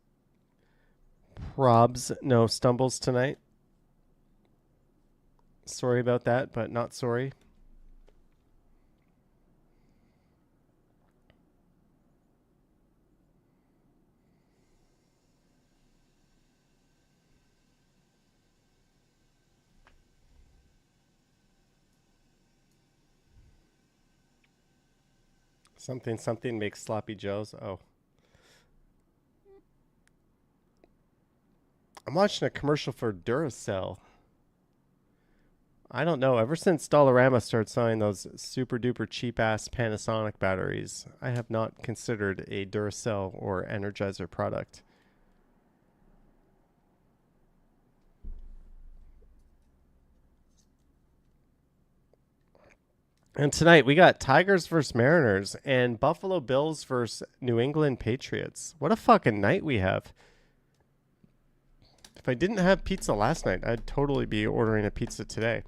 Probs, no stumbles tonight. Sorry about that, but not sorry. Something makes sloppy joes. Oh. I'm watching a commercial for Duracell. I don't know. Ever since Dollarama started selling those super duper cheap ass Panasonic batteries, I have not considered a Duracell or Energizer product. And tonight we got Tigers versus Mariners and Buffalo Bills versus New England Patriots. What a fucking night we have. If I didn't have pizza last night, I'd totally be ordering a pizza today.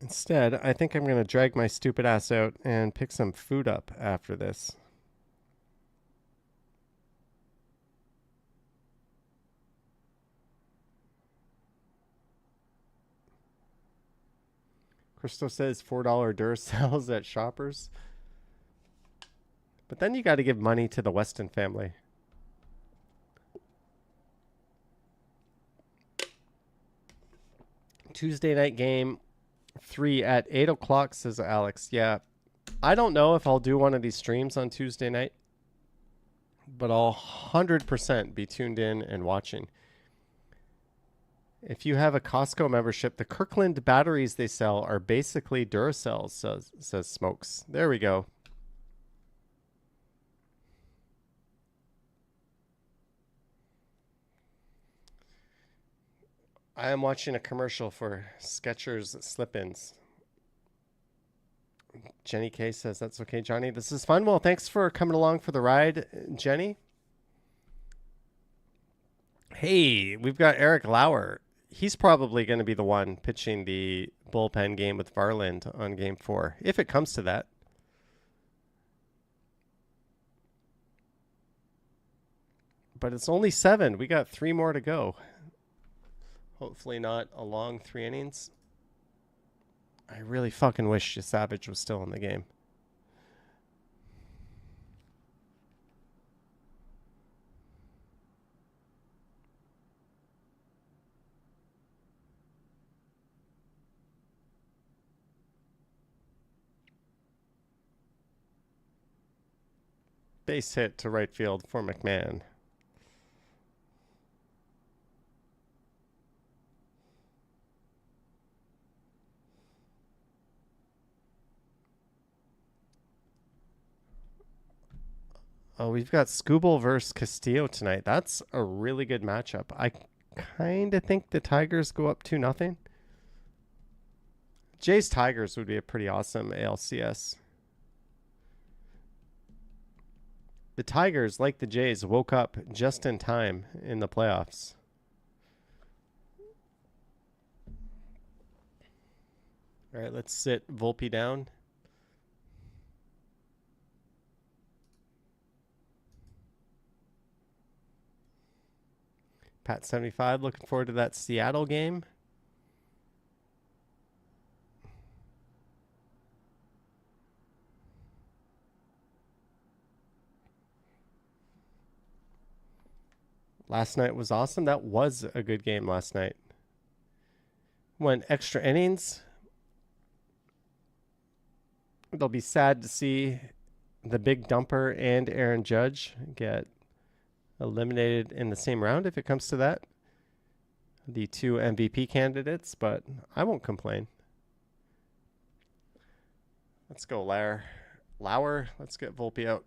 Instead, I think I'm going to drag my stupid ass out and pick some food up after this. Crystal says $4 Duracells at Shoppers. But then you got to give money to the Weston family. Tuesday night game 3 at 8 o'clock, says Alex. Yeah, I don't know if I'll do one of these streams on Tuesday night, but I'll 100% be tuned in and watching. If you have a Costco membership, the Kirkland batteries they sell are basically Duracells, says Smokes. There we go. I am watching a commercial for Skechers slip-ins. Jenny K says that's okay, Johnny. This is fun. Well, thanks for coming along for the ride, Jenny. Hey, we've got Eric Lauer. He's probably going to be the one pitching the bullpen game with Varland on game 4, if it comes to that. But it's only 7. We got 3 more to go. Hopefully not a long 3 innings. I really fucking wish Savage was still in the game. Base hit to right field for McMahon. Oh, we've got Skubal versus Castillo tonight. That's a really good matchup. I kind of think the Tigers go up 2-0. Jays Tigers would be a pretty awesome ALCS. The Tigers, like the Jays, woke up just in time in the playoffs. All right, let's sit Volpe down. Pat 75, looking forward to that Seattle game. Last night was awesome. That was a good game last night. Went extra innings. They'll be sad to see the Big Dumper and Aaron Judge get eliminated in the same round if it comes to that. The 2 MVP candidates, but I won't complain. Let's go, Lauer. Let's get Volpe out.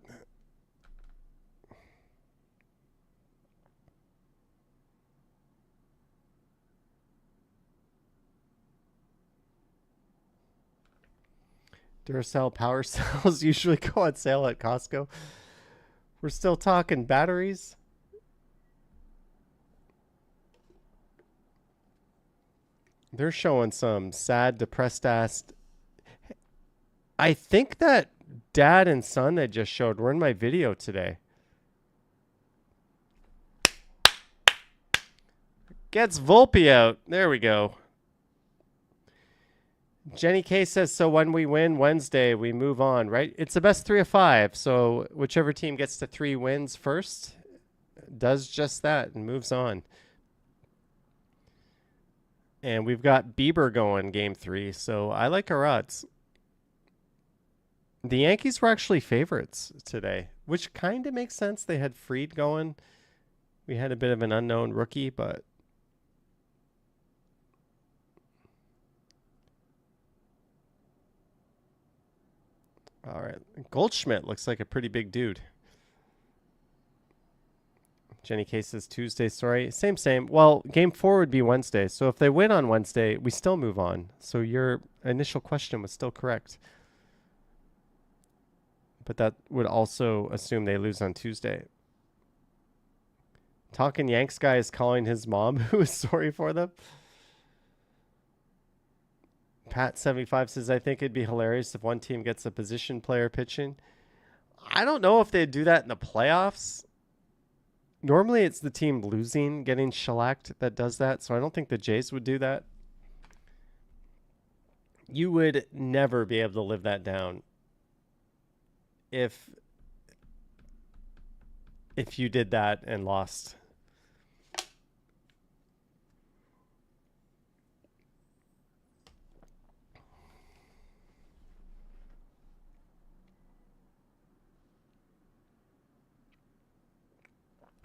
Duracell power cells usually go on sale at Costco. We're still talking batteries. They're showing some sad, depressed ass. I think that dad and son they just showed were in my video today. Gets Volpe out. There we go. Jenny K says, so when we win Wednesday, we move on, right? It's the best 3 of 5. So whichever team gets to 3 wins first does just that and moves on. And we've got Bieber going game 3. So I like our odds. The Yankees were actually favorites today, which kind of makes sense. They had Fried going. We had a bit of an unknown rookie, but all right. Goldschmidt looks like a pretty big dude. Jenny K says Tuesday, sorry. Same. Well, game 4 would be Wednesday. So if they win on Wednesday, we still move on. So your initial question was still correct. But that would also assume they lose on Tuesday. Talking Yanks guy is calling his mom, who is sorry for them. Pat 75 says, I think it'd be hilarious if one team gets a position player pitching. I don't know if they'd do that in the playoffs. Normally it's the team losing, getting shellacked that does that. So I don't think the Jays would do that. You would never be able to live that down if you did that and lost.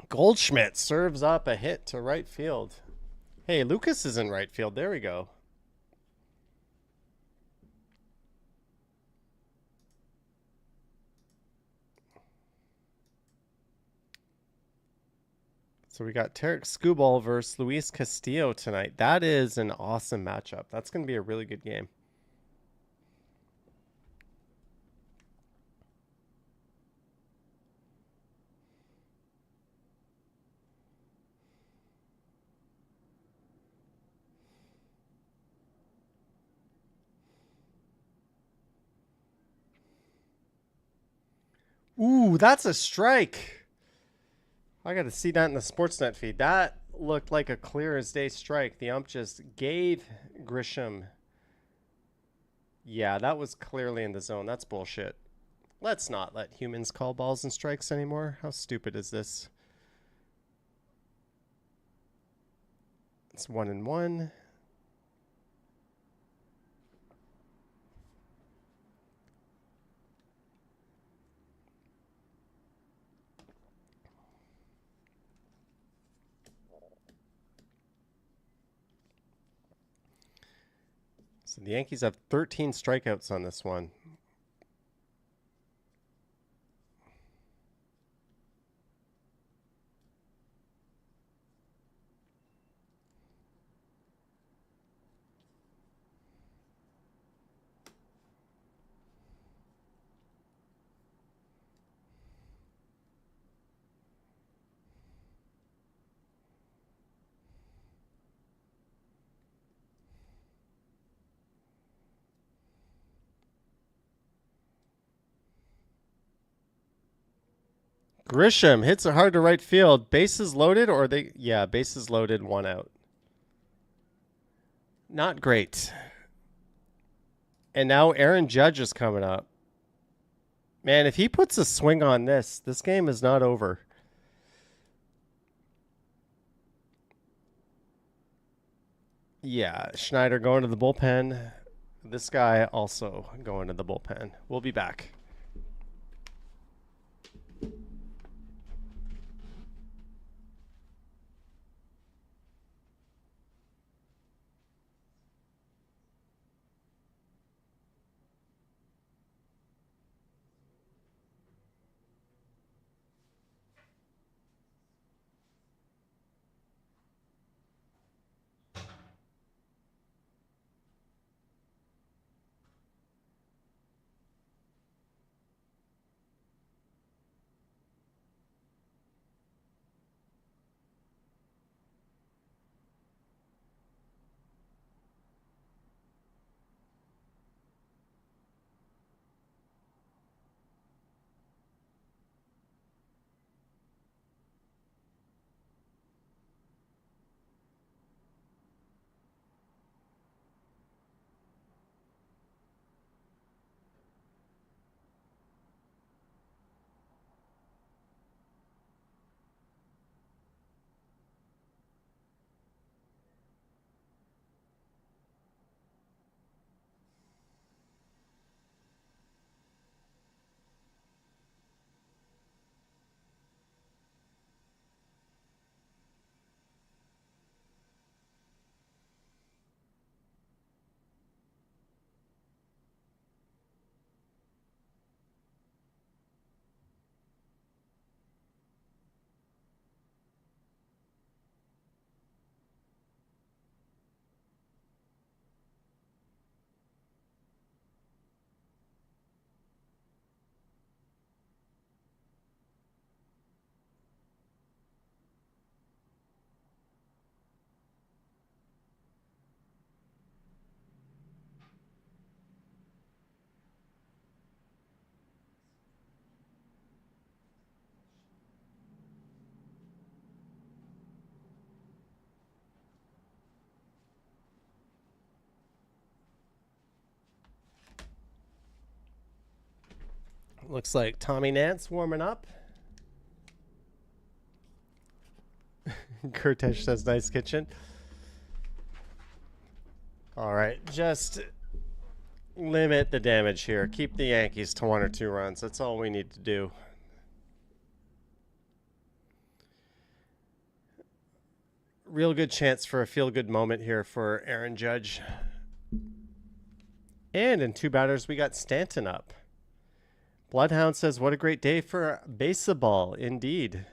Goldschmidt serves up a hit to right field. Hey, Lucas is in right field. There we go. So we got Tarek Skubal versus Luis Castillo tonight. That is an awesome matchup. That's going to be a really good game. Ooh, that's a strike. I got to see that in the Sportsnet feed. That looked like a clear as day strike. The ump just gave Grisham. Yeah, that was clearly in the zone. That's bullshit. Let's not let humans call balls and strikes anymore. How stupid is this? It's 1-1. So the Yankees have 13 strikeouts on this one. Grisham hits it hard to right field. Bases loaded, or they... Yeah, bases loaded, 1 out. Not great. And now Aaron Judge is coming up. Man, if he puts a swing on this game is not over. Yeah, Schneider going to the bullpen. This guy also going to the bullpen. We'll be back. Looks like Tommy Nance warming up. Kurtesh says nice kitchen. All right, just limit the damage here. Keep the Yankees to 1 or 2 runs. That's all we need to do. Real good chance for a feel-good moment here for Aaron Judge. And in 2 batters, we got Stanton up. Bloodhound says, what a great day for baseball, indeed.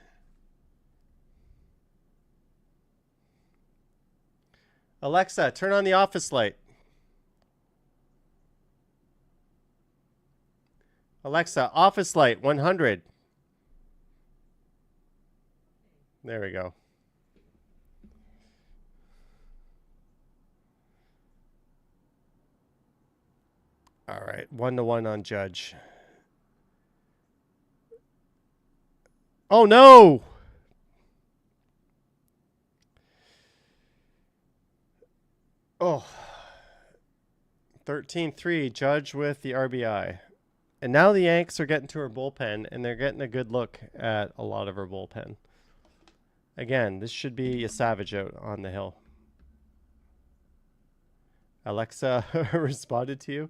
Alexa, turn on the office light. Alexa, office light 100. There we go. All right, 1-1 on Judge. Oh no! Oh. 13-3, Judge with the RBI. And now the Yanks are getting to her bullpen, and they're getting a good look at a lot of her bullpen. Again, this should be a savage out on the hill. Alexa responded to you.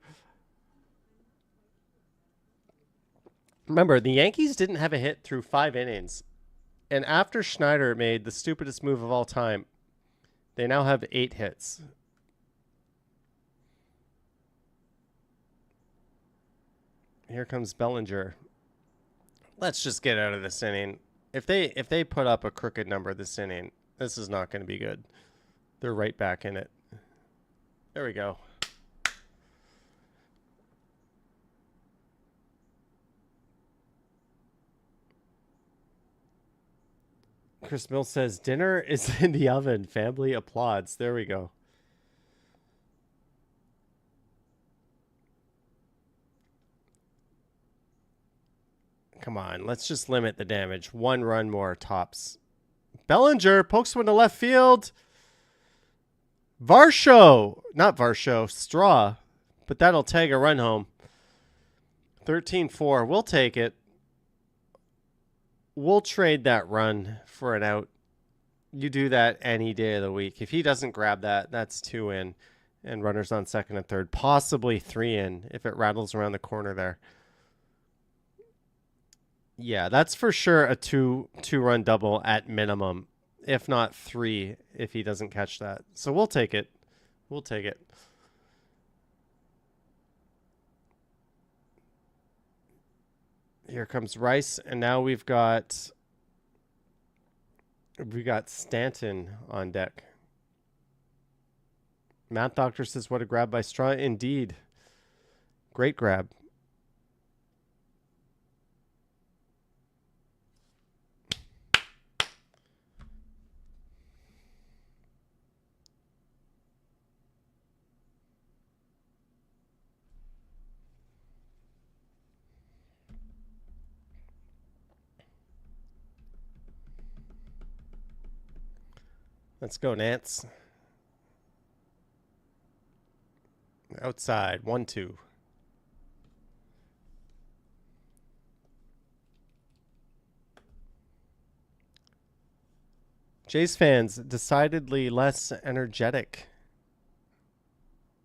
Remember, the Yankees didn't have a hit through 5 innings. And after Schneider made the stupidest move of all time, they now have 8 hits. Here comes Bellinger. Let's just get out of this inning. If they put up a crooked number this inning, this is not going to be good. They're right back in it. There we go. Chris Mills says, dinner is in the oven. Family applauds. There we go. Come on, let's just limit the damage. 1 run more, tops. Bellinger pokes one to left field. Not Varsho, Straw. But that'll tag a run home. 13-4. We'll take it. We'll trade that run for an out. You do that any day of the week. If he doesn't grab that, that's 2 in. And runners on second and third. Possibly 3 in if it rattles around the corner there. Yeah, that's for sure a two-run double at minimum, if not 3 if he doesn't catch that. So we'll take it. We'll take it. Here comes Rice, and now we've got Stanton on deck. Matt Doctor says, what a grab by Straw. Indeed. Great grab. Let's go, Nance. Outside, 1-2. Jays fans decidedly less energetic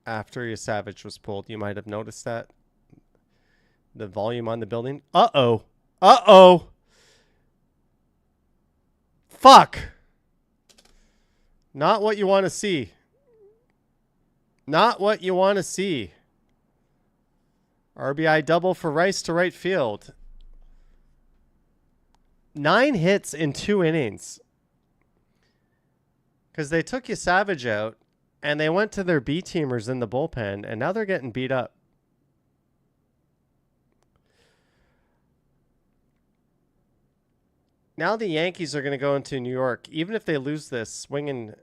after your Savage was pulled. You might have noticed that. The volume on the building. Uh-oh. Uh-oh. Fuck. Not what you want to see. Not what you want to see. RBI double for Rice to right field. 9 hits in 2 innings. Because they took you Savage out, and they went to their B-teamers in the bullpen, and now they're getting beat up. Now the Yankees are going to go into New York, even if they lose this, swinging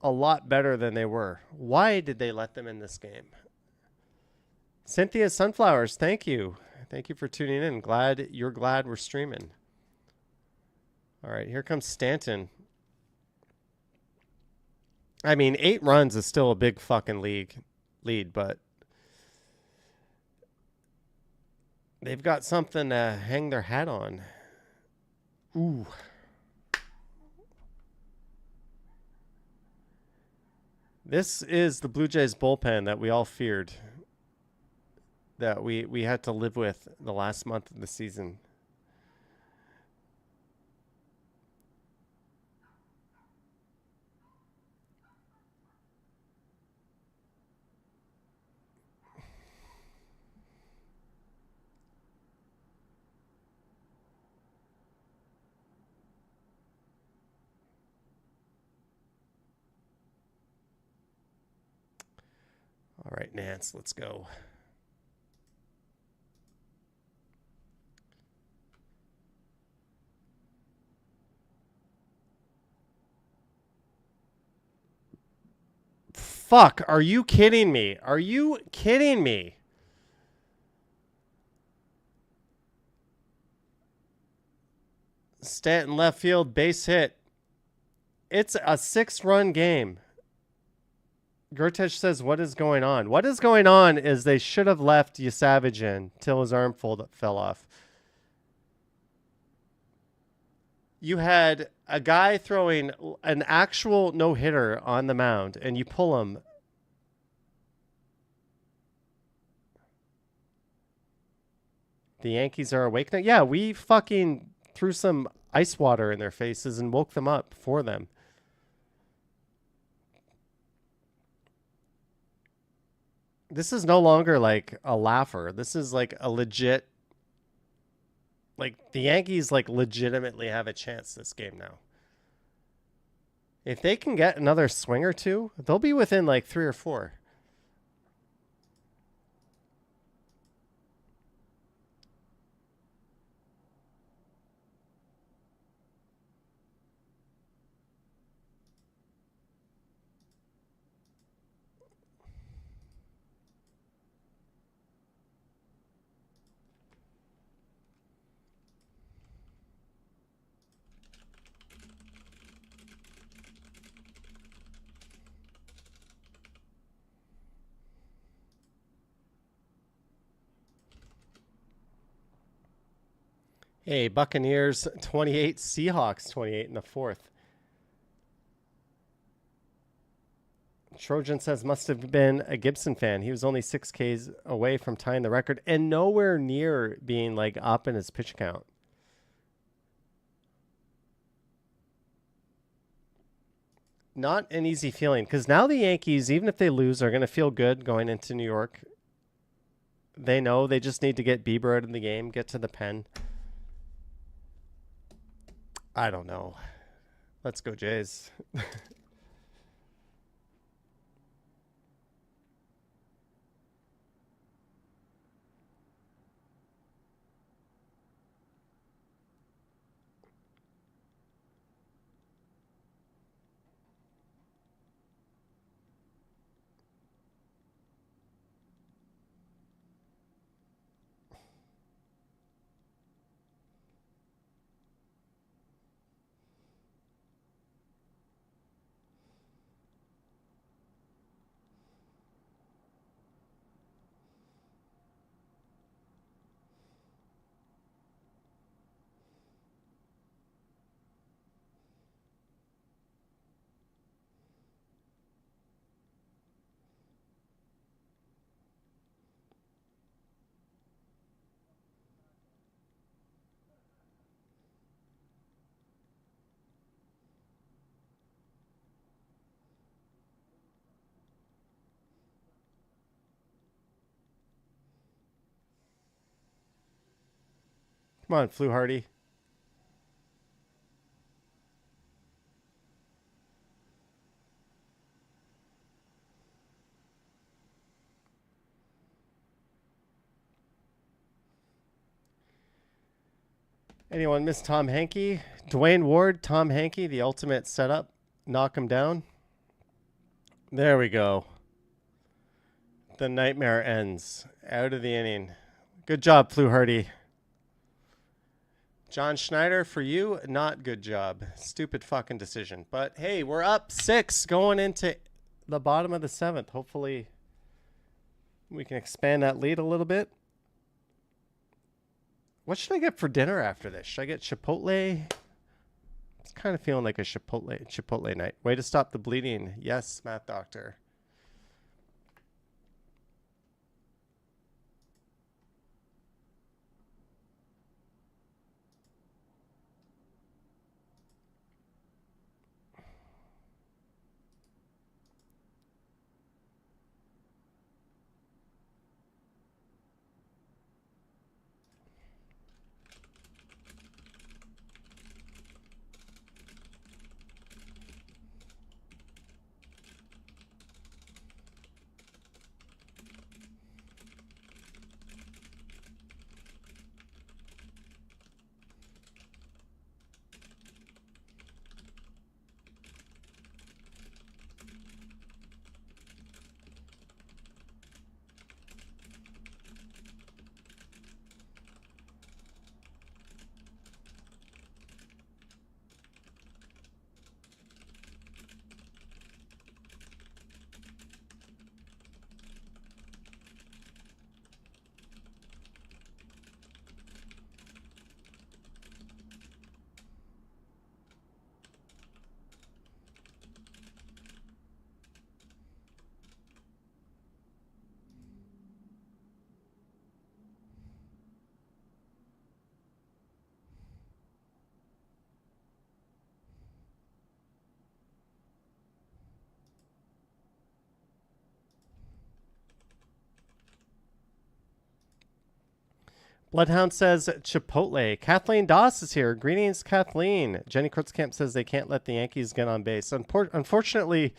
a lot better than they were. Why did they let them in this game? Cynthia Sunflowers, thank you. Thank you for tuning in. You're glad we're streaming. All right, here comes Stanton. I mean, 8 runs is still a big fucking lead, but they've got something to hang their hat on. Ooh. This is the Blue Jays bullpen that we all feared, that we had to live with the last month of the season. All right, Nance, let's go. Fuck, are you kidding me? Are you kidding me? Stanton left field, base hit. It's a 6-run game. Gertech says, what is going on? What is going on is they should have left Yasavage in till his arm fell off. You had a guy throwing an actual no-hitter on the mound, and you pull him. The Yankees are awake now. Yeah, we fucking threw some ice water in their faces and woke them up for them. This is no longer like a laugher. This is like a legit, like the Yankees like legitimately have a chance this game now. If they can get another swing or two, they'll be within like 3 or 4. Hey, Buccaneers 28, Seahawks 28 in the 4th. Trojan says must have been a Gibson fan. He was only 6 Ks away from tying the record and nowhere near being like up in his pitch count. Not an easy feeling because now the Yankees, even if they lose, are going to feel good going into New York. They know they just need to get Bieber out of the game, get to the pen. I don't know. Let's go, Jays. Come on, Fluharty. Anyone miss Tom Hankey? Dwayne Ward, Tom Hankey, the ultimate setup. Knock him down. There we go. The nightmare ends. Out of the inning. Good job, Fluharty. John Schneider, for you, not good job. Stupid fucking decision. But hey, we're up 6 going into the bottom of the 7th. Hopefully we can expand that lead a little bit. What should I get for dinner after this? Should I get Chipotle? It's kind of feeling like a Chipotle night. Way to stop the bleeding. Yes, Math Doctor. Bloodhound says Chipotle. Kathleen Doss is here. Greetings, Kathleen. Jenny Kurtzkamp says they can't let the Yankees get on base. Unfortunately,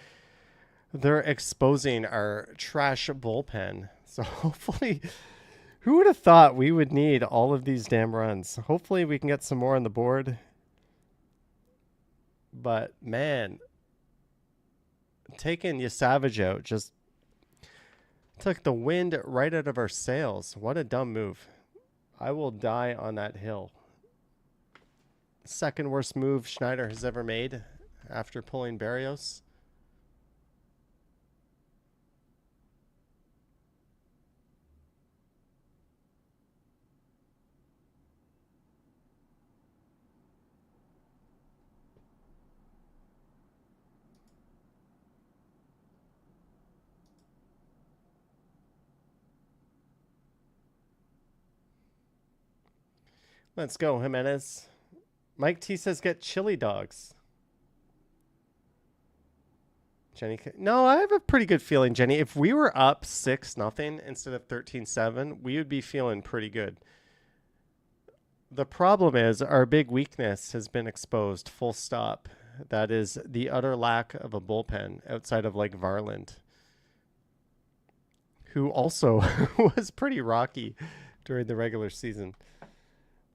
they're exposing our trash bullpen. So hopefully, who would have thought we would need all of these damn runs? Hopefully we can get some more on the board. But man, taking Savage out just took the wind right out of our sails. What a dumb move. I will die on that hill. Second worst move Schneider has ever made after pulling Barrios. Let's go, Jimenez. Mike T says get chili dogs. Jenny, no, I have a pretty good feeling, Jenny. If we were up 6-0 instead of 13-7, we would be feeling pretty good. The problem is our big weakness has been exposed, full stop. That is the utter lack of a bullpen outside of like Varland, who also was pretty rocky during the regular season.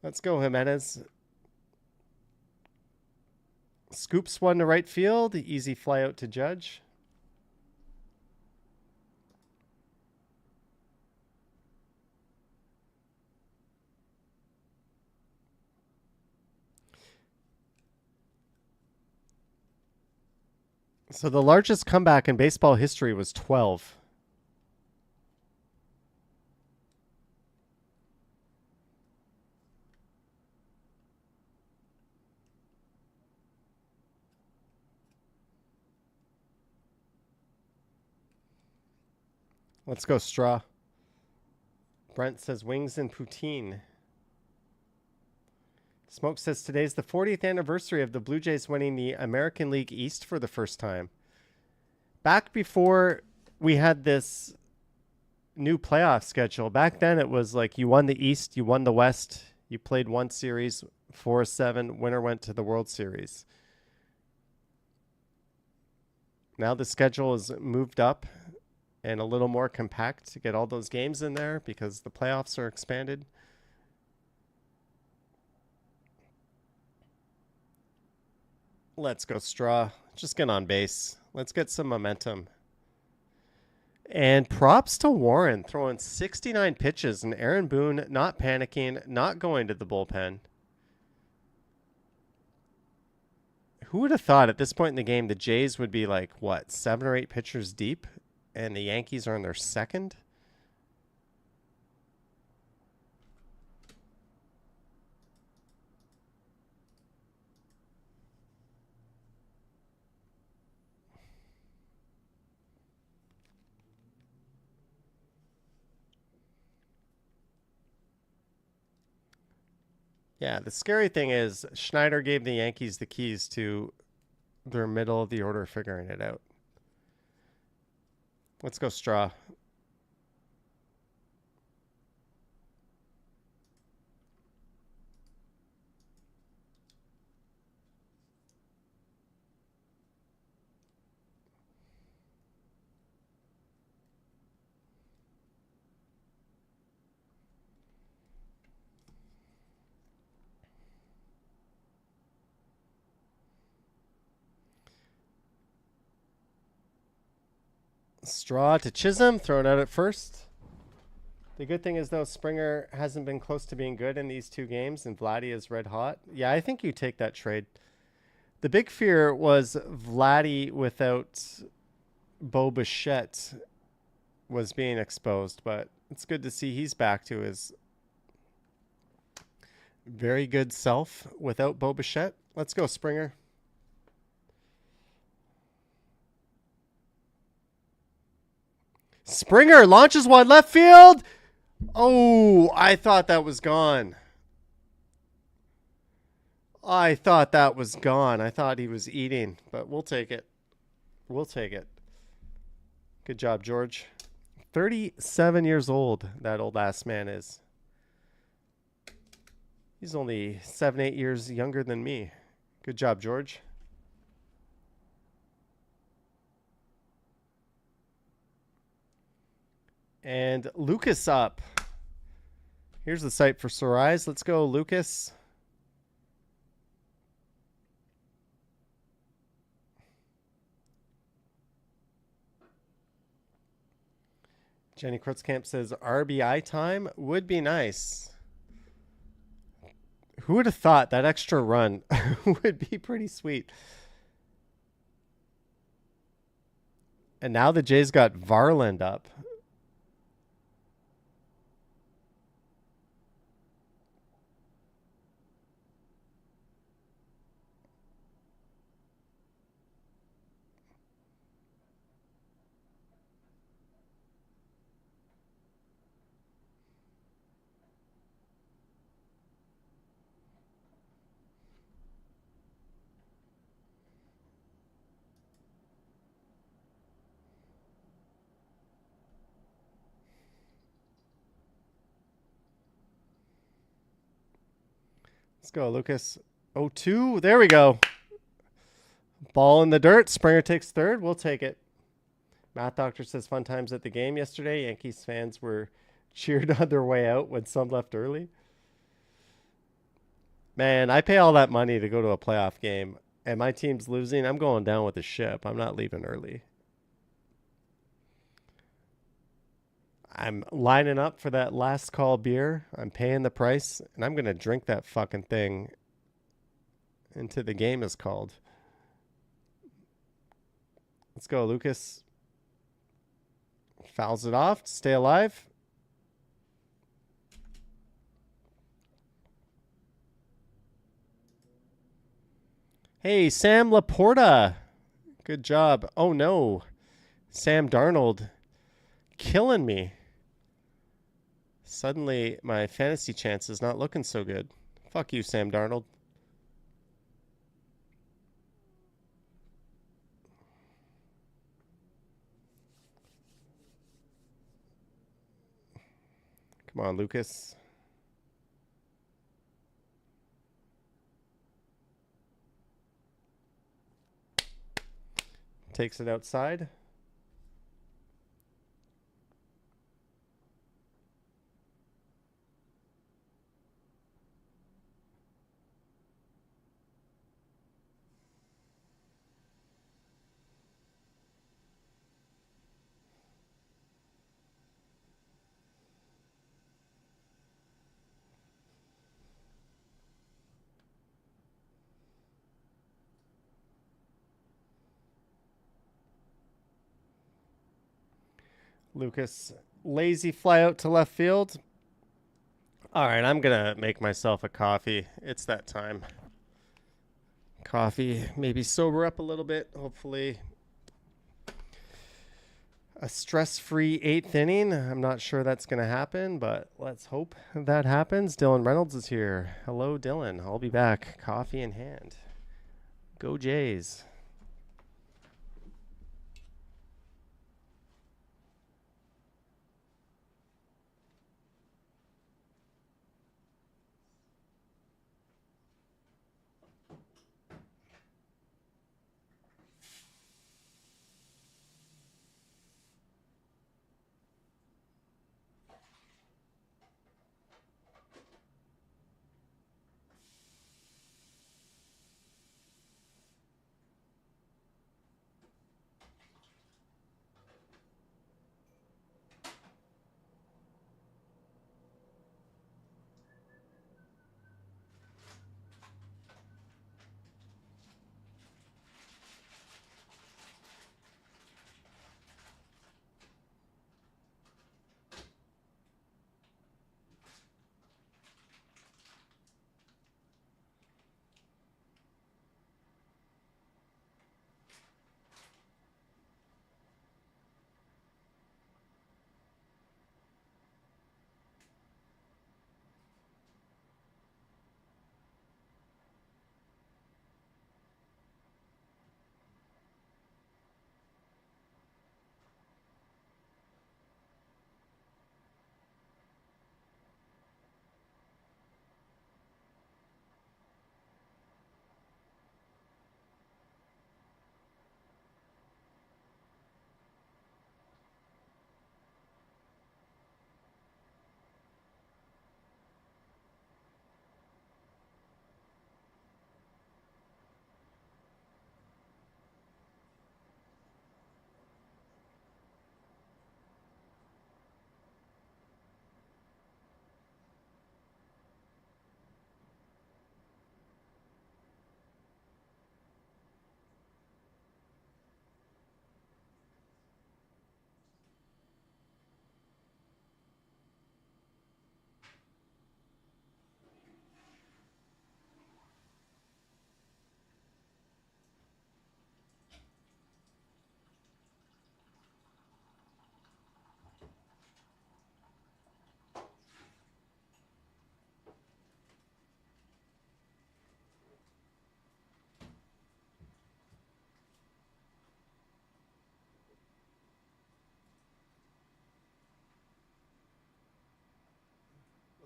Let's go, Jimenez. Scoops one to right field. Easy fly out to Judge. So the largest comeback in baseball history was 12. Let's go, Straw. Brent says wings and poutine. Smoke says today's the 40th anniversary of the Blue Jays winning the American League East for the first time. Back before we had this new playoff schedule, back then it was like you won the East, you won the West, you played one series, 4-7, winner went to the World Series. Now the schedule is moved up and a little more compact to get all those games in there because the playoffs are expanded. Let's go, Straw. Just get on base. Let's get some momentum. And props to Warren throwing 69 pitches and Aaron Boone not panicking, not going to the bullpen. Who would have thought at this point in the game the Jays would be like, what, 7 or 8 pitchers deep? And the Yankees are in their second? Yeah, the scary thing is Schneider gave the Yankees the keys to their middle of the order figuring it out. Let's go, Straw. Straw to Chisholm, thrown out at first. The good thing is, though, Springer hasn't been close to being good in these 2 games, and Vladdy is red hot. Yeah, I think you take that trade. The big fear was Vladdy without Bo Bichette was being exposed, but it's good to see he's back to his very good self without Bo Bichette. Let's go, Springer. Springer launches one left field. Oh, I thought that was gone. I thought that was gone. I thought he was eating, but we'll take it. We'll take it. Good job, George. 37 years old, that old ass man is. He's only 7, 8 years younger than me. Good job, George. And Lucas up. Here's the site for Sorais. Let's go, Lucas. Jenny Krutzkamp says RBI time would be nice. Who would have thought that extra run would be pretty sweet? And now the Jays got Varland up. Let's go, Lucas. 0-2. There we go. Ball in the dirt. Springer takes third. We'll take it. Math Doctor says fun times at the game yesterday. Yankees fans were cheered on their way out when some left early. Man, I pay all that money to go to a playoff game, and my team's losing. I'm going down with the ship. I'm not leaving early. I'm lining up for that last call beer. I'm paying the price, and I'm going to drink that fucking thing until the game is called. Let's go, Lucas. Fouls it off to stay alive. Hey, Sam Laporta. Good job. Oh, no. Sam Darnold killing me. Suddenly, my fantasy chance is not looking so good. Fuck you, Sam Darnold. Come on, Lucas. Takes it outside. Lucas, lazy fly out to left field. All right, I'm going to make myself a coffee. It's that time. Coffee, maybe sober up a little bit, hopefully. A stress-free 8th inning. I'm not sure that's going to happen, but let's hope that happens. Dylan Reynolds is here. Hello, Dylan. I'll be back. Coffee in hand. Go Jays.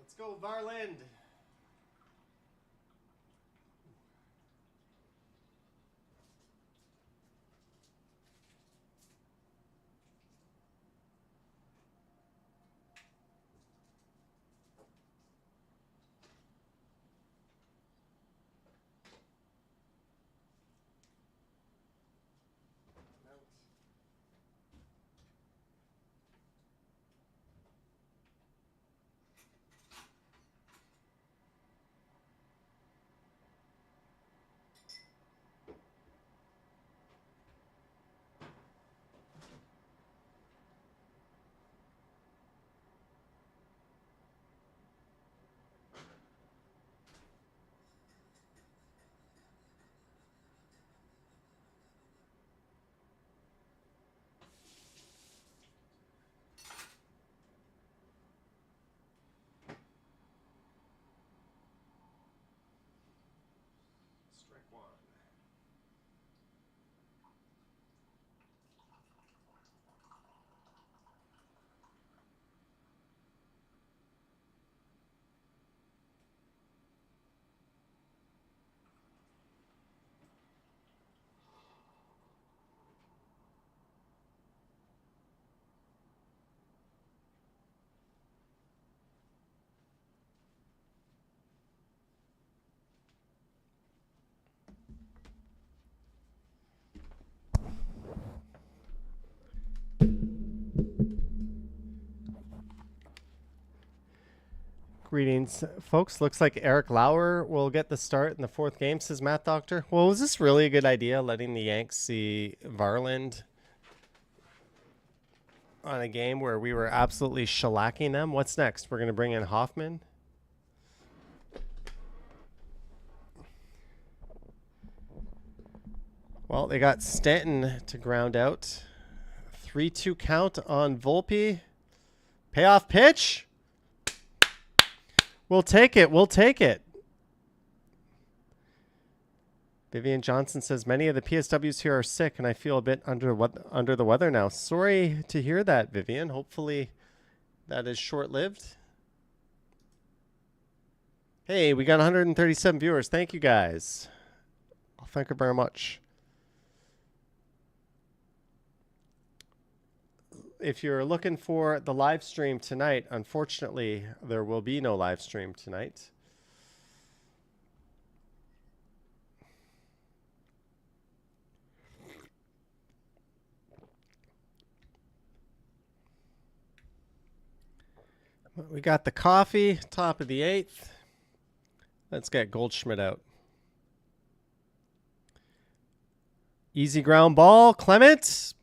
Let's go, Varland. Strike one. Greetings, folks. Looks like Eric Lauer will get the start in the fourth game, says Matt Doctor. Well, was this really a good idea, letting the Yanks see Varland on a game where we were absolutely shellacking them? What's next? We're going to bring in Hoffman. Well, they got Stanton to ground out. 3-2 count on Volpe. Payoff pitch. We'll take it. We'll take it. Vivian Johnson says, many of the PSWs here are sick, and I feel a bit under the weather now. Sorry to hear that, Vivian. Hopefully that is short-lived. Hey, we got 137 viewers. Thank you, guys. Thank you very much. If you're looking for the live stream tonight, unfortunately, there will be no live stream tonight. We got the coffee, top of the 8th. Let's get Goldschmidt out. Easy ground ball. Clement.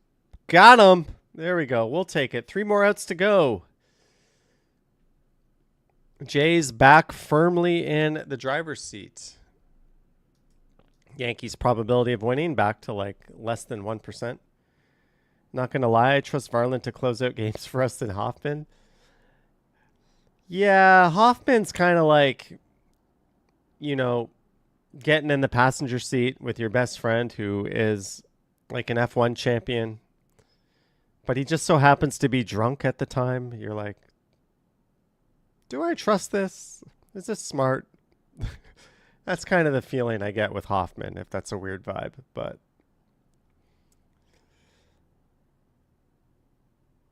Got him. There we go. We'll take it. 3 more outs to go. Jay's back firmly in the driver's seat. Yankees probability of winning back to like less than 1%. Not going to lie. I trust Varland to close out games for us than Hoffman. Yeah, Hoffman's kind of like, you know, getting in the passenger seat with your best friend who is like an F1 champion. But he just so happens to be drunk at the time. You're like, do I trust this? Is this smart? That's kind of the feeling I get with Hoffman, if that's a weird vibe. But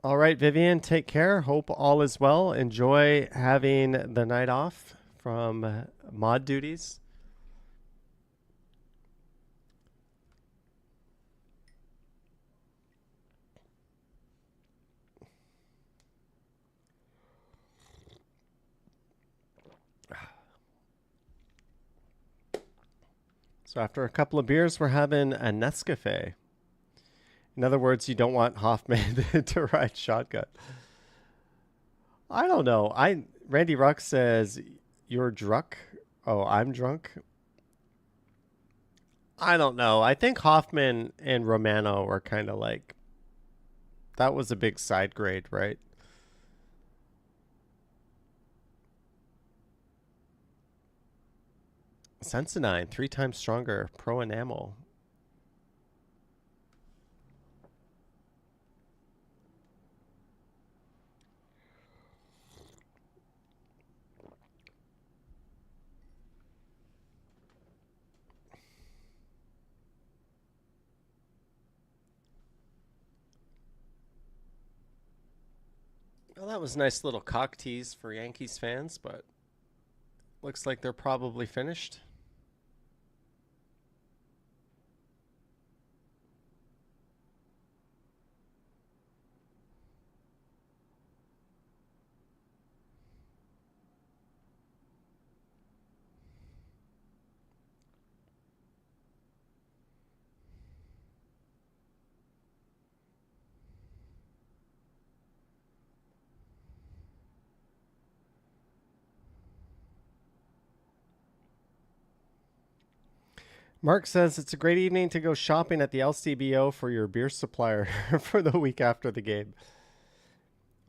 all right, Vivian, take care. Hope all is well. Enjoy having the night off from mod duties. So after a couple of beers, we're having a Nescafe. In other words, you don't want Hoffman to ride shotgun. I don't know. Randy Ruck says, you're drunk. Oh, I'm drunk. I don't know. I think Hoffman and Romano are kind of like, that was a big side grade, right? Sensodyne, 3 times stronger. Pro enamel. Well, that was a nice little cock tease for Yankees fans, but looks like they're probably finished. Mark says it's a great evening to go shopping at the LCBO for your beer supplier for the week after the game.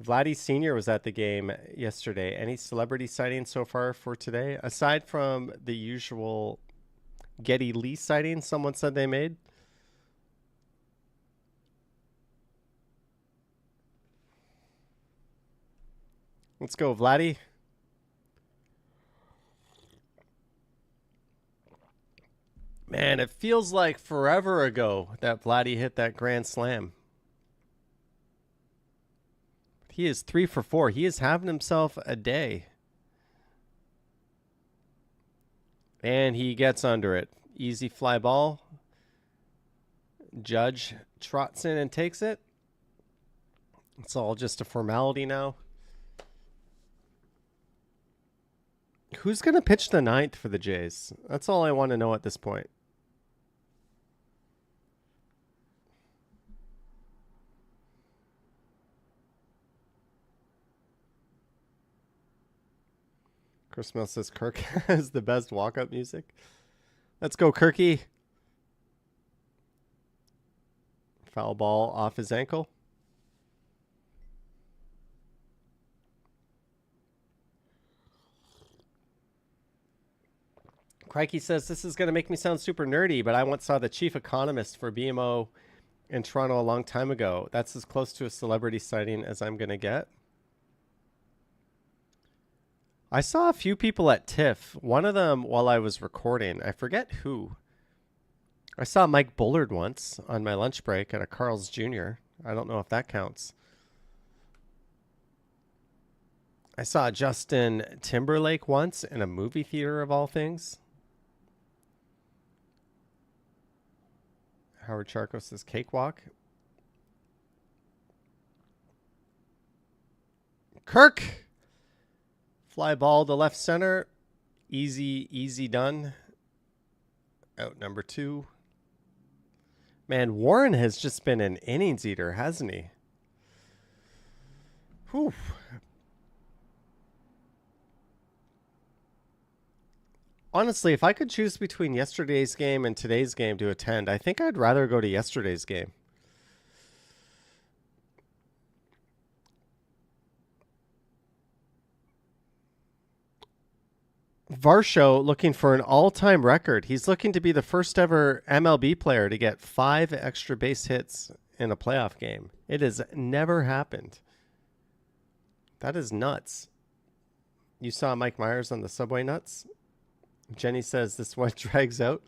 Vladdy Sr. was at the game yesterday. Any celebrity sightings so far for today? Aside from the usual Getty Lee sighting someone said they made? Let's go, Vladdy. Man, it feels like forever ago that Vladdy hit that grand slam. He is 3 for 4. He is having himself a day. And he gets under it. Easy fly ball. Judge trots in and takes it. It's all just a formality now. Who's going to pitch the ninth for the Jays? That's all I want to know at this point. Chris Mill says Kirk has the best walk-up music. Let's go, Kirky. Foul ball off his ankle. Crikey says, this is going to make me sound super nerdy, but I once saw the chief economist for BMO in Toronto a long time ago. That's as close to a celebrity sighting as I'm going to get. I saw a few people at TIFF, one of them while I was recording. I forget who. I saw Mike Bullard once on my lunch break at a Carl's Jr. I don't know if that counts. I saw Justin Timberlake once in a movie theater of all things. Howard Charco says cakewalk. Kirk! Fly ball to left center. Easy done. Out number 2. Man, Warren has just been an innings eater, hasn't he? Whew. Honestly, if I could choose between yesterday's game and today's game to attend, I think I'd rather go to yesterday's game. Varsho looking for an all-time record. He's looking to be the first ever MLB player to get 5 extra base hits in a playoff game. It has never happened. That is nuts. You saw Mike Myers on the subway nuts? Jenny says this one drags out.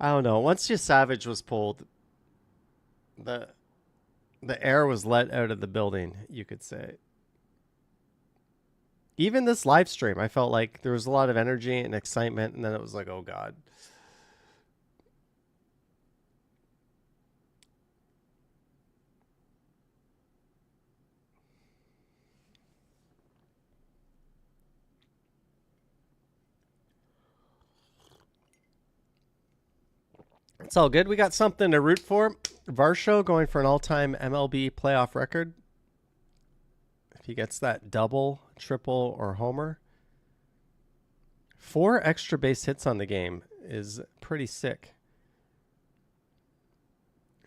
I don't know. Once your Savage was pulled, the air was let out of the building, you could say. Even this live stream, I felt like there was a lot of energy and excitement, and then it was like, oh, God. It's all good. We got something to root for. Varsho going for an all-time MLB playoff record. If he gets that double, triple, or homer. 4 extra base hits on the game is pretty sick.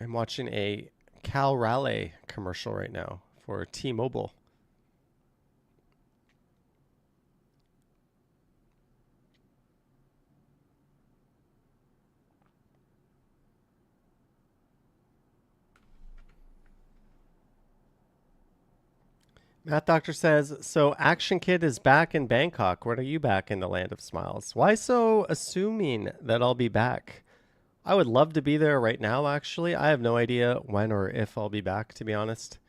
I'm watching a Cal Raleigh commercial right now for T-Mobile. Matt Doctor says, so Action Kid is back in Bangkok. When are you back in the land of smiles? Why so assuming that I'll be back? I would love to be there right now, actually. I have no idea when or if I'll be back, to be honest.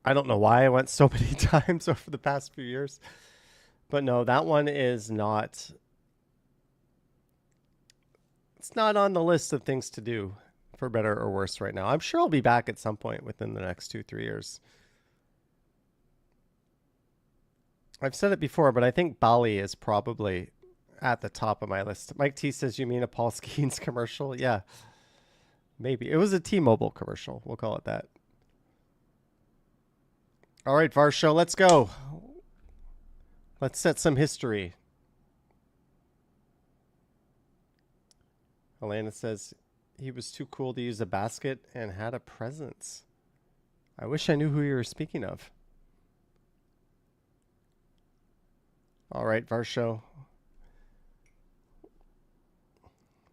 I don't know why I went so many times over the past few years. But no, that one is not. It's not on the list of things to do for better or worse right now. I'm sure I'll be back at some point within the next 2-3 years. I've said it before, but I think Bali is probably at the top of my list. Mike T says, you mean a Paul Skeens commercial? Yeah, maybe. It was a T-Mobile commercial. We'll call it that. All right, Varsho, let's go. Let's set some history. Elena says, he was too cool to use a basket and had a presence. I wish I knew who you were speaking of. All right, Varsho.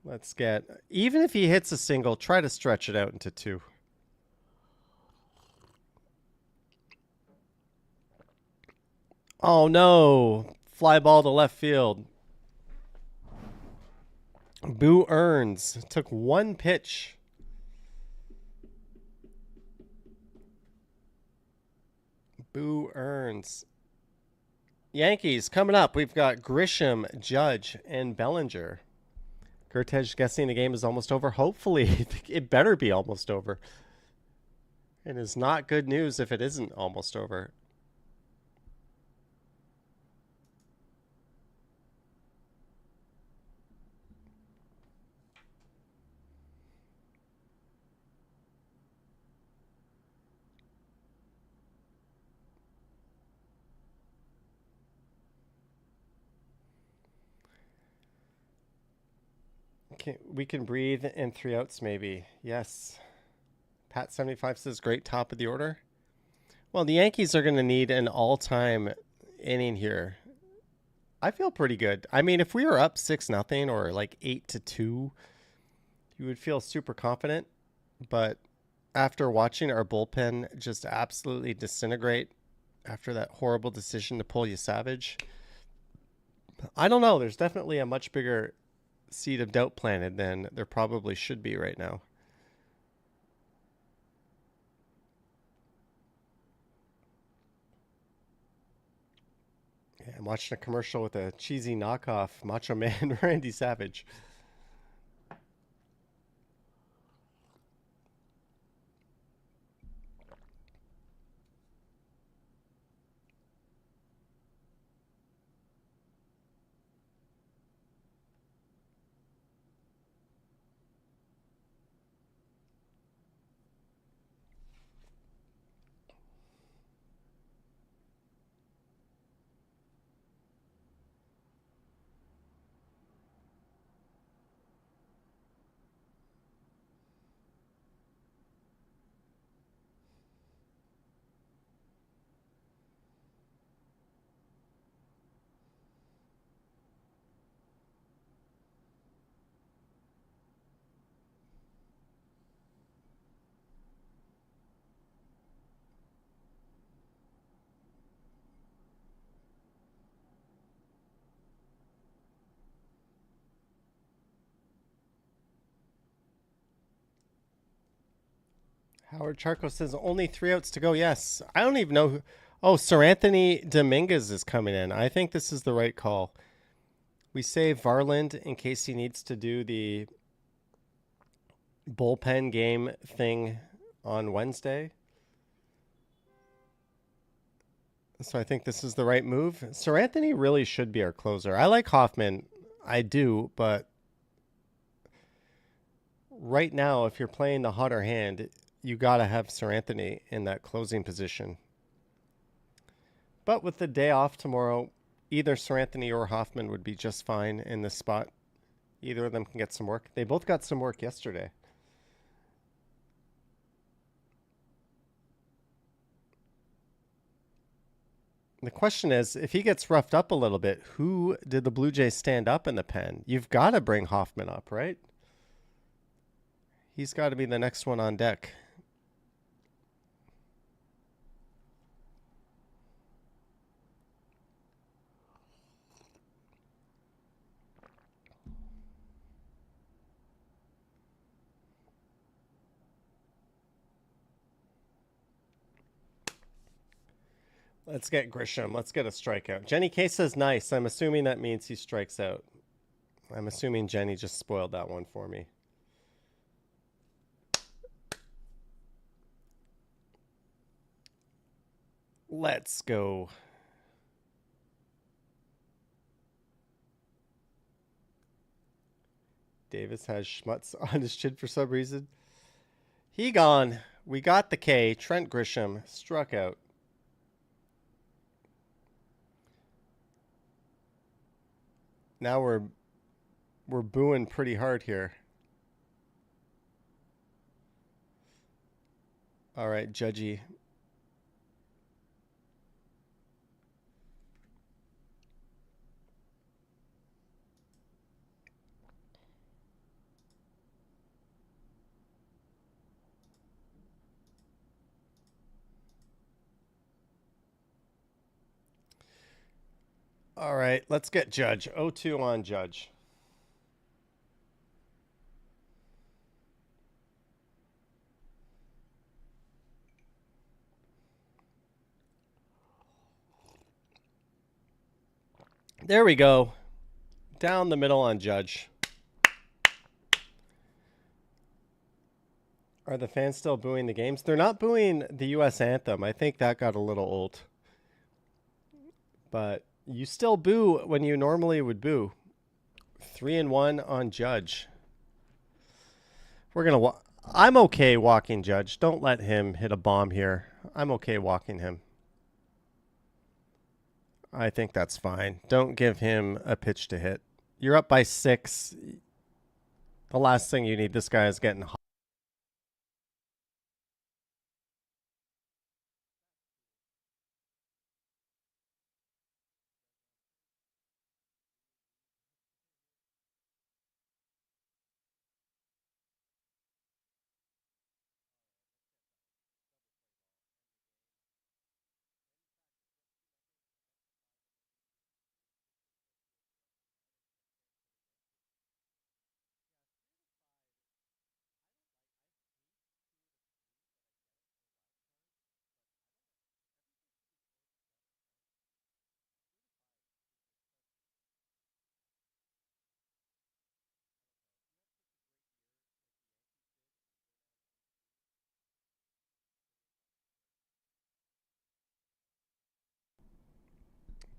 Let's get, even if he hits a single, try to stretch it out into two. Oh no, fly ball to left field. Boo Earns took one pitch. Boo Earns. Yankees coming up. We've got Grisham, Judge, and Bellinger. Gertej guessing the game is almost over. Hopefully, it better be almost over. It is not good news if it isn't almost over. Okay, we can breathe in 3 outs maybe. Yes. Pat75 says great top of the order. Well, the Yankees are going to need an all-time inning here. I feel pretty good. I mean, if we were up 6-0 or like 8-2, you would feel super confident. But after watching our bullpen just absolutely disintegrate after that horrible decision to pull you Savage, I don't know. There's definitely a much bigger seed of doubt planted than there probably should be right now. Yeah, I'm watching a commercial with a cheesy knockoff Macho Man Randy Savage. Howard Charco says only 3 outs to go. Yes. I don't even know who. Oh, Sir Anthony Dominguez is coming in. I think this is the right call. We save Varland in case he needs to do the bullpen game thing on Wednesday. So I think this is the right move. Sir Anthony really should be our closer. I like Hoffman. I do, but right now, if you're playing the hotter hand, you got to have Sir Anthony in that closing position. But with the day off tomorrow, either Sir Anthony or Hoffman would be just fine in this spot. Either of them can get some work. They both got some work yesterday. The question is, if he gets roughed up a little bit, who did the Blue Jays stand up in the pen? You've got to bring Hoffman up, right? He's got to be the next one on deck. Let's get Grisham. Let's get a strikeout. Jenny K says nice. I'm assuming that means he strikes out. I'm assuming Jenny just spoiled that one for me. Let's go. Davis has schmutz on his chin for some reason. He gone. We got the K. Trent Grisham struck out. Now we're booing pretty hard here. All right, Judgy. All right, let's get Judge. 0-2 on Judge. There we go. Down the middle on Judge. Are the fans still booing the games? They're not booing the U.S. anthem. I think that got a little old. But you still boo when you normally would boo. 3-1 on Judge. We're going to... I'm okay walking Judge. Don't let him hit a bomb here. I'm okay walking him. I think that's fine. Don't give him a pitch to hit. You're up by 6. The last thing you need, this guy is getting hot.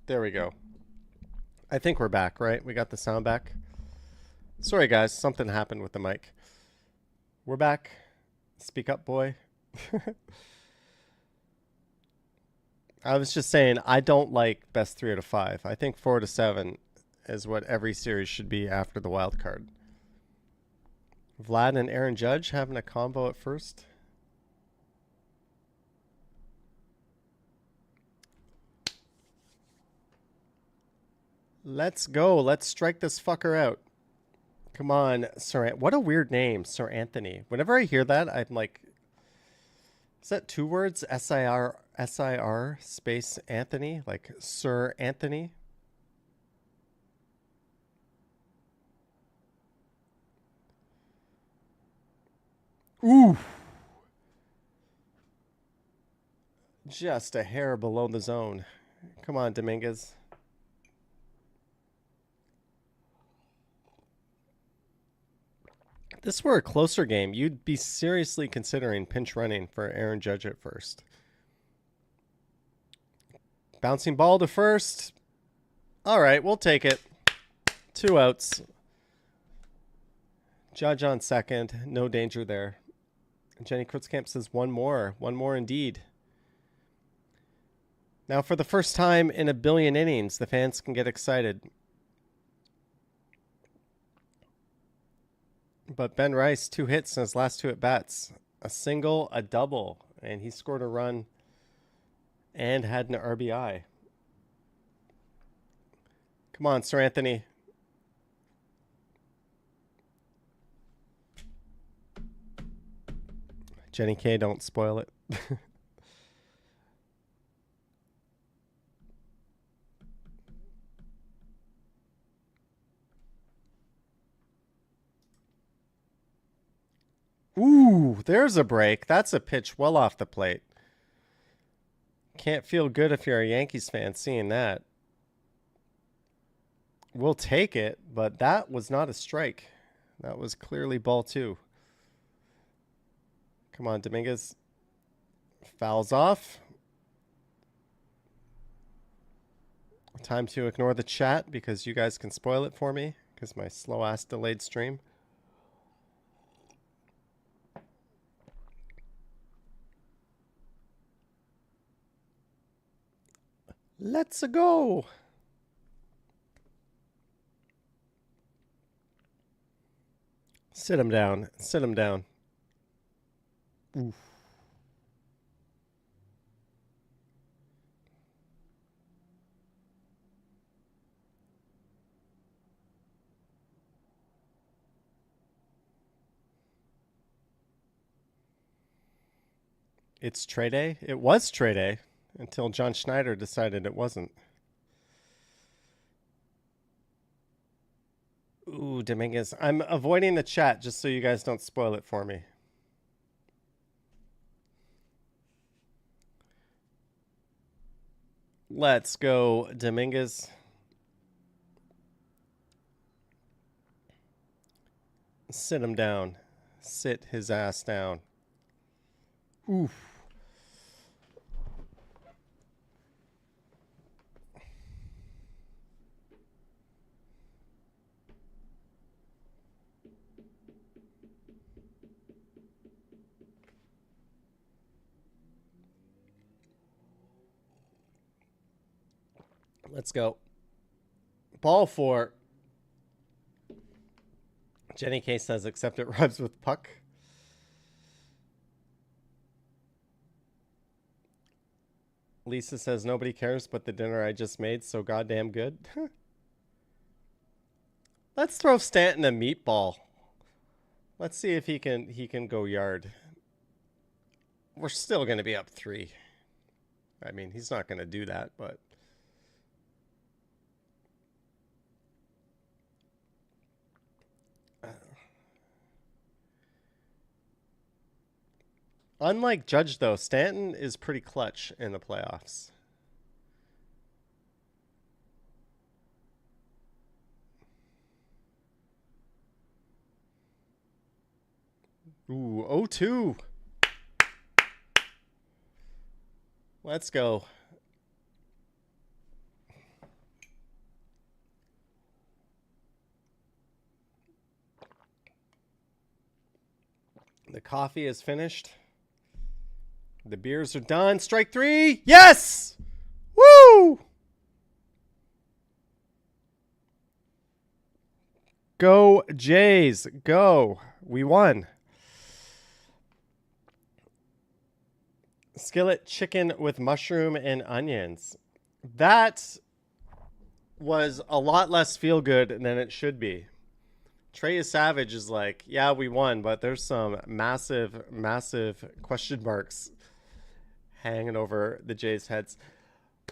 There we go. I think we're back, right? We got the sound back. Sorry, guys. Something happened with the mic. We're back. Speak up, boy. I was just saying, I don't like best 3 out of 5. I think 4 to 7 is what every series should be after the wild card. Vlad and Aaron Judge having a combo at first. Let's go. Let's strike this fucker out. Come on, Sir. What a weird name, Sir Anthony. Whenever I hear that, I'm like, is that 2 words? S-I-R space Anthony? Like Sir Anthony? Ooh. Just a hair below the zone. Come on, Dominguez. If this were a closer game, you'd be seriously considering pinch running for Aaron Judge at first. Bouncing ball to first. All right, we'll take it. 2 outs. Judge on second. No danger there. Jenny Kritzkamp says 1 more. 1 more indeed. Now, for the first time in a billion innings, the fans can get excited. But Ben Rice, 2 hits in his last 2 at-bats. A single, a double, and he scored a run and had an RBI. Come on, Sir Anthony. Jenny K, don't spoil it. Ooh, there's a break. That's a pitch well off the plate. Can't feel good if you're a Yankees fan seeing that. We'll take it, but that was not a strike. That was clearly ball 2. Come on, Dominguez. Fouls off. Time to ignore the chat because you guys can spoil it for me because my slow-ass delayed stream. Let's go. Sit him down. Sit him down. Oof. It's trade day? It was trade day until John Schneider decided it wasn't. Ooh, Dominguez. I'm avoiding the chat just so you guys don't spoil it for me. Let's go, Dominguez. Sit him down. Sit his ass down. Oof. Let's go. Ball 4. Jenny K says, except it rhymes with puck. Lisa says, nobody cares but the dinner I just made, so goddamn good. Let's throw Stanton a meatball. Let's see if he can go yard. We're still going to be up 3. I mean, he's not going to do that, but... Unlike Judge, though, Stanton is pretty clutch in the playoffs. Ooh, 0-2. Let's go. The coffee is finished. The beers are done. Strike 3. Yes! Woo! Go Jays. Go. We won. Skillet chicken with mushroom and onions. That was a lot less feel good than it should be. Trey Savage is like, yeah, we won, but there's some massive, massive question marks hanging over the Jays' heads.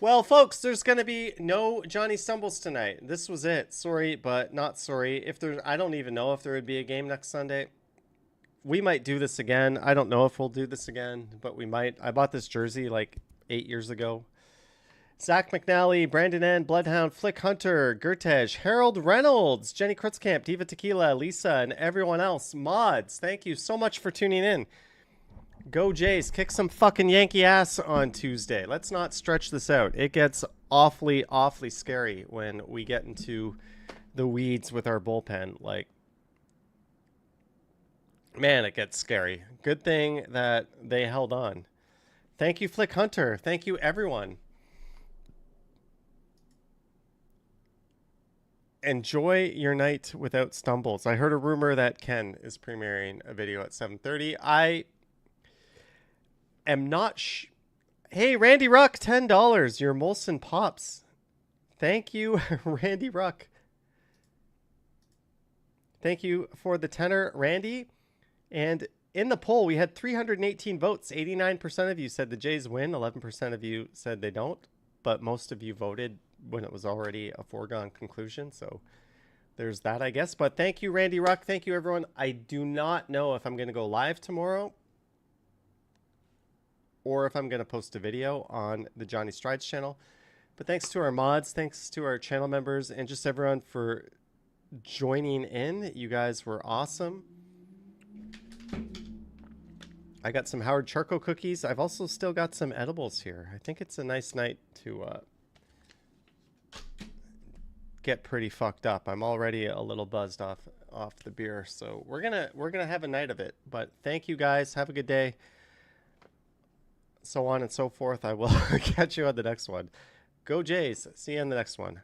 Well, folks, there's going to be no Johnny Stumbles tonight. This was it. Sorry, but not sorry. I don't even know if there would be a game next Sunday. We might do this again. I don't know if we'll do this again, but we might. I bought this jersey like 8 years ago. Zach McNally, Brandon N, Bloodhound, Flick Hunter, Gertej, Harold Reynolds, Jenny Kritzkamp, Diva Tequila, Lisa, and everyone else. Mods, thank you so much for tuning in. Go Jays, kick some fucking Yankee ass on Tuesday. Let's not stretch this out. It gets awfully, awfully scary when we get into the weeds with our bullpen. Like, man, it gets scary. Good thing that they held on. Thank you, Flick Hunter. Thank you, everyone. Enjoy your night without stumbles. I heard a rumor that Ken is premiering a video at 7:30. I am not Hey, Randy Ruck, $10. Your Molson Pops. Thank you, Randy Ruck. Thank you for the tenor, Randy. And in the poll, we had 318 votes. 89% of you said the Jays win. 11% of you said they don't. But most of you voted when it was already a foregone conclusion. So there's that, I guess. But thank you, Randy Ruck. Thank you, everyone. I do not know if I'm going to go live tomorrow. or if I'm going to post a video on the Johnny Strides channel. But thanks to our mods, thanks to our channel members, and just everyone for joining in. You guys were awesome. I got some Howard Charcoal cookies. I've also still got some edibles here. I think it's a nice night to get pretty fucked up. I'm already a little buzzed off the beer, so we're gonna have a night of it. But thank you guys. Have a good day. So on and so forth. I will catch you on the next one. Go Jays. See you in the next one.